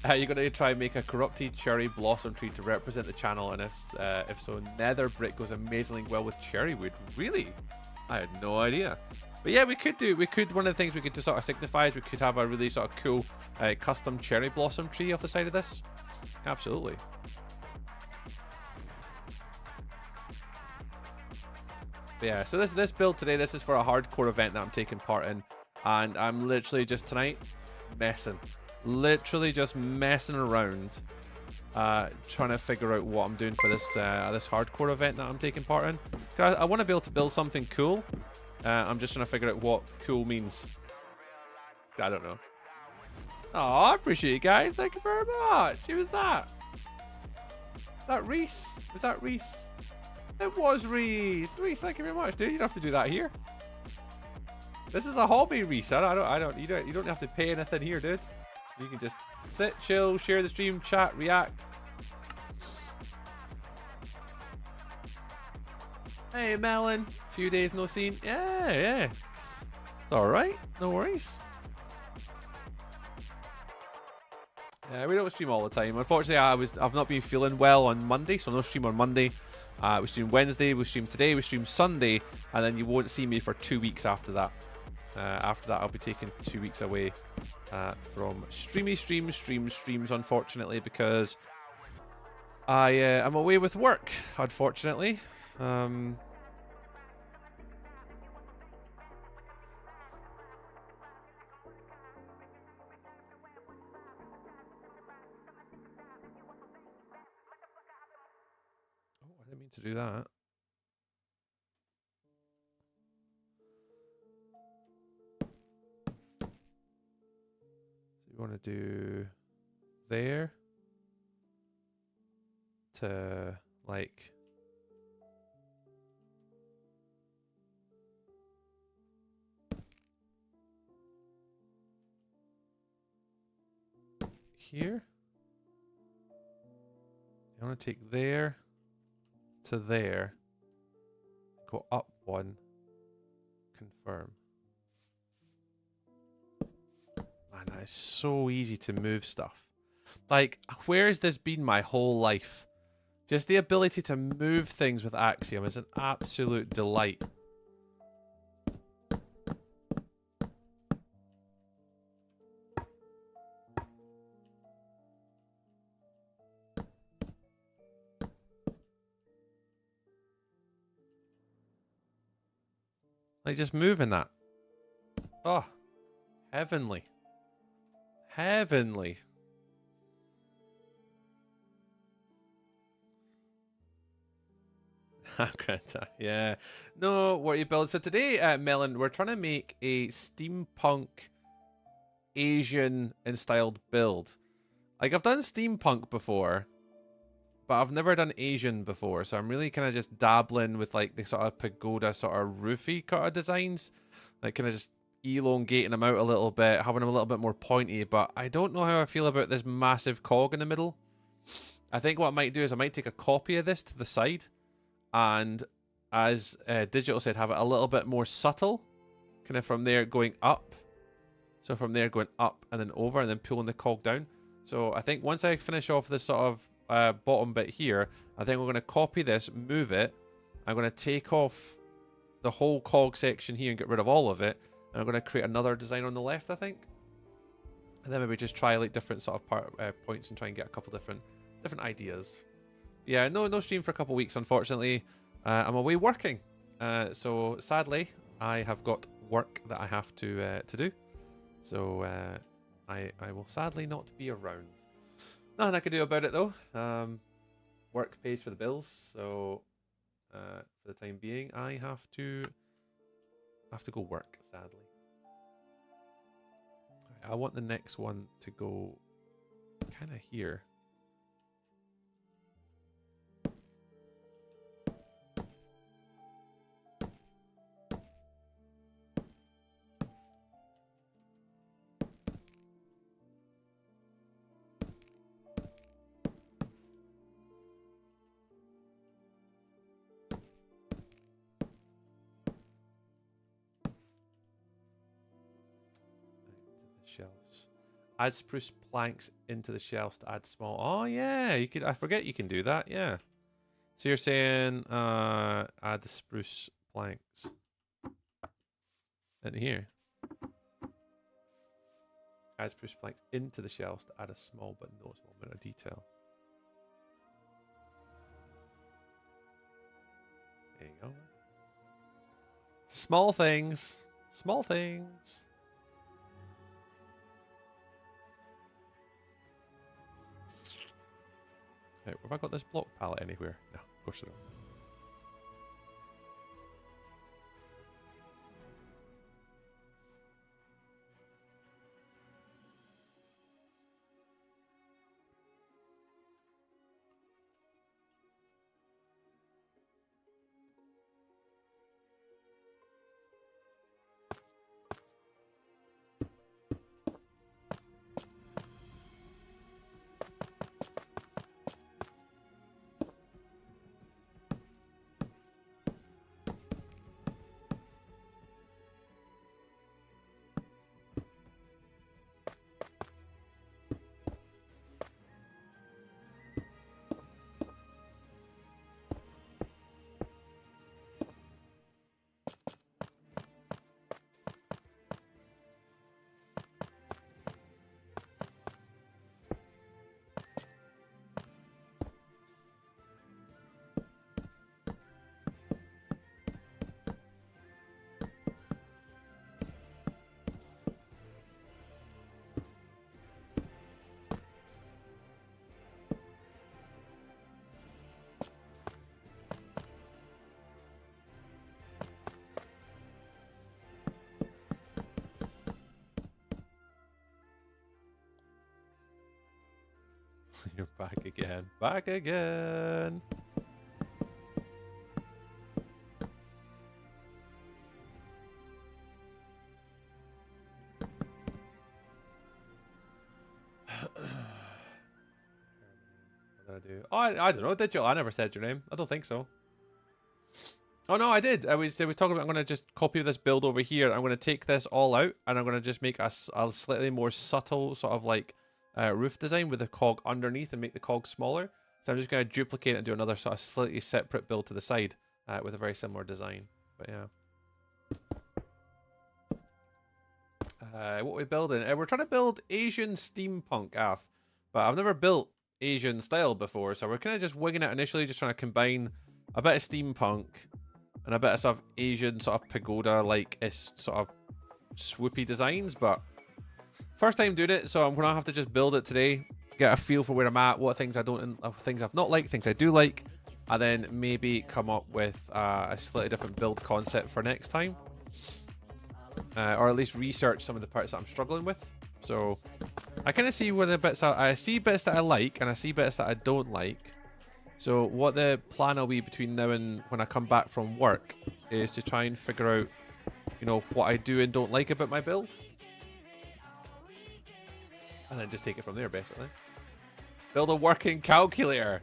You're going to try and make a corrupted cherry blossom tree to represent the channel, and if so, nether brick goes amazingly well with cherry wood. Really? I had no idea. But yeah, we could. One of the things we could do sort of signify is we could have a really sort of cool custom cherry blossom tree off the side of this. Absolutely. But yeah, so this build today, this is for a hardcore event that I'm taking part in, and I'm literally just tonight messing. Literally just messing around, trying to figure out what I'm doing for this this hardcore event that I'm taking part in. I want to be able to build something cool. I'm just trying to figure out what cool means. I don't know. Oh, I appreciate it, guys. Thank you very much. Who was that? Is that Reese? Was that Reese? It was Reese. Reese, thank you very much, dude. You don't have to do that here. This is a hobby, Reese. You don't have to pay anything here, dude. You can just sit, chill, share the stream, chat, react. Hey, Melon. Few days no seen. Yeah. It's alright. No worries. We don't stream all the time. Unfortunately, I've not been feeling well on Monday, so no stream on Monday. We stream Wednesday, we stream today, we stream Sunday, and then you won't see me for 2 weeks after that. After that, I'll be taking 2 weeks away from streams, unfortunately, because I'm away with work, unfortunately. I didn't mean to do that. We want to do there to like here. I want to take there to there, go up one, confirm. Man, that is so easy to move stuff. Like, where has this been my whole life? Just the ability to move things with Axiom is an absolute delight. Like, just moving that. Oh, heavenly. Heavenly. Granta, yeah. No, what are you building? So today, Melon, we're trying to make a steampunk Asian styled build. Like, I've done steampunk before, but I've never done Asian before, so I'm really kind of just dabbling with like the sort of pagoda sort of roofy kind of designs, like kind of just elongating them out a little bit, having them a little bit more pointy. But I don't know how I feel about this massive cog in the middle. I think what I might do is I might take a copy of this to the side, and as Digital said, have it a little bit more subtle, kind of from there going up. So from there going up and then over and then pulling the cog down. So I think once I finish off this sort of bottom bit here, I think we're going to copy this, move it. I'm going to take off the whole cog section here and get rid of all of it, and I'm going to create another design on the left, I think, and then maybe just try like different sort of points and try and get a couple different ideas. yeah, no stream for a couple weeks, unfortunately. I'm away working, so sadly I have got work that I have to do. So I will sadly not be around. Nothing I can do about it though. Work pays for the bills, so for the time being, I have to go work. Sadly, I want the next one to go kind of here. Shelves. Add spruce planks into the shelves to add small. Oh yeah, you could. I forget you can do that. Yeah. So you're saying add the spruce planks in here. Add spruce planks into the shelves to add a small but noticeable amount of detail. There you go. Small things. Small things. Right, have I got this block palette anywhere? No, of course I don't. You're back again. Back again. What did I do? Oh, I don't know. Did you? I never said your name. I don't think so. Oh no, I did. I was talking about. I'm gonna just copy this build over here. I'm gonna take this all out, and I'm gonna just make a slightly more subtle sort of like roof design with the cog underneath and make the cog smaller. So I'm just gonna duplicate it and do another sort of slightly separate build to the side with a very similar design. But yeah. What are we building? We're trying to build Asian steampunk, but I've never built Asian style before, so we're kind of just winging it initially, just trying to combine a bit of steampunk and a bit of sort of Asian sort of pagoda-like sort of swoopy designs, but first time doing it, so I'm gonna have to just build it today, get a feel for where I'm at, what things I don't, things I've not liked, things I do like, and then maybe come up with a slightly different build concept for next time, or at least research some of the parts that I'm struggling with. So I kind of see where the bits are. I see bits that I like, and I see bits that I don't like. So what the plan will be between now and when I come back from work is to try and figure out, you know, what I do and don't like about my build. And then just take it from there, basically. Build a working calculator.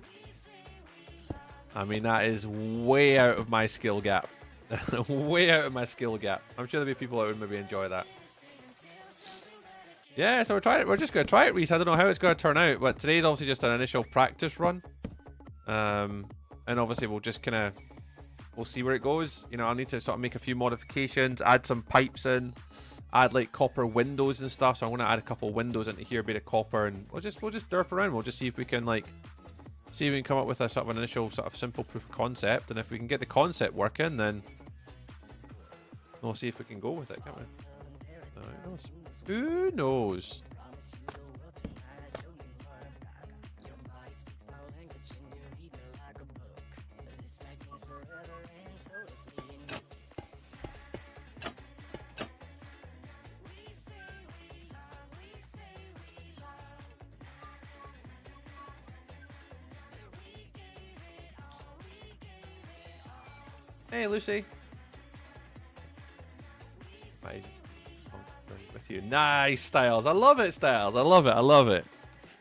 I mean, that is way out of my skill gap. Way out of my skill gap. I'm sure there'll be people that would maybe enjoy that. Yeah, so we're just going to try it, Reese. I don't know how it's going to turn out, but today's obviously just an initial practice run. And obviously we'll just kind of, we'll see where it goes. You know, I'll need to sort of make a few modifications, add some pipes in, add like copper windows and stuff. So I'm going to add a couple windows into here, a bit of copper, and we'll just derp around. We'll just see if we can like See if we can come up with a sort of an initial sort of simple proof of concept, and if we can get the concept working, then we'll see if we can go with it, can't we? Who knows? Hey, Lucy. With you. Nice, Styles. I love it, Styles. I love it. I love it.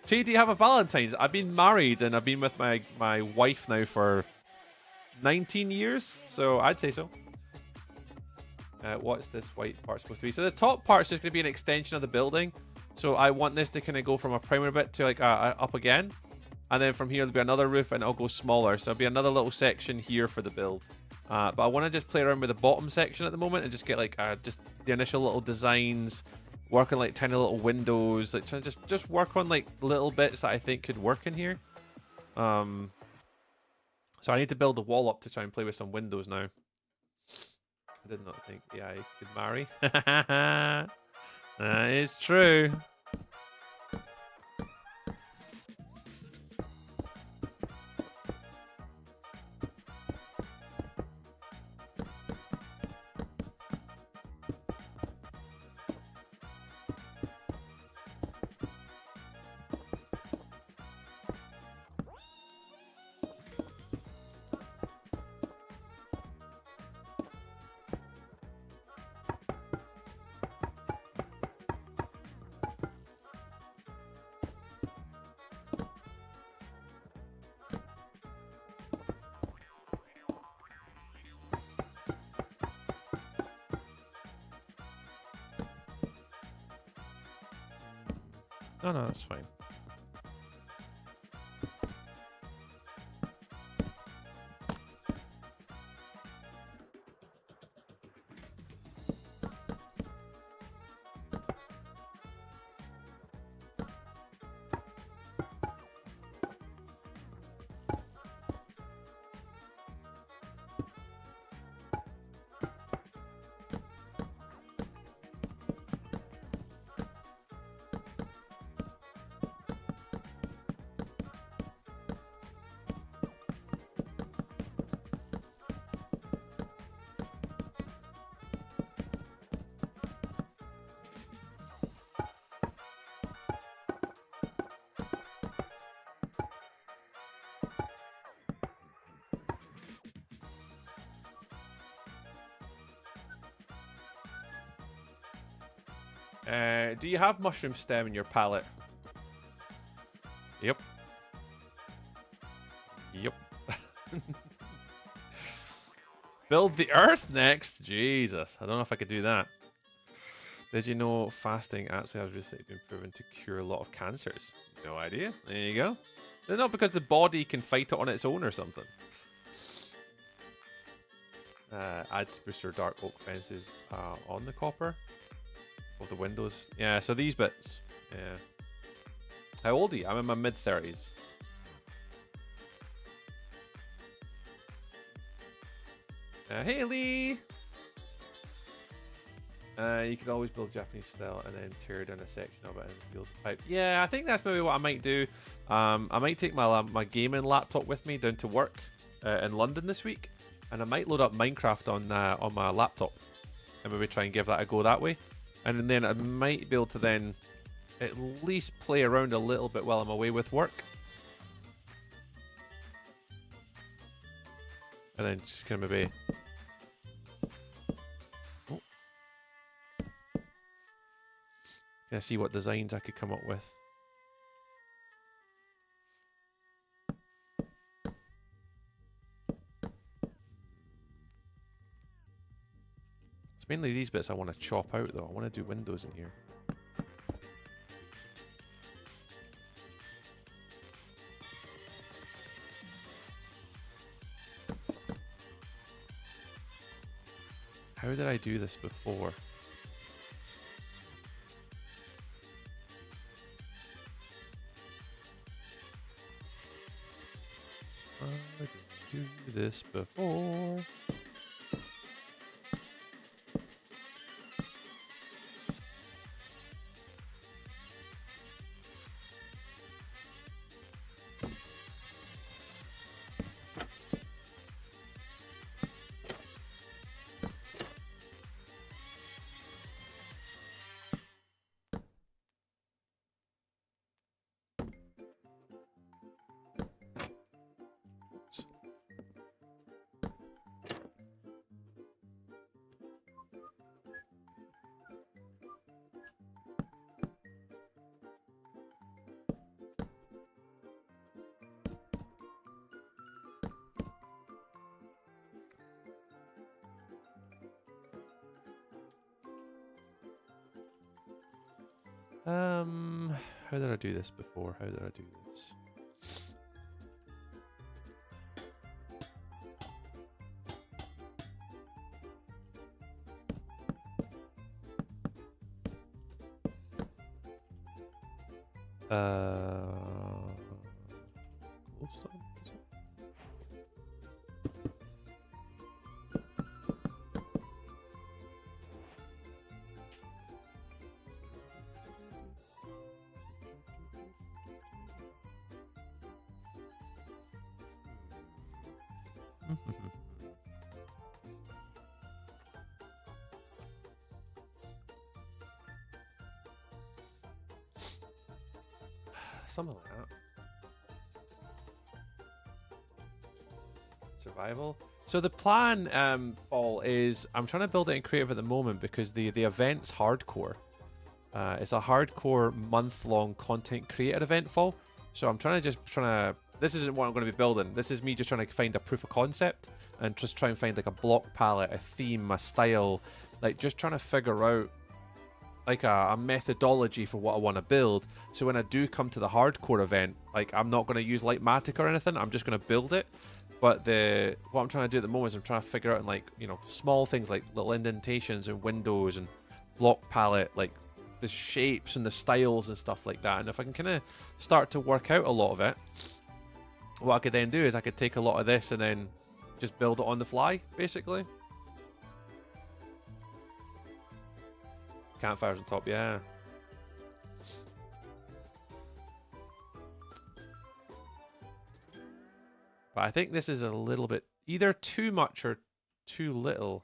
Chi, do you have a Valentine's? I've been married and I've been with my wife now for 19 years, so I'd say so. What's this white part supposed to be? So the top part's just going to be an extension of the building. So I want this to kind of go from a primer bit to like up again. And then from here, there'll be another roof and it'll go smaller. So it'll be another little section here for the build. But I want to just play around with the bottom section at the moment and just get like just the initial little designs, work on like tiny little windows, like just work on like little bits that I think could work in here. So I need to build a wall up to try and play with some windows now. I did not think the AI could marry. That is true. Oh, no, that's fine. Do you have mushroom stem in your palette? Yep. Yep. Build the earth next? Jesus. I don't know if I could do that. Did you know fasting actually has recently been proven to cure a lot of cancers? No idea. There you go. It's not because the body can fight it on its own or something. Adds booster dark oak fences on the copper of the windows. Yeah, so these bits. Yeah. How old are you? I'm in my mid-30s. Haley! You could always build Japanese style and then tear down a section of it and build a pipe. Yeah, I think that's maybe what I might do. I might take my gaming laptop with me down to work in London this week, and I might load up Minecraft on my laptop and maybe try and give that a go that way. And then I might be able to then at least play around a little bit while I'm away with work. And then just kind of maybe... Oh. Can I see what designs I could come up with? It's mainly these bits I want to chop out though. I want to do windows in here. How did I do this before? I didn't do this before. How did I do this before? How did I do this? Glowstone, is it? Something like that. Survival. So the plan, Paul, is I'm trying to build it in creative at the moment because the event's hardcore. It's a hardcore month-long content creator event, Paul. So I'm trying to. This isn't what I'm going to be building. This is me just trying to find a proof of concept and just try and find like a block palette, a theme, a style, like just trying to figure out like a methodology for what I want to build. So when I do come to the hardcore event, like I'm not going to use Lightmatic or anything. I'm just going to build it. But what I'm trying to do at the moment is I'm trying to figure out like, you know, small things like little indentations and windows and block palette, like the shapes and the styles and stuff like that. And if I can kind of start to work out a lot of it, what I could then do is I could take a lot of this and then just build it on the fly, basically. Campfires on top, yeah. But I think this is a little bit either too much or too little.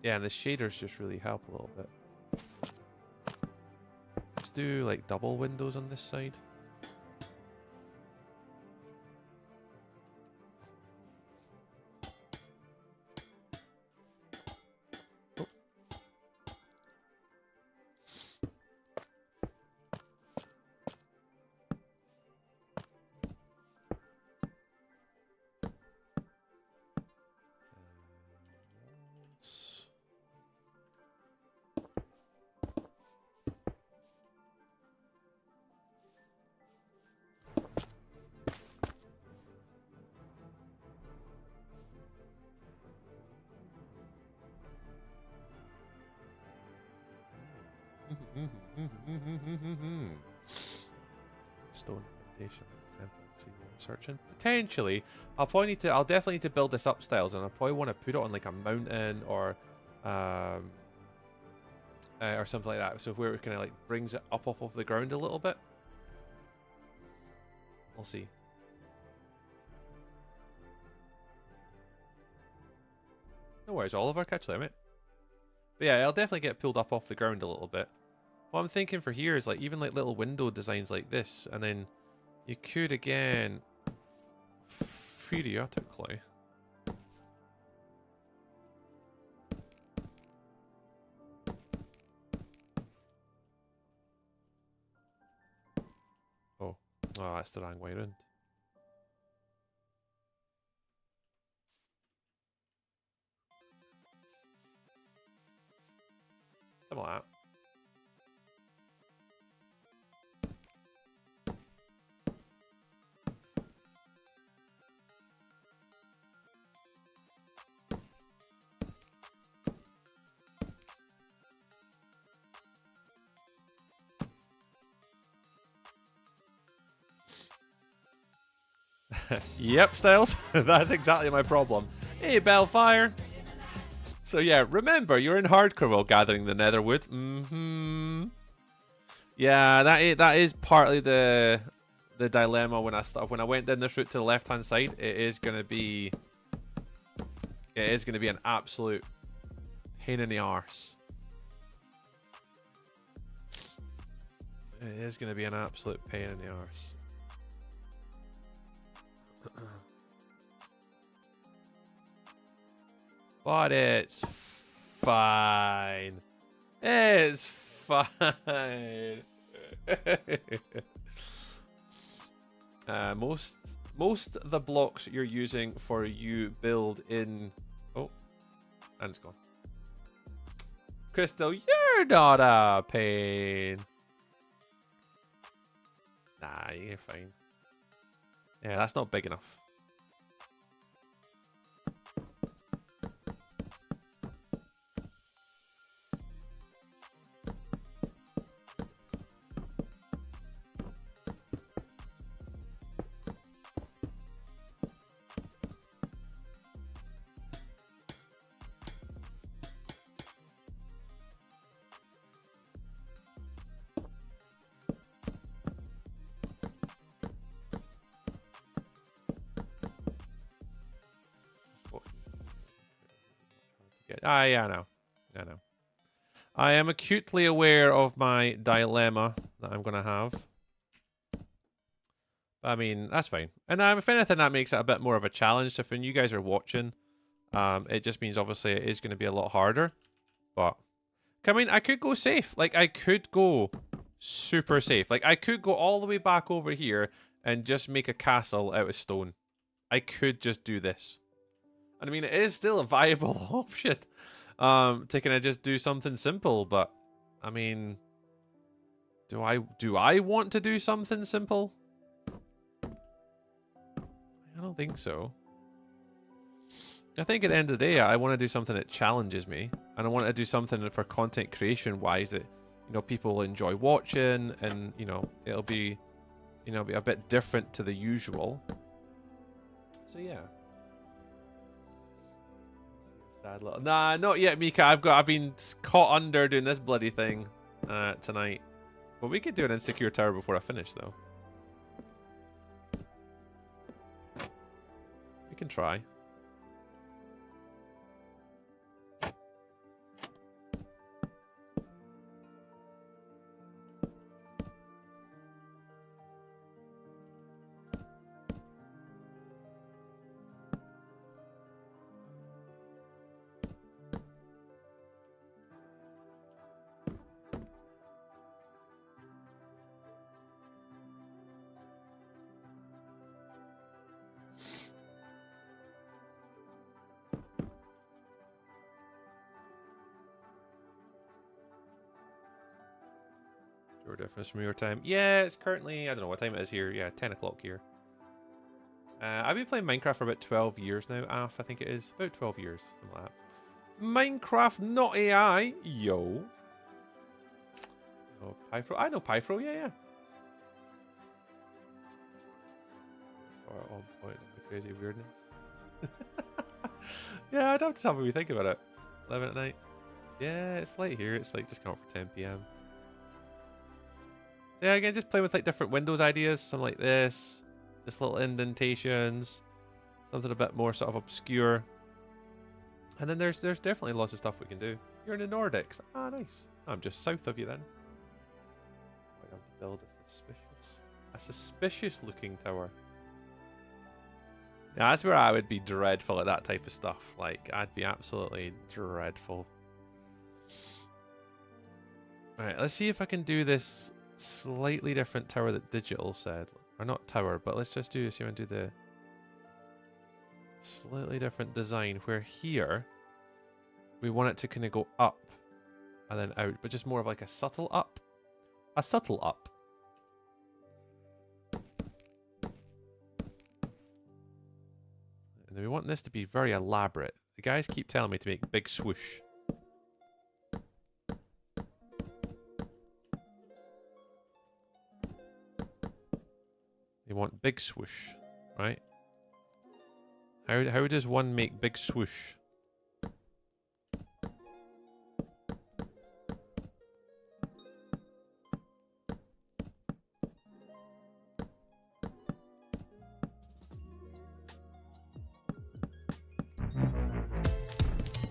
Yeah, and the shaders just really help a little bit. Let's do like double windows on this side. Oh. Stone foundation template. Searching potentially. I'll definitely need to build this up styles, and I'll probably want to put it on like a mountain or something like that. So where it kind of like brings it up off of the ground a little bit. We'll see. No worries, Oliver. Catch you later, mate. But yeah, I'll definitely get pulled up off the ground a little bit. What I'm thinking for here is like even like little window designs like this, and then you could again periodically Oh, that's the wrong way around. Something like that. Yep, Styles. That's exactly my problem. Hey, Bellfire. So yeah, remember, you're in hardcore while gathering the netherwood. Yeah, that is partly the dilemma when I went down this route to the left hand side. It is gonna be an absolute pain in the arse. It is gonna be an absolute pain in the arse. But it's fine. It's fine. Most of the blocks you're using for you build in. Oh, and it's gone. Crystal, you're not a pain. Nah, you're fine. Yeah, that's not big enough. Yeah, I know. I know. I am acutely aware of my dilemma that I'm going to have. I mean, that's fine. And if anything, that makes it a bit more of a challenge. So when you guys are watching, it just means obviously it is going to be a lot harder. But, I mean, I could go safe. Like, I could go super safe. Like, I could go all the way back over here and just make a castle out of stone. I could just do this. And I mean, it is still a viable option. To kind of just do something simple, but I mean, do I want to do something simple? I don't think so. I think at the end of the day, I want to do something that challenges me, and I want to do something for content creation wise that, you know, people will enjoy watching, and you know, it'll be, you know, be a bit different to the usual. So yeah. Sad little... Nah, not yet, Mika. I've been caught under doing this bloody thing tonight. But we could do an insecure tower before I finish, though. We can try. Difference from your time. Yeah, it's currently, I don't know what time it is here. Yeah, 10 o'clock here. I've been playing Minecraft for about 12 years now, Af, I think it is. About 12 years, something like that. Minecraft, not AI. Yo. Oh, Pyfro. I know Pyfro, yeah. Sort of on point of the crazy weirdness. Yeah, I'd have to have a wee think about it. 11 at night. Yeah, it's late here. It's like just come up for 10 p.m. Yeah, again, just playing with like different Windows ideas, something like this, just little indentations, something a bit more sort of obscure. And then there's definitely lots of stuff we can do. You're in the Nordics. Ah, nice. I'm just south of you then. I have to build a suspicious looking tower. Yeah, that's where I would be dreadful at that type of stuff. Like, I'd be absolutely dreadful. All right, let's see if I can do this slightly different tower that Digital said. or not tower, but let's just do, see if I can do the slightly different design where here we want it to kind of go up and then out, but just more of like a subtle up. A subtle up. And then we want this to be very elaborate. The guys keep telling me to make big swoosh. You want big swoosh, right? How does one make big swoosh?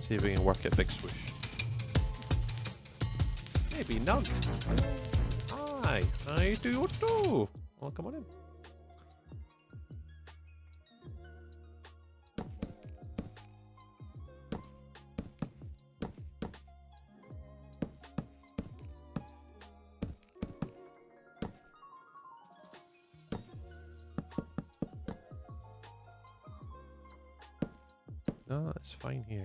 See if we can work at big swoosh. Maybe none. Hi, I do you do? Well, come on in. No, it's fine here.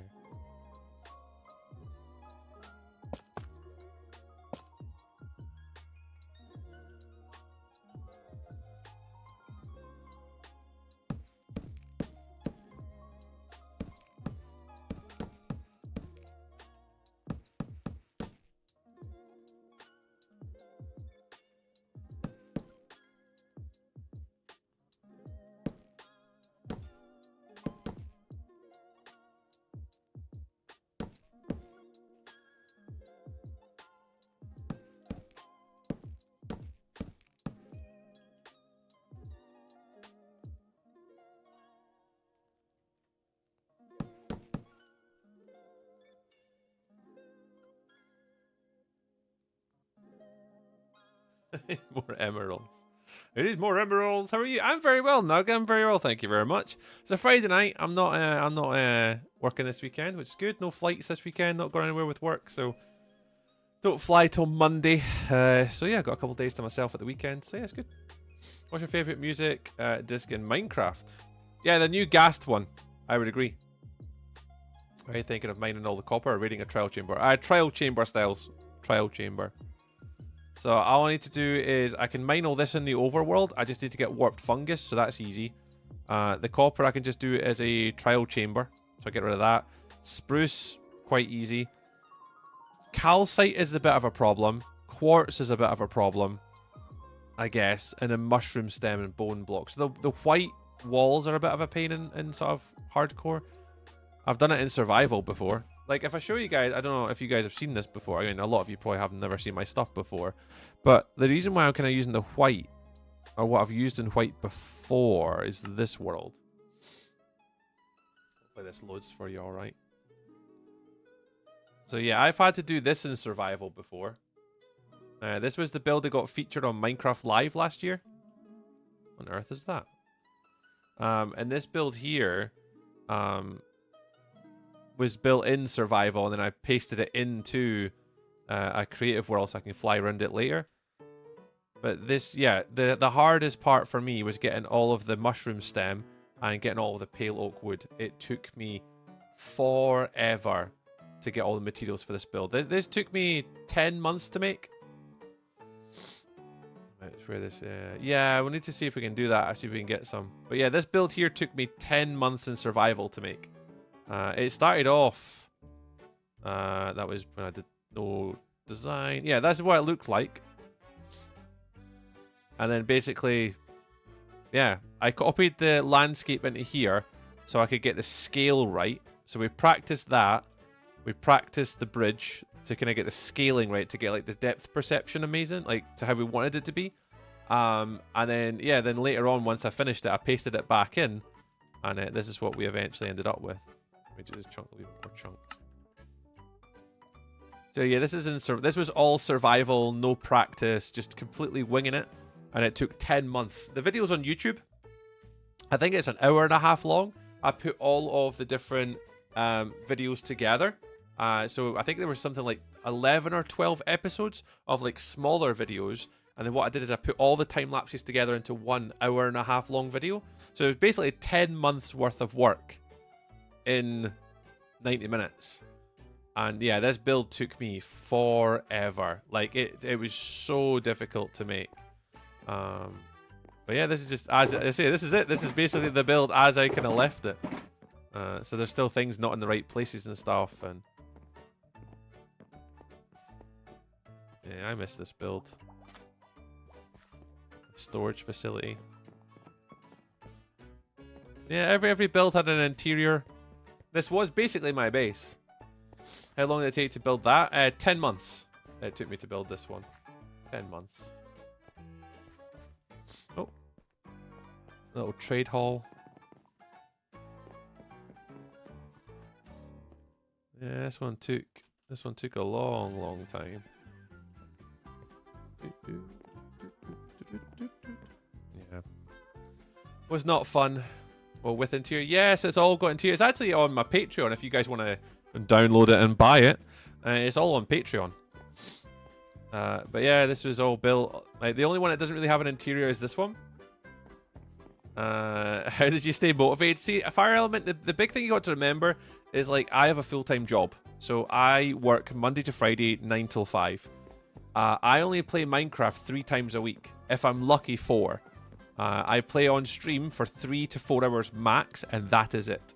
More emeralds. It is more emeralds. How are you? I'm very well, Nug. I'm very well, thank you very much. It's a Friday night. I'm not working this weekend, which is good. No flights this weekend. Not going anywhere with work, so don't fly till Monday. So yeah, got a couple days to myself at the weekend. So yeah, it's good. What's your favorite music disc in Minecraft? Yeah, the new Ghast one. I would agree. Are you thinking of mining all the copper or raiding a trial chamber? Trial chamber styles. Trial chamber. So all I need to do is I can mine all this in the overworld. I just need to get warped fungus, so that's easy. The copper I can just do as a trial chamber, so I get rid of that. Spruce, quite easy. Calcite is a bit of a problem. Quartz is a bit of a problem, I guess. And then mushroom stem and bone blocks. So the white walls are a bit of a pain in sort of hardcore. I've done it in survival before. Like, if I show you guys, I don't know if you guys have seen this before. I mean, a lot of you probably have never seen my stuff before. But the reason why I'm kind of using the white, or what I've used in white before, is this world. Hopefully this loads for you all right. So yeah, I've had to do this in survival before. This was the build that got featured on Minecraft Live last year. What on earth is that? And this build here... was built in survival, and then I pasted it into a creative world so I can fly around it later. But this, yeah, the hardest part for me was getting all of the mushroom stem and getting all of the pale oak wood. It took me forever to get all the materials for this build. This took me 10 months to make. Let's where this, yeah, we'll need to see if we can do that. I see if we can get some. But yeah, this build here took me 10 months in survival to make. It started off, that was when I did no design. Yeah, that's what it looked like. And then basically, yeah, I copied the landscape into here so I could get the scale right. So we practiced that. We practiced the bridge to kind of get the scaling right, to get like the depth perception amazing, like to how we wanted it to be. And then, yeah, then later on, once I finished it, I pasted it back in. And this is what we eventually ended up with. Let me do this chunk, leave more chunks. So yeah, this was all survival, no practice, just completely winging it, and it took 10 months. The video's on YouTube. I think it's an hour and a half long. I put all of the different videos together. So I think there was something like 11 or 12 episodes of like smaller videos, And then what I did is I put all the time lapses together into 1 hour-and-a-half long video. So it was basically 10 months worth of work in 90 minutes. And yeah, this build took me forever. Like it was so difficult to make. But yeah, this is just, as I say, this is it. This is basically the build as I kind of left it. So there's still things not in the right places and stuff. And yeah, I miss this build. Storage facility. Yeah, every build had an interior. This was basically my base. How long did it take to build that? 10 months. It took me to build this one. 10 months. Oh. Little trade hall. Yeah, this one took a long time. Yeah. Was not fun. Well, with interior, yes, it's all got interior. It's actually on my Patreon if you guys want to download it and buy it. It's all on Patreon. But yeah, this was all built. Like, the only one that doesn't really have an interior is this one. How did you stay motivated? See, a Fire Element, the big thing you got to remember is, like, I have a full-time job. So I work Monday to Friday, 9 till 5. I only play Minecraft 3 times a week. If I'm lucky, 4. I play on stream for 3 to 4 hours max, and that is it.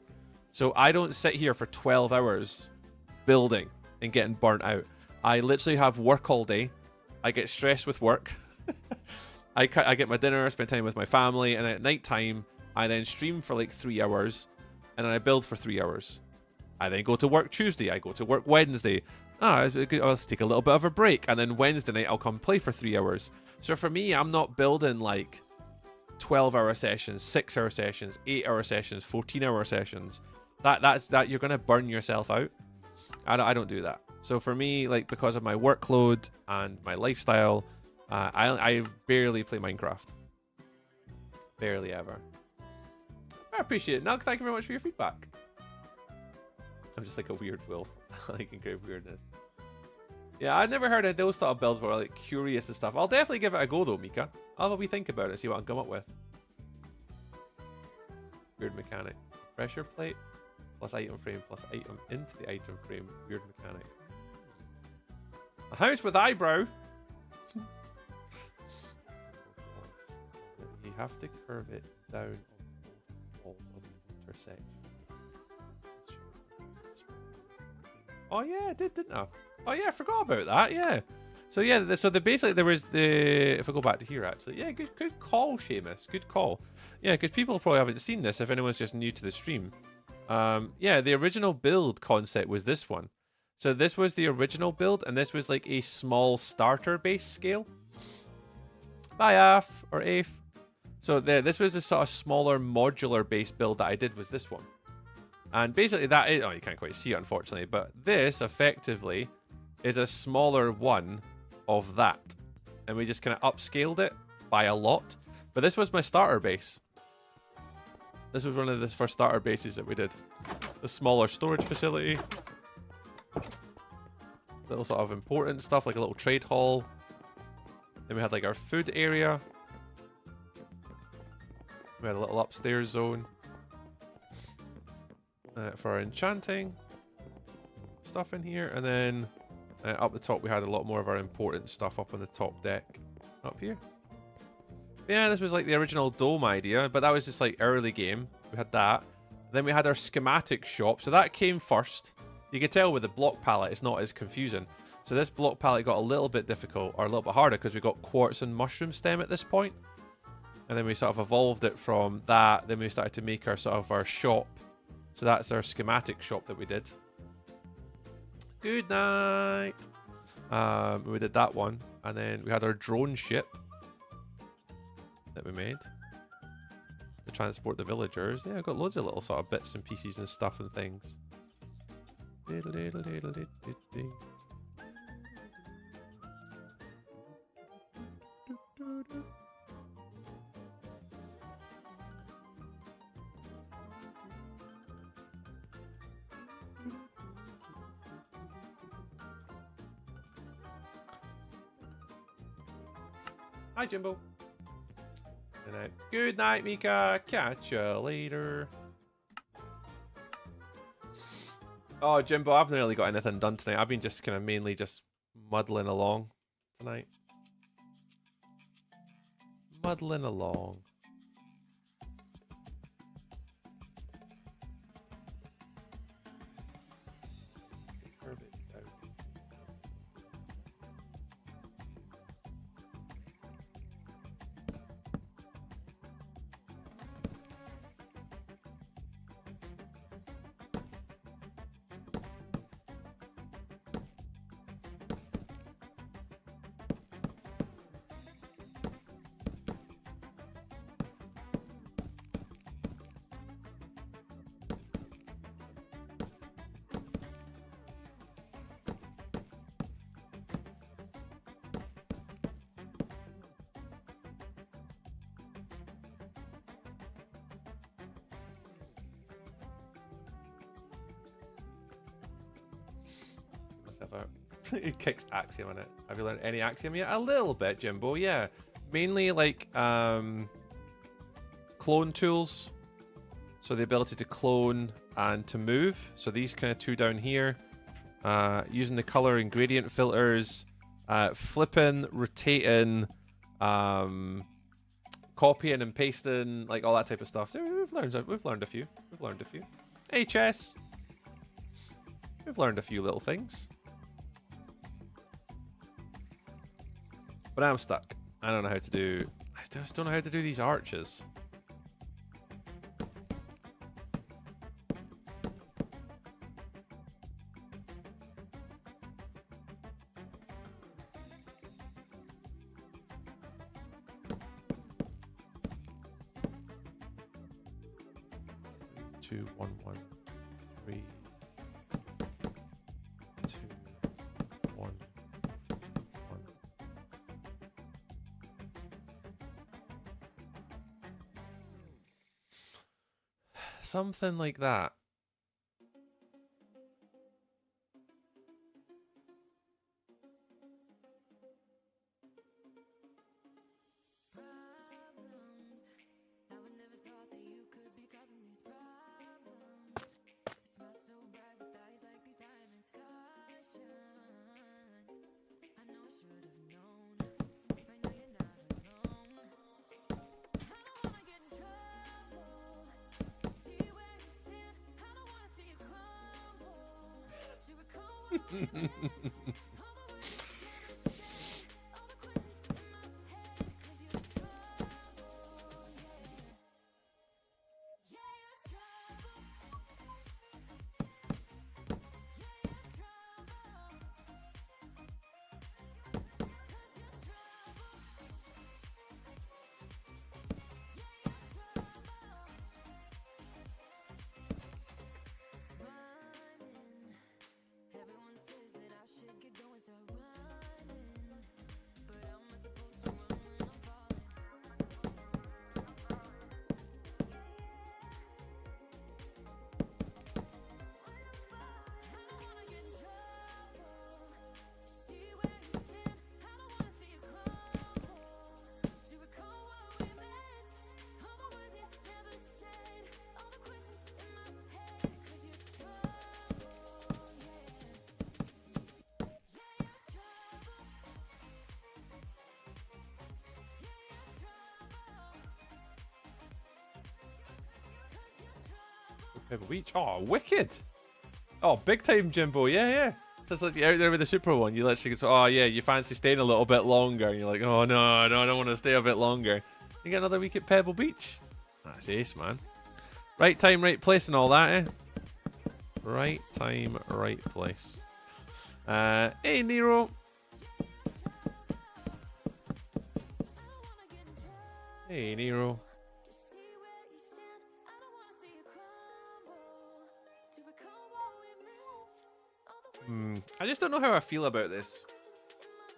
So I don't sit here for 12 hours building and getting burnt out. I literally have work all day. I get stressed with work. I get my dinner, spend time with my family, and at night time, I then stream for like 3 hours, and then I build for 3 hours. I then go to work Tuesday. I go to work Wednesday. I'll take a little bit of a break, and then Wednesday night I'll come play for 3 hours. So for me, I'm not building like 12-hour sessions, 6-hour sessions, 8-hour sessions, 14-hour sessions. That's you're gonna burn yourself out. I don't do that. So for me, like, because of my workload and my lifestyle, I barely play Minecraft. Barely ever. I appreciate it. Nug, thank you very much for your feedback. I'm just like a weird wolf. I like engrave weirdness. Yeah, I've never heard of those sort of builds where I'm like curious and stuff. I'll definitely give it a go though, Mika. I'll have a wee think about it and see what I can come up with. Weird mechanic. Pressure plate plus item frame plus item into the item frame. Weird mechanic. A house with eyebrow. You have to curve it down on both walls on the intersection. Oh yeah, I did, didn't I? Oh yeah, I forgot about that. Yeah. So yeah, basically there was the. If I go back to here, actually, yeah, good call, Seamus. Good call. Yeah, because people probably haven't seen this. If anyone's just new to the stream, yeah, the original build concept was this one. So this was the original build, and this was like a small starter base scale. Bye, Af or Afe. So this was a sort of smaller modular base build that I did. Was this one? And basically that is, oh, you can't quite see it, unfortunately, but this effectively is a smaller one of that. And we just kind of upscaled it by a lot. But this was my starter base. This was one of the first starter bases that we did. The smaller storage facility. Little sort of important stuff, like a little trade hall. Then we had like our food area. We had a little upstairs zone. For our enchanting stuff in here, and then up the top we had a lot more of our important stuff up on the top deck up here. Yeah, this was like the original dome idea, but that was just like early game. We had that. Then we had our schematic shop, so that came first. You can tell with the block palette it's not as confusing. So this block palette got a little bit difficult, or a little bit harder, because we got quartz and mushroom stem at this point. And then we sort of evolved it from that. Then we started to make our sort of our shop. So that's our schematic shop that we did. Good night. We did that one. And then we had our drone ship that we made to transport the villagers. Yeah, I've got loads of little sort of bits and pieces and stuff and things. Hi, Jimbo. Good night, Mika. Catch you later. Oh, Jimbo, I've nearly got anything done tonight. I've been just kind of mainly just muddling along tonight. Muddling along. It kicks Axiom in it. Have you learned any Axiom yet? A little bit, Jimbo, yeah. Mainly like clone tools. So the ability to clone and to move. So these kind of two down here. Using the color and gradient filters. Flipping, rotating, copying and pasting, like all that type of stuff. So we've learned a few. Hey, Chess. We've learned a few little things. But I'm stuck. I don't know how to do... I just don't know how to do these arches. Two, one, one, three, two, one. Something like that. Pebble Beach. Oh, wicked. Oh, big time, Jimbo. Yeah, yeah. Just like you're out there with the Super one, you literally go, oh yeah, you fancy staying a little bit longer. And you're like, oh no, I don't want to stay a bit longer. You get another week at Pebble Beach. That's ace, man. Right time, right place and all that, eh? Right time, right place. Hey, Nero. Hey, Nero. I just don't know how I feel about this.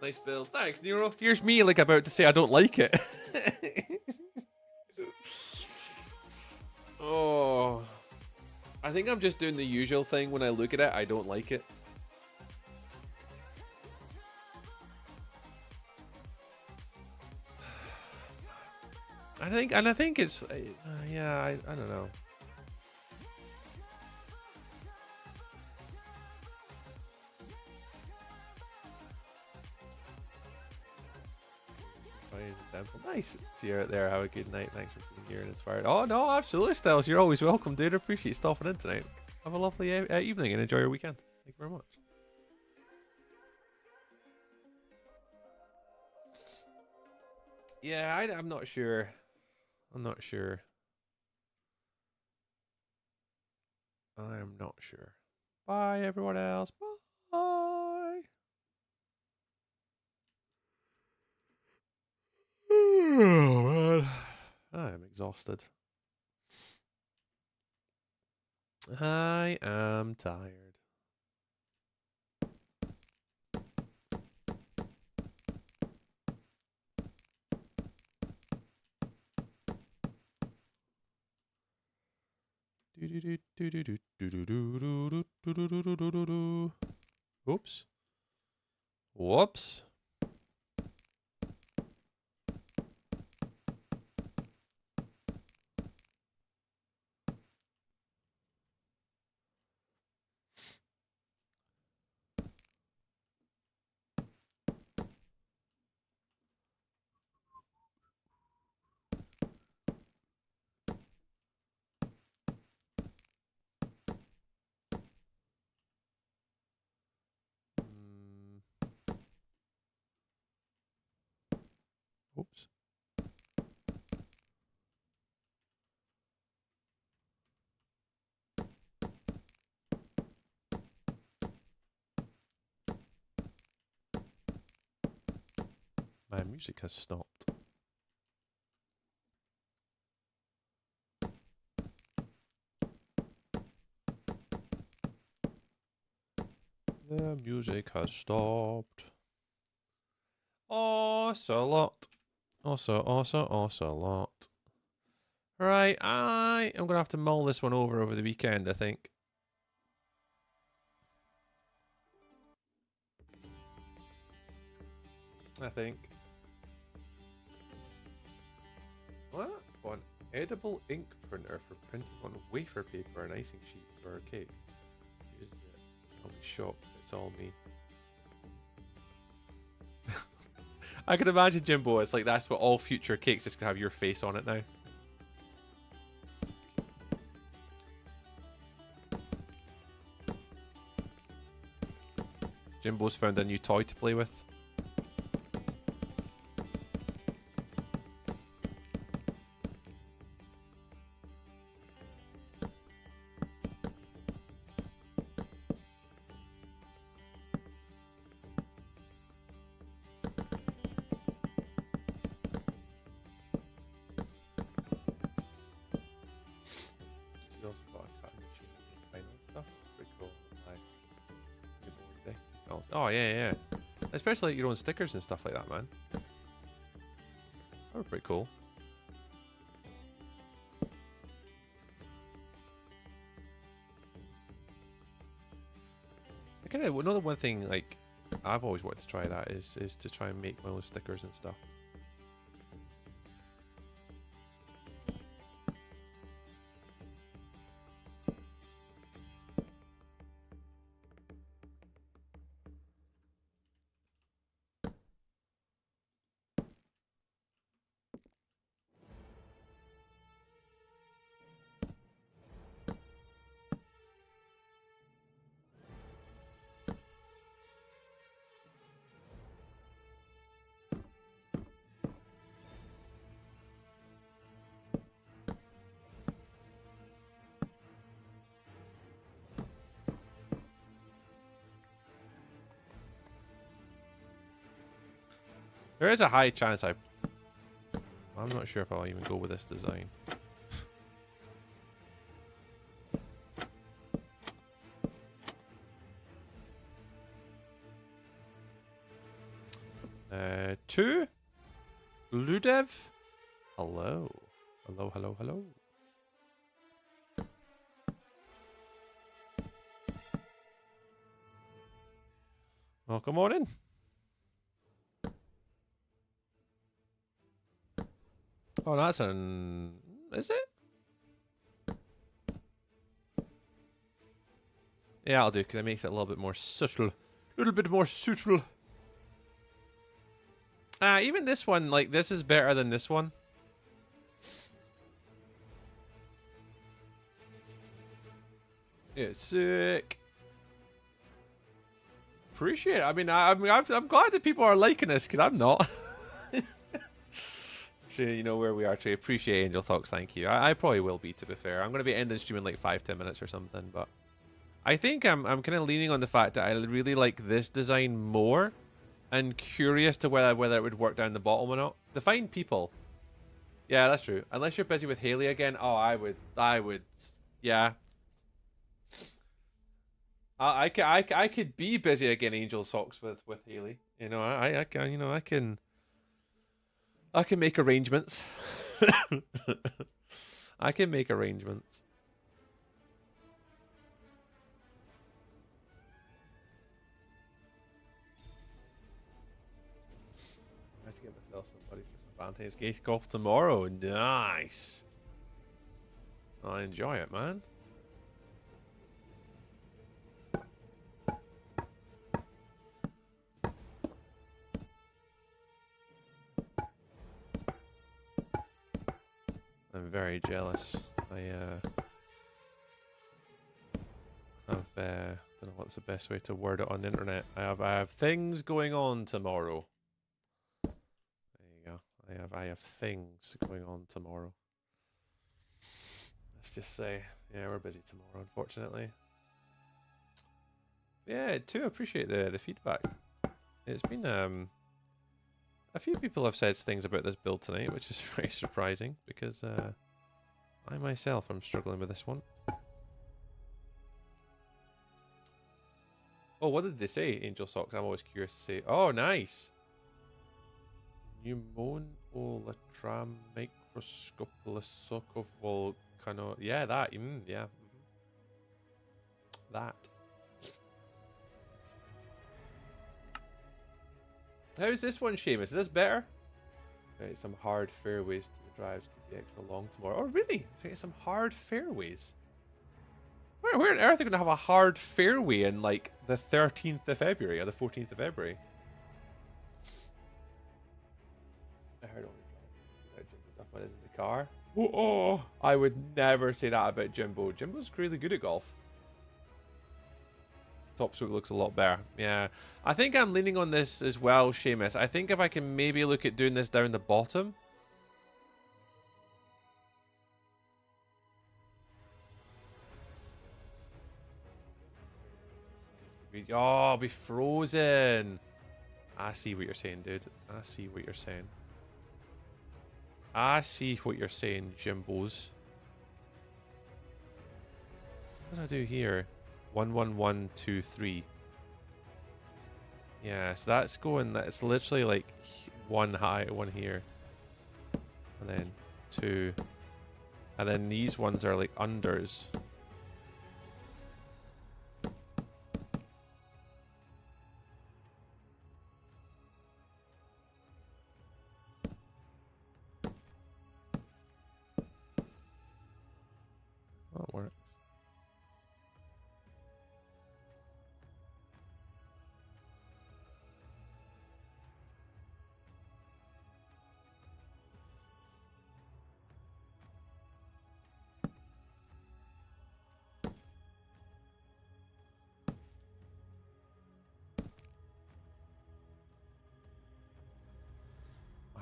Nice build. Thanks, Nero. Here's me like about to say I don't like it. Oh. I think I'm just doing the usual thing when I look at it. I don't like it. I think it's yeah. I don't know. Nice. So you're out there. Have a good night. Thanks for being here and inspired. Oh no, absolutely, Styles. You're always welcome, dude. I appreciate you stopping in tonight. Have a lovely evening and enjoy your weekend. Thank you very much. Yeah, I'm not sure. I'm not sure. I am not sure. Bye, everyone else. Bye. Oh, man. I am exhausted. I am tired. Oops. Whoops. Oops. My music has stopped. The music has stopped. Ocelot. Ocelot. Right, I am going to have to mull this one over the weekend, I think. What? An edible ink printer for printing on wafer paper and icing sheets for our cakes. Is it? I'll be shocked. It's all me. I can imagine, Jimbo, it's like that's what all future cakes just gonna have your face on it now. Jimbo's found a new toy to play with. Oh, yeah. Especially like your own stickers and stuff like that, man. That were pretty cool. I kind of another one thing like I've always wanted to try that is to try and make my own stickers and stuff. There is a high chance I'm not sure if I'll even go with this design. Two? Ludev? Hello. Hello. Welcome on in. Oh, that's an... Is it? Yeah, I'll do, because it makes it a little bit more subtle. A little bit more subtle. Even this one, like, this is better than this one. Yeah, sick. Appreciate it. I mean, I'm glad that people are liking this, because I'm not. Sure, you know where we are today. Appreciate Angel Talks, thank you. I probably will be, to be fair. I'm going to be ending stream in like 5-10 minutes or something, but I think I'm kind of leaning on the fact that I really like this design more, and curious to whether it would work down the bottom or not. Define people. Yeah, that's true. Unless you're busy with Haley again. Oh, I would. Yeah. I could be busy again, Angel Socks, with Haley. You know, I can, you know, I can make arrangements. I can make arrangements. Let's get myself somebody for some Valentine's Day golf tomorrow. Nice. I enjoy it, man. I'm very jealous. I don't know what's the best way to word it on the internet. I have things going on tomorrow. There you go. I have things going on tomorrow. Let's just say, yeah, we're busy tomorrow, unfortunately. Yeah, too appreciate the feedback. It's been a few people have said things about this build tonight, which is very surprising because I myself am struggling with this one. Oh, what did they say, Angel Socks? I'm always curious to say. Oh, nice. Pneumonolatram microscopovolcano. Yeah, that. Yeah. That. How's this one, Seamus? Is this better? Okay, some hard fairways to the drives could be extra long tomorrow. Oh, really? Okay, some hard fairways. Where on earth are they going to have a hard fairway in, like, the 13th of February or the 14th of February? I heard only Jimbo is in the car. Oh, I would never say that about Jimbo. Jimbo's really good at golf. Topstroke looks a lot better. Yeah. I think I'm leaning on this as well, Seamus. I think if I can maybe look at doing this down the bottom. Oh, I'll be frozen. I see what you're saying, dude. I see what you're saying. I see what you're saying, Jimbos. What did I do here? 1, 1, 1, 2, 3. Yeah, so that's going. That's literally like one high, one here, and then 2, and then these ones are like unders. That works.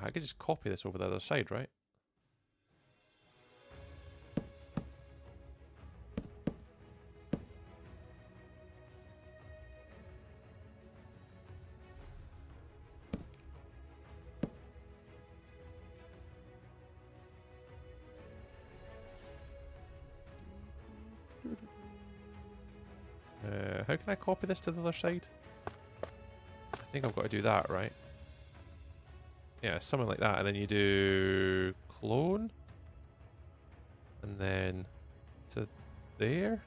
I could just copy this over the other side, right? How can I copy this to the other side? I think I've got to do that, right? Yeah, something like that. And then you do clone. And then to there.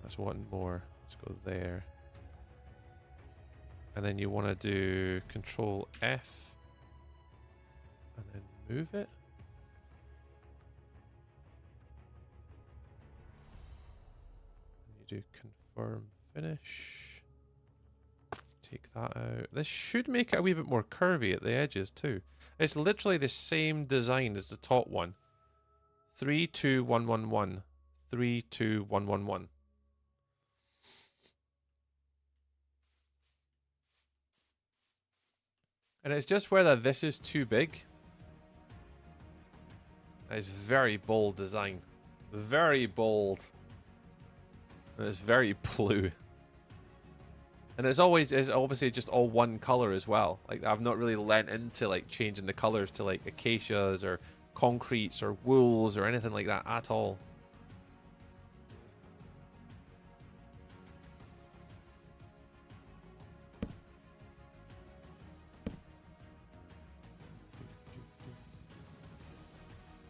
That's one more. Let's go there. And then you want to do Control F. and then move it. And you do confirm finish. Take that out. This should make it a wee bit more curvy at the edges too. It's literally the same design as the top one. 3, 2, 1, 1, 1. 3, 2, 1, 1, 1. And it's just whether this is too big. It's very bold design. Very bold. And it's very blue. And it's obviously just all one color as well. Like, I've not really lent into like changing the colors to like acacias or concretes or wools or anything like that at all.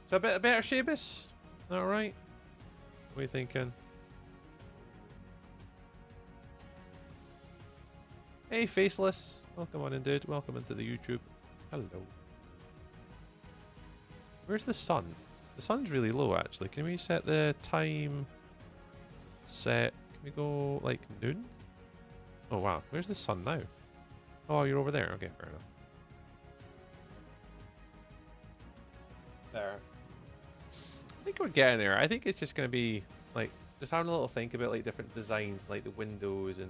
So a bit better, Seamus? All right. What are you thinking? Hey, Faceless. Welcome on in, dude. Welcome into the YouTube. Hello. Where's the sun? The sun's really low, actually. Can we set the time set? Can we go, like, noon? Oh, wow. Where's the sun now? Oh, you're over there. Okay, fair enough. There. I think we're getting there. I think it's just going to be, like, just having a little think about, like, different designs, like the windows and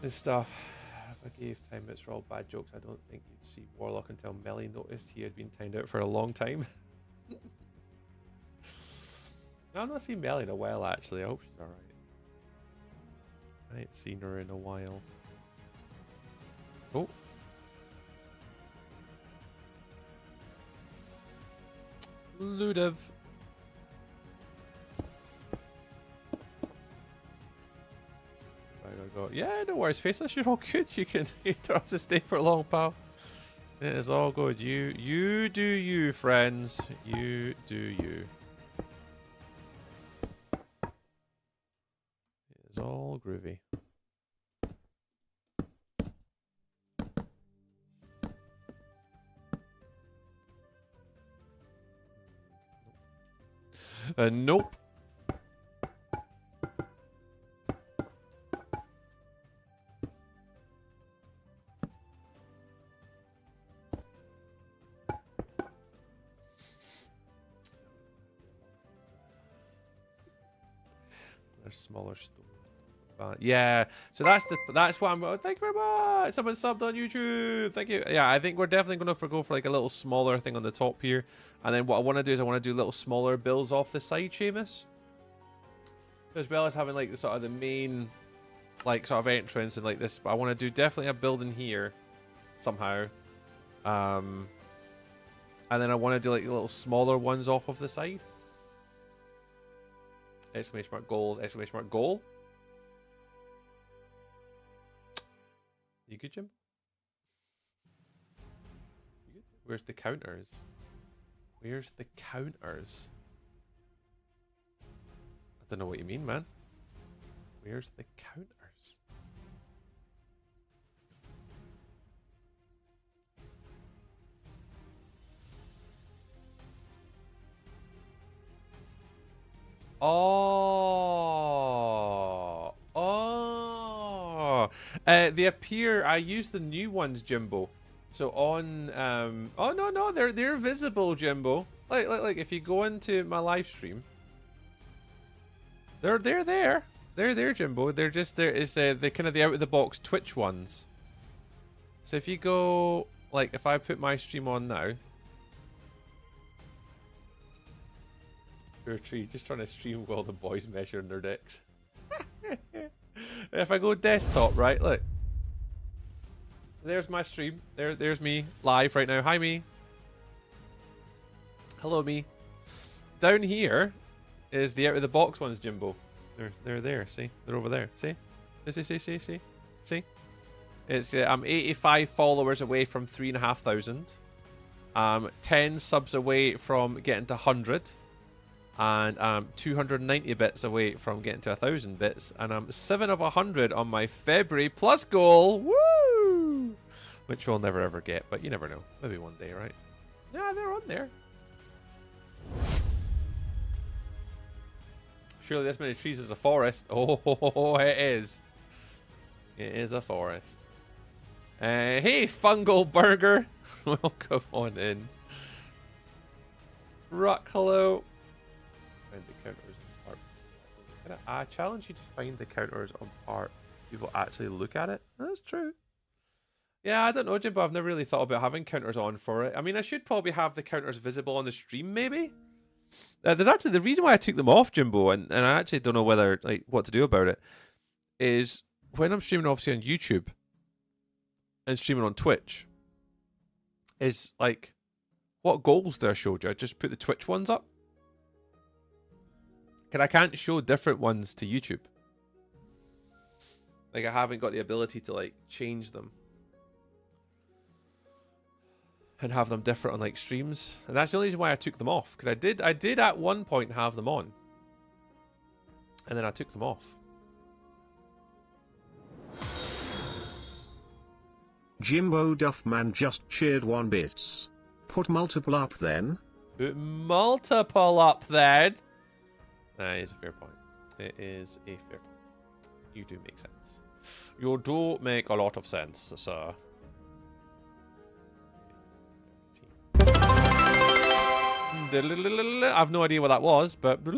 this stuff. If I gave time bits for all bad jokes, I don't think you'd see Warlock until Melly noticed he had been timed out for a long time. I've not seen Melly in a while, actually. I hope she's alright. I ain't seen her in a while. Oh. Ludiv. Yeah, no worries, Faceless. You're all good. You don't have to stay for long, pal. It is all good. You do you, friends. You do you. It is all groovy. Nope. Smaller store. Yeah, so that's what I'm. Thank you very much. Someone subbed on YouTube. Thank you. Yeah, I think we're definitely going to go for like a little smaller thing on the top here, and then what I want to do is I want to do little smaller builds off the side, Seamus, as well as having like the sort of the main, like sort of entrance and like this. But I want to do definitely a building here, somehow, and then I want to do like little smaller ones off of the side. Exclamation mark goals, exclamation mark goal. You good, Jim? You good? Where's the counters? Where's the counters? I don't know what you mean, man. Where's the counters? Oh, they appear. I use the new ones, Jimbo. So on, oh no, they're visible, Jimbo. Like if you go into my live stream, they're there. They're there, Jimbo. They're just there. Is the kind of the out of the box Twitch ones. So if you go, like, if I put my stream on now. Tree, just trying to stream while the boys measuring their dicks. If I go desktop, right, look. There's my stream. There's me live right now. Hi, me. Hello, me. Down here is the out of the box ones, Jimbo. They're there. See, they're over there. See, see. It's I'm 85 followers away from 3,500. 10 subs away from getting to 100. And 290 bits away from getting to 1,000 bits, and I'm 7 of 100 on my February plus goal. Woo! which we'll never ever get, but you never know. Maybe one day, right? Yeah, they're on there. Surely this many trees is a forest. Oh, it is. It is a forest. Hey, Fungal Burger. Welcome on in. Rock, hello. Find the counters on part. I challenge you to find the counters on part. People actually look at it. That's true. Yeah, I don't know, Jimbo. I've never really thought about having counters on for it. I mean, I should probably have the counters visible on the stream, maybe. There's actually the reason why I took them off, Jimbo, and I actually don't know whether what to do about it. Is when I'm streaming obviously on YouTube and streaming on Twitch. Is like, what goals do I show? Do I just put the Twitch ones up? Because I can't show different ones to YouTube. Like I haven't got the ability to like change them. And have them different on like streams, and that's the only reason why I took them off. Because I did at one point have them on, and then I took them off. Jimbo Duffman just cheered 1 bits. Put multiple up then. Put multiple up then. That is a fair point. It is a fair point. You do make sense. You do make a lot of sense, sir. I have no idea what that was, but what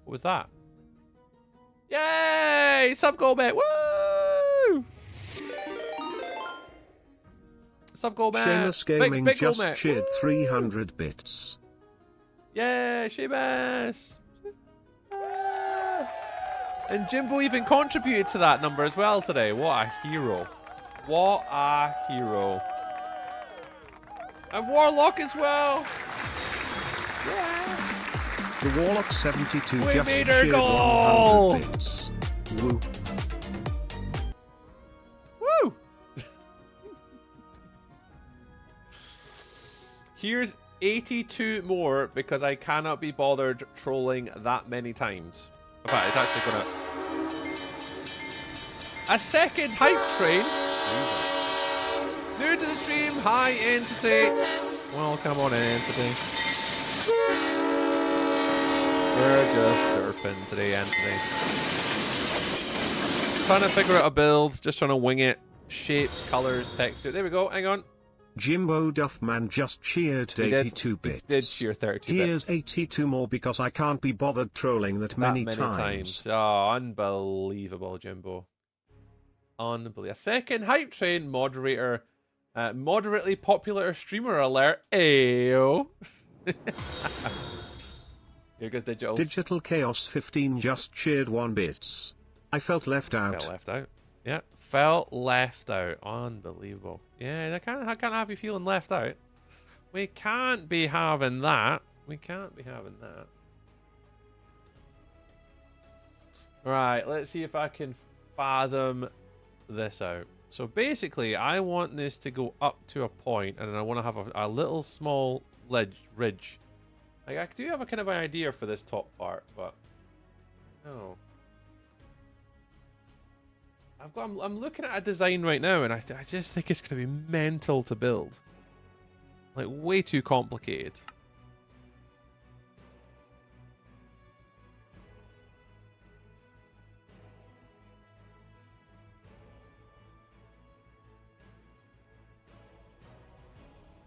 was that? Yay! Sub goal bet! Woo! Sub goal bet! Seamus Gaming big just goal cheered 300 bits. Yay, Seamus! Yes! And Jimbo even contributed to that number as well today. What a hero! What a hero! And Warlock as well. Yeah. The Warlock 72 we just made our cheered goal. 100 bits. Woo. Woo. Here's 82 more because I cannot be bothered trolling that many times. In fact, it's actually gonna... A second hype train? Jesus. New to the stream, hi Entity. Welcome on Entity. We're just derping today, Entity. Trying to figure out a build, just trying to wing it. Shapes, colours, texture. There we go, hang on. Jimbo Duffman just cheered 82 bits. Did cheer 32 bits. Here's 82 more because I can't be bothered trolling that many times. Oh, unbelievable, Jimbo. Unbelievable. A second hype train moderator. Moderately popular streamer alert. Ayo. Here goes Digital. Digital Chaos 15 just cheered 1 bits. I felt left out. Felt left out. Yeah, felt left out. Unbelievable. Yeah, I can't have you feeling left out. We can't be having that. We can't be having that. Right, let's see if I can fathom this out. So basically, I want this to go up to a point, and then I want to have a little small ridge. Like, I do have a kind of an idea for this top part, but no. I'm looking at a design right now, and I just think it's going to be mental to build. Like, way too complicated.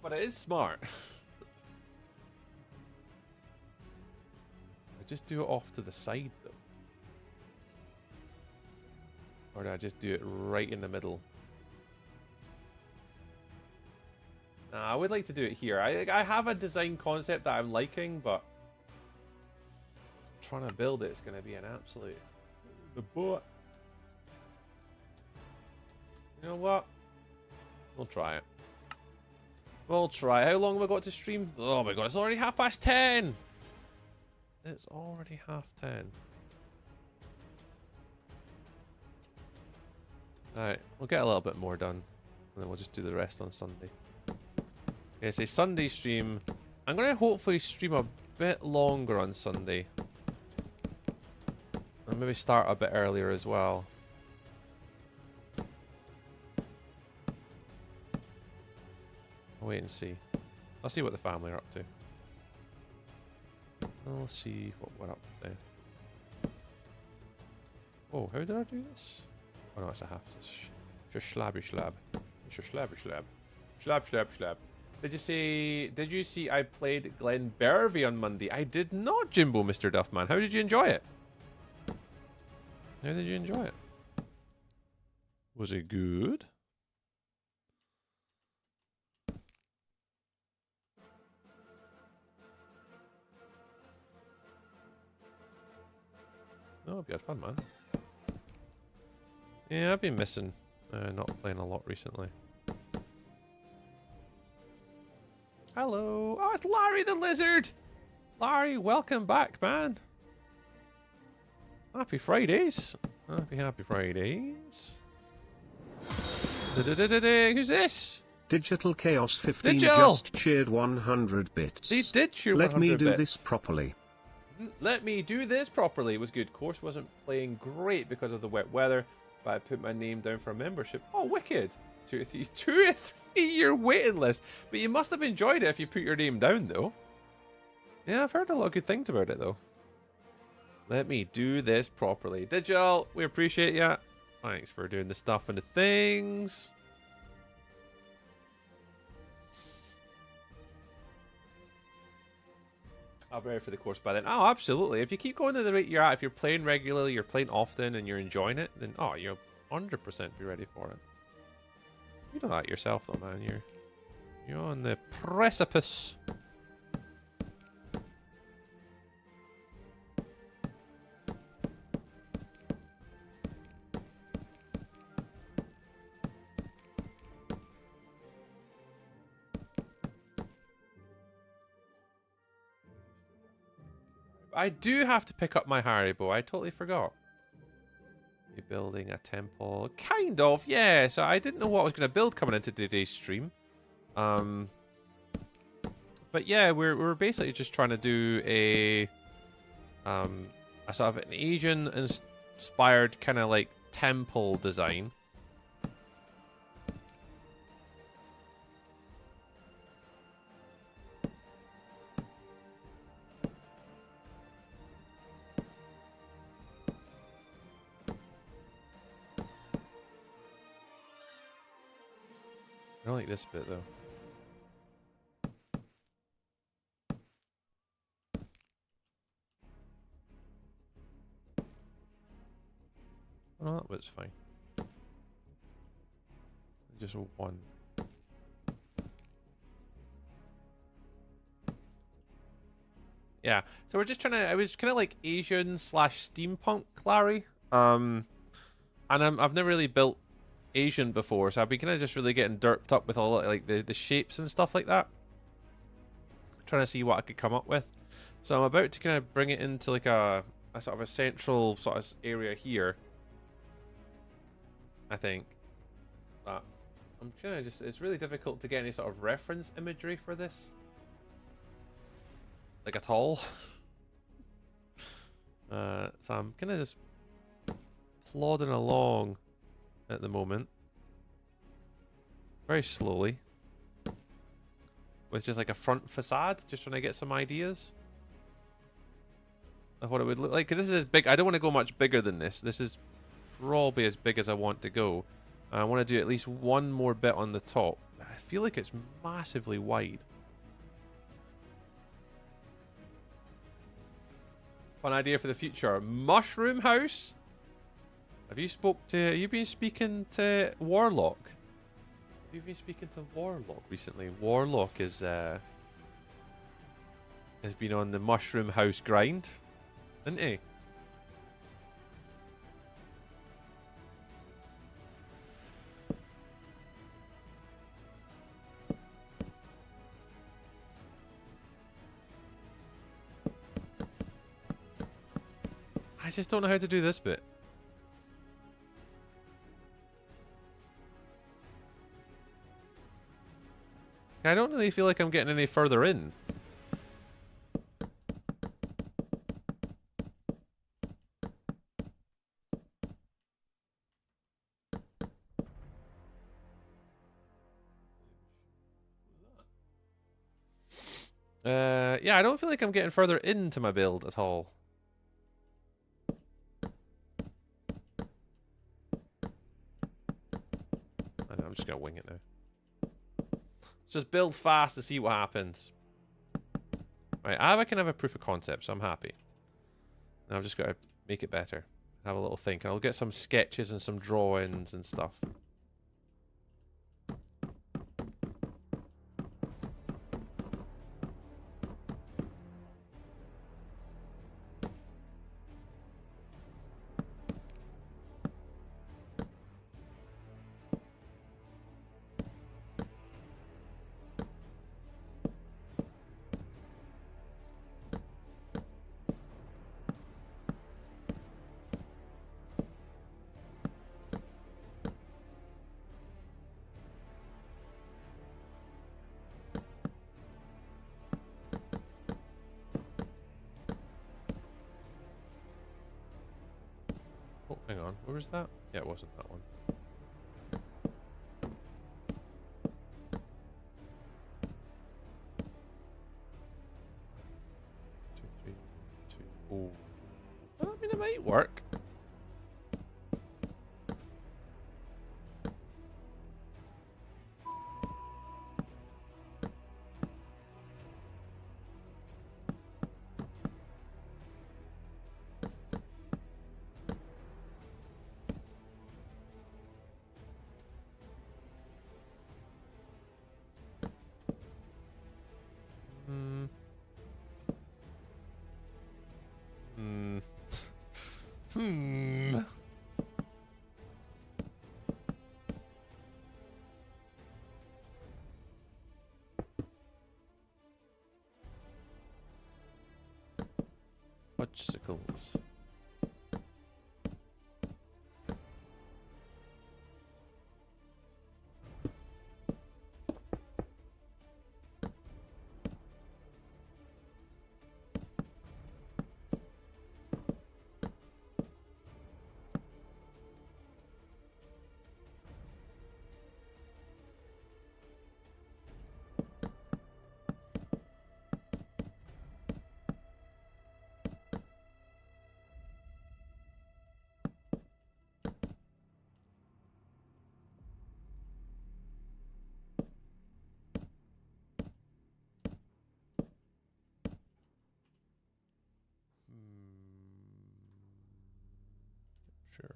But it is smart. I just do it off to the side, though. Or do I just do it right in the middle? Nah, I would like to do it here. I have a design concept that I'm liking, but trying to build it is going to be an absolute... The butt. You know what? We'll try it. We'll try. How long have we got to stream? Oh my god, it's already 10:30. It's already 10:30. Alright, we'll get a little bit more done. And then we'll just do the rest on Sunday. Okay, so Sunday stream. I'm going to hopefully stream a bit longer on Sunday. And maybe start a bit earlier as well. I'll wait and see. I'll see what the family are up to. I'll see what we're up to. Oh, how did I do this? Oh no, it's a half. Just slabby slab. It's just slabby slab. Slab slab slab. Did you see I played Glen Bervey on Monday? I did not, Jimbo, Mr. Duffman. How did you enjoy it? How did you enjoy it? Was it good? Oh, hope you had fun, man. Yeah, I've been missing not playing a lot recently. Hello. Oh, it's Larry the Lizard. Larry, welcome back, man. Happy Fridays. Happy Fridays. Who's this? Digital Chaos 15 Digital! just cheered 100 bits. They did cheer 100 Let me do bits. this properly. Let me do this properly. It was good. Course wasn't playing great because of the wet weather, but I put my name down for a membership. Oh, wicked. 2 or 3 year waiting list. But you must have enjoyed it if you put your name down, though. Yeah, I've heard a lot of good things about it, though. Let me do this properly. Digital, we appreciate you. Thanks for doing the stuff and the things. I'll be ready for the course by then. Oh, absolutely. If you keep going at the rate you're at, if you're playing regularly, you're playing often, and you're enjoying it, then oh, you'll 100% be ready for it. You know that yourself, though, man. You're on the precipice. I do have to pick up my Haribo. I totally forgot. You're building a temple. Kind of, yeah. So I didn't know what I was going to build coming into today's stream. But yeah, we're basically just trying to do a sort of an Asian inspired kind of like temple design. I don't like this bit though. Oh, that was fine. Just one. Yeah, so we're just trying to. I was kind of like Asian / steampunk, Larry. And I've never really built Asian before, so I've been kind of just really getting derped up with a lot like the shapes and stuff like that. Trying to see what I could come up with. So I'm about to kind of bring it into like a sort of a central sort of area here. I think. But I'm kind of just, it's really difficult to get any sort of reference imagery for this. Like at all. So I'm kind of just plodding along at the moment. Very slowly. With just like a front facade, just trying to get some ideas of what it would look like. 'Cause this is as big, I don't want to go much bigger than this. This is probably as big as I want to go. I want to do at least one more bit on the top. I feel like it's massively wide. Fun idea for the future. Mushroom house? Have you been speaking to Warlock? Have you been speaking to Warlock recently? Warlock has been on the mushroom house grind, isn't he? I just don't know how to do this bit. I don't really feel like I'm getting any further in. Yeah, I don't feel like I'm getting further into my build at all. I know, I'm just gonna wing it now. Let's just build fast to see what happens. Right, I can have a proof of concept, so I'm happy. Now I've just got to make it better. Have a little think. I'll get some sketches and some drawings and stuff. Oh, hang on. Where was that? Yeah, it wasn't that one. Two, three, two. Oh. Well, I mean, it might work. Hmm. Hmm. Hmm. Fudgesicles. Sure.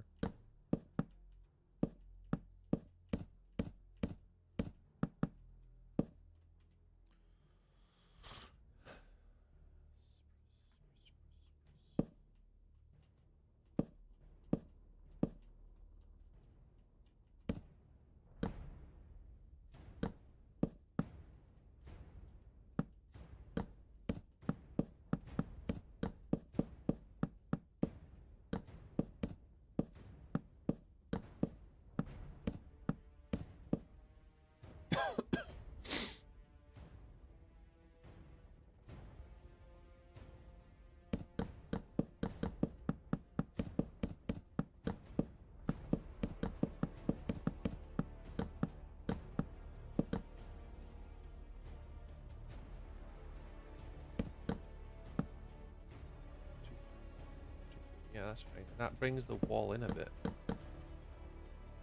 Yeah, that's fine. That brings the wall in a bit.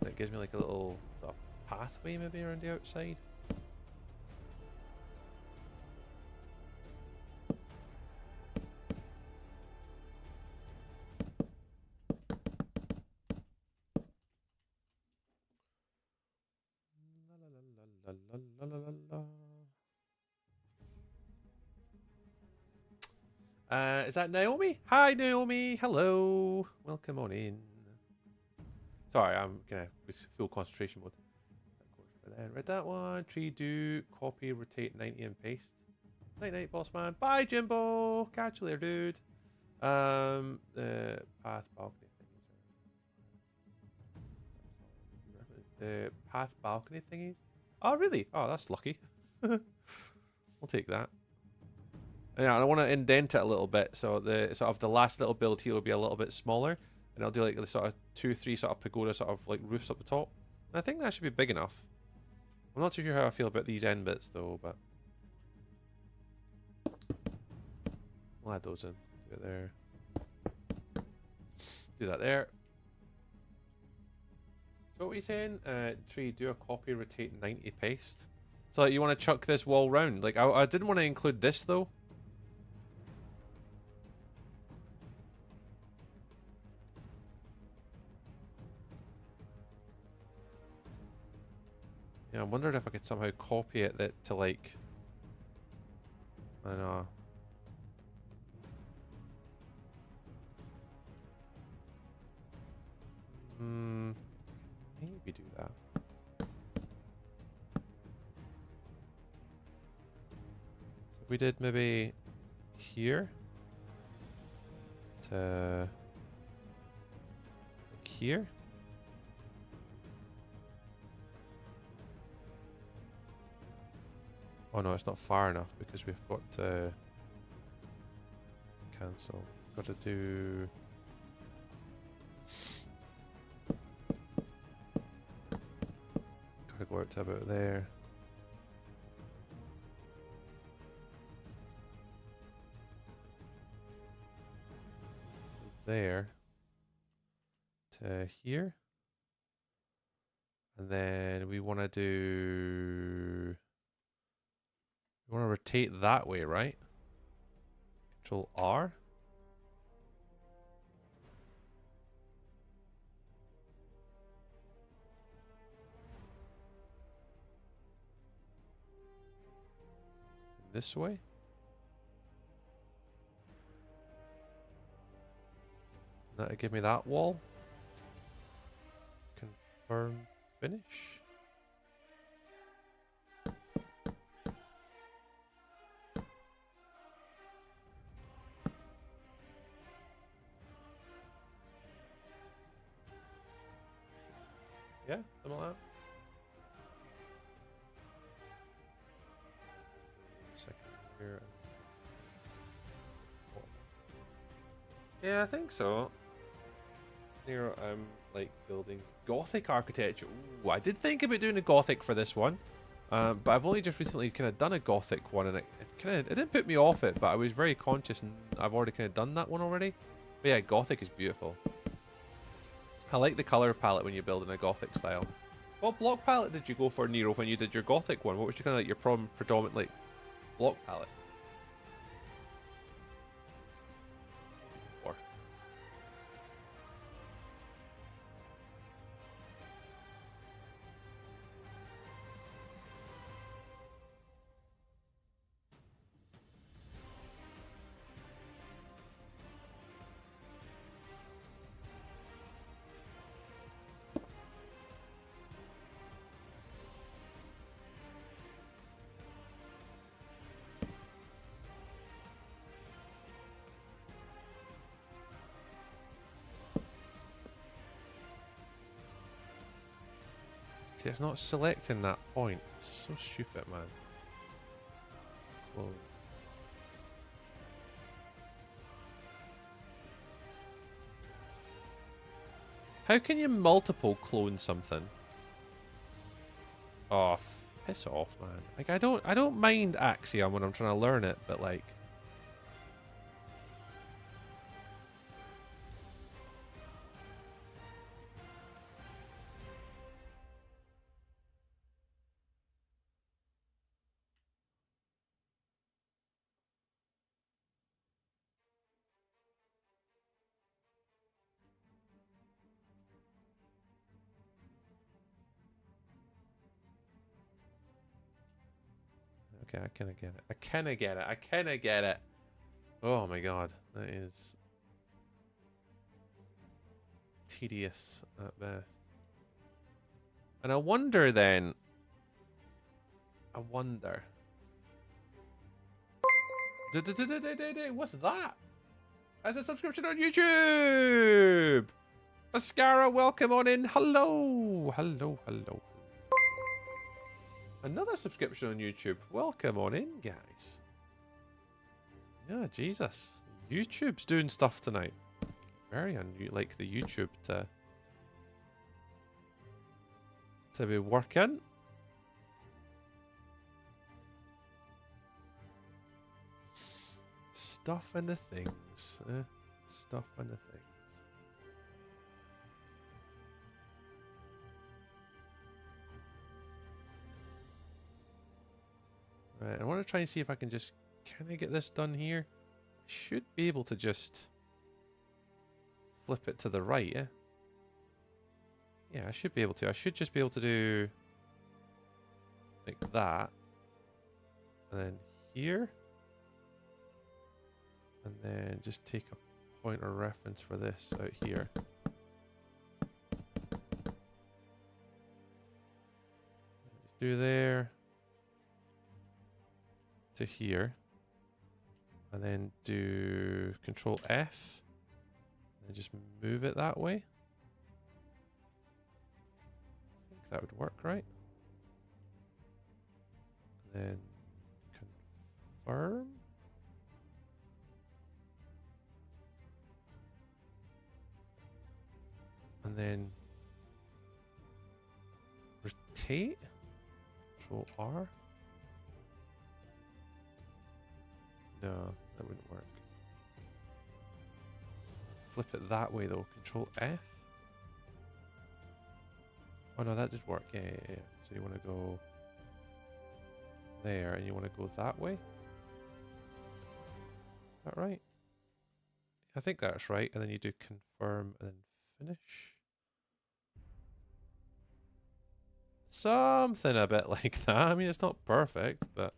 That gives me like a little sort of pathway maybe around the outside. La, la, la, la, la, la, la. Is that Naomi? Hi, Naomi. Hello. Welcome on in. Sorry, I'm gonna with full concentration mode. But then read that one. Tree do copy, rotate 90 and paste. Night night, boss man. Bye, Jimbo. Catch you later, dude. The path balcony thingies. The path balcony thingies. Oh, really? Oh, that's lucky. I'll take that. Yeah, I want to indent it a little bit, so the sort of the last little build here will be a little bit smaller, and I'll do like the sort of 2-3 sort of pagoda sort of like roofs up the top. And I think that should be big enough. I'm not too sure how I feel about these end bits though, but We'll add those in. Do it there. Do that there. So what were you saying? Tree, do a copy, rotate 90, paste. So like, you want to chuck this wall round. Like I didn't want to include this though. Yeah, I wondered if I could somehow copy it to like, I don't know. Maybe do that. So we did maybe here to like here. Oh no, it's not far enough because we've got to cancel. Got to do. Gotta go out to about there. There to here. And then we want to do. We want to rotate that way, right? Control R. This way. That'll give me that wall. Confirm finish. Yeah, something like that. Second here. Yeah, I think so. Here, like buildings, Gothic architecture. Ooh, I did think about doing a Gothic for this one, but I've only just recently kind of done a Gothic one, and it didn't put me off it, but I was very conscious, and I've already kind of done that one already. But yeah, Gothic is beautiful. I like the color palette when you build in a Gothic style. What block palette did you go for, Nero, when you did your Gothic one? What was your kind of like your predominant like block palette? Or see, it's not selecting that point. It's so stupid, man. Whoa. How can you multiple clone something? Oh, piss off, man. Like I don't mind Axiom when I'm trying to learn it, but like okay, I kinda get it. I kinda get it. I kinda get it. Oh my god. That is tedious at best. And I wonder then. I wonder. What's that? As a subscription on YouTube! Mascara, welcome on in. Hello. Hello, hello. Another subscription on YouTube. Welcome on in, guys. Yeah, Jesus. YouTube's doing stuff tonight. Very like the YouTube to be working. stuff and the things. Stuff and the things. Right, I want to try and see if I can just... Can I get this done here? I should be able to just flip it to the right, yeah? Yeah, I should be able to. I should just be able to do like that. And then here. And then just take a point of reference for this out here. Just do there to here. And then do Control F. And just move it that way. I think that would work, right? And then confirm. And then rotate. Control R. No, that wouldn't work. Flip it that way though. Control F. Oh no, that did work. Yeah. So you want to go there, and you want to go that way. Is that right? I think that's right. And then you do confirm and then finish. Something a bit like that. I mean, it's not perfect, but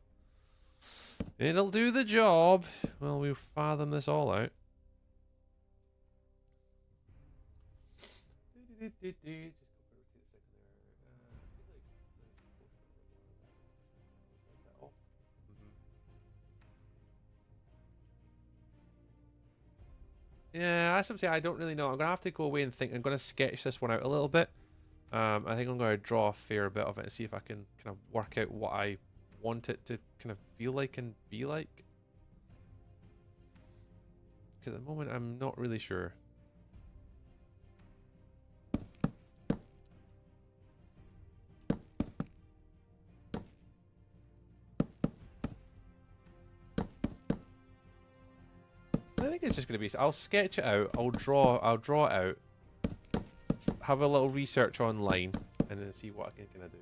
it'll do the job. Well, we'll fathom this all out. Yeah, that's something I don't really know. I'm gonna have to go away and think. I'm gonna sketch this one out a little bit. I think I'm gonna draw a fair bit of it and see if I can kind of work out what I want it to kind of feel like and be like. Because at the moment I'm not really sure. I think it's just going to be... I'll sketch it out. I'll draw it out. Have a little research online. And then see what I can kind of do.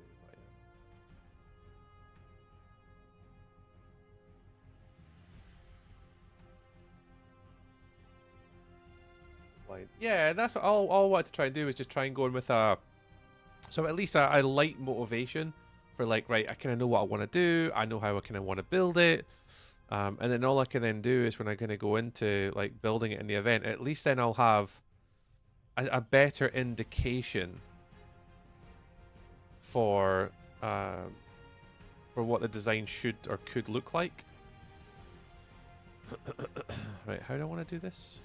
Yeah, that's all I wanted to try and do is just try and go in with a... So at least a light motivation. For like, right, I kind of know what I want to do. I know how I kind of want to build it. And then all I can then do is when I'm going to go into like building it in the event, at least then I'll have a better indication for what the design should or could look like. Right, how do I want to do this?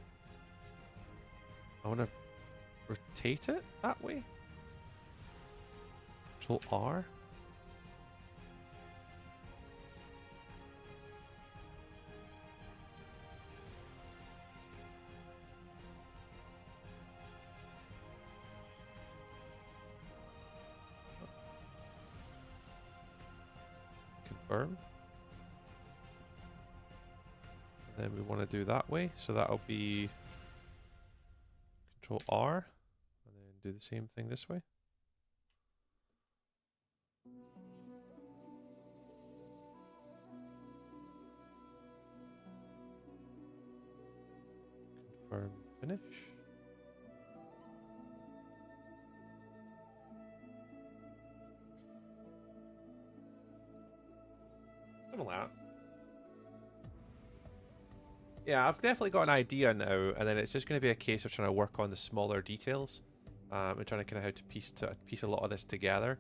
I want to rotate it that way. Control R. Confirm. And then we want to do that way, so that'll be Control R, and then do the same thing this way. Confirm, finish. Something like that. Yeah, I've definitely got an idea now, and then it's just going to be a case of trying to work on the smaller details, and trying to kind of how to piece a lot of this together.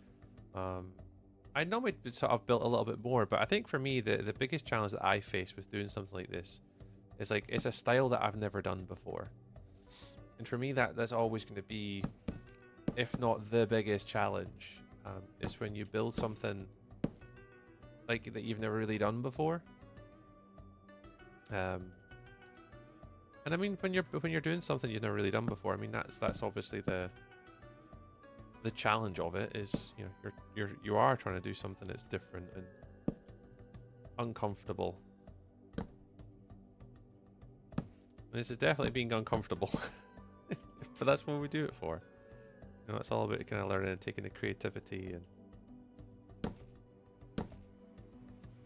I normally sort of built a little bit more, but I think for me the biggest challenge that I face with doing something like this is like it's a style that I've never done before, and for me that's always going to be, if not the biggest challenge, is when you build something like that you've never really done before. And I mean, when you're doing something you've never really done before, I mean that's obviously the challenge of it is, you know, you are trying to do something that's different and uncomfortable. This is definitely being uncomfortable. But that's what we do it for. You know, it's all about kind of learning and taking the creativity and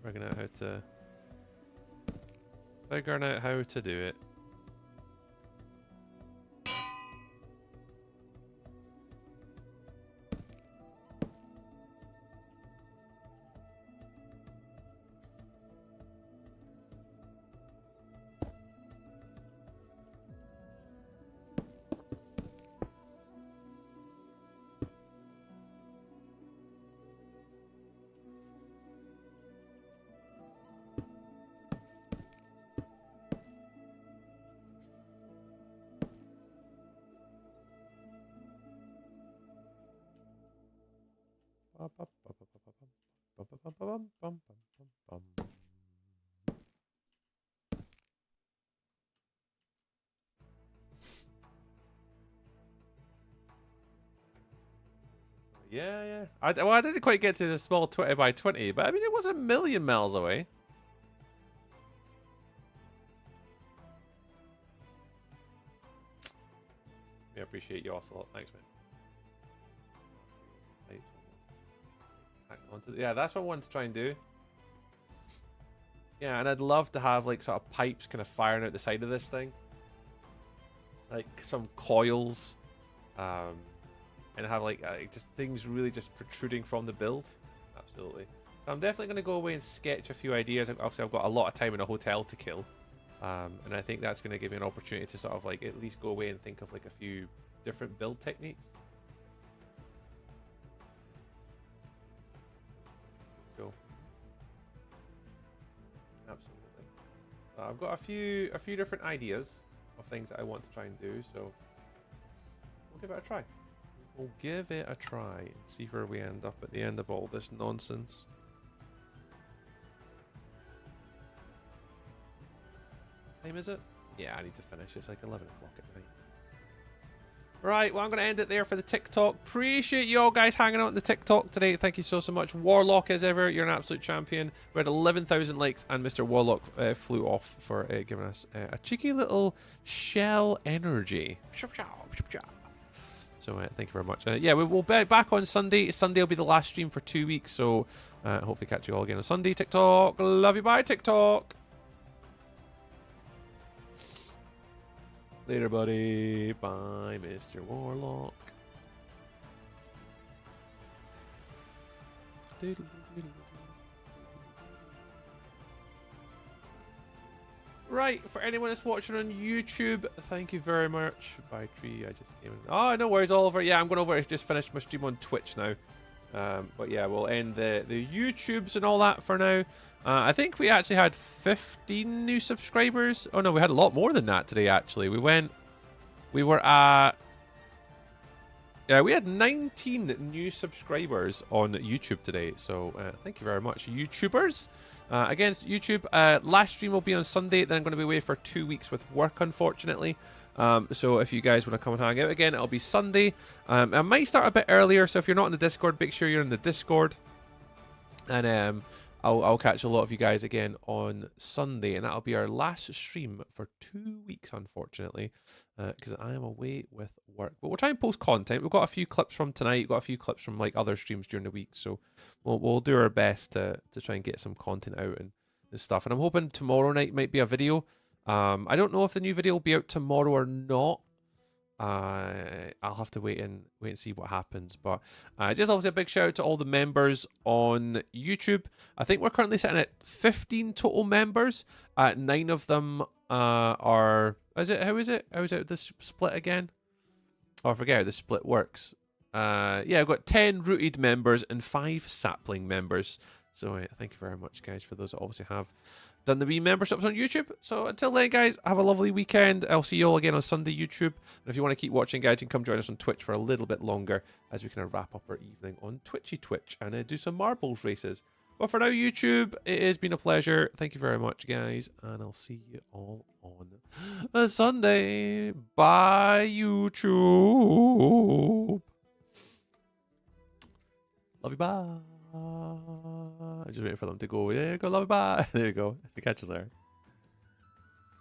figuring out how to do it. Yeah. Well, I didn't quite get to the small 20 by 20, but I mean, it was a million miles away. I appreciate you also a lot. Thanks, man. Yeah, that's what I wanted to try and do. Yeah, and I'd love to have like sort of pipes kind of firing out the side of this thing, like some coils, and have like just things really just protruding from the build. Absolutely. So I'm definitely going to go away and sketch a few ideas. Obviously, I've got a lot of time in a hotel to kill, and I think that's going to give me an opportunity to sort of like at least go away and think of like a few different build techniques. Cool. Absolutely. So I've got a few different ideas of things that I want to try and do. So we'll give it a try. We'll give it a try and see where we end up at the end of all this nonsense. What time is it? Yeah, I need to finish. It's like 11 o'clock at night. Right, well, I'm going to end it there for the TikTok. Appreciate you all guys hanging out on the TikTok today. Thank you so much. Warlock, as ever, you're an absolute champion. We had 11,000 likes, and Mr. Warlock flew off for giving us a cheeky little shell energy. So thank you very much. Yeah, we'll be back on Sunday. Sunday will be the last stream for 2 weeks, so hopefully catch you all again on Sunday. TikTok. Love you. Bye, TikTok. Later, buddy. Bye, Mr. Warlock. Right, for anyone that's watching on YouTube, thank you very much. Bye, Tree. I just came in. Oh, no worries, Oliver. Yeah, I'm going over. I just finished my stream on Twitch now. But yeah, we'll end the YouTubes and all that for now. I think we actually had 15 new subscribers. Oh no, we had a lot more than that today, actually. We were at... Yeah, we had 19 new subscribers on YouTube today. So thank you very much, YouTubers. Again, YouTube, last stream will be on Sunday. Then I'm going to be away for 2 weeks with work, unfortunately. So if you guys want to come and hang out again, it'll be Sunday. I might start a bit earlier, so if you're not in the Discord, make sure you're in the Discord. And I'll catch a lot of you guys again on Sunday, and that'll be our last stream for 2 weeks, unfortunately, because I am away with work. But we'll try and post content. We've got a few clips from tonight, we've got a few clips from like other streams during the week, so we'll do our best to try and get some content out and stuff. And I'm hoping tomorrow night might be a video. I don't know if the new video will be out tomorrow or not. I'll have to wait and see what happens. But just obviously a big shout out to all the members on YouTube. I think we're currently sitting at 15 total members. 9 of them are... How is it the split again? Oh, I forget how the split works. Yeah, I've got 10 rooted members and 5 sapling members. So thank you very much, guys, for those that obviously have done the wee memberships on YouTube. So until then, guys, have a lovely weekend. I'll see you all again on Sunday, YouTube. And if you want to keep watching, guys, you can come join us on Twitch for a little bit longer as we kind of wrap up our evening on Twitch and do some marbles races. But for now, YouTube, it has been a pleasure. Thank you very much, guys. And I'll see you all on a Sunday. Bye, YouTube. Love you, bye. I'm just waiting for them to go. Yeah, go, love you, bye. There you go. Catch us there.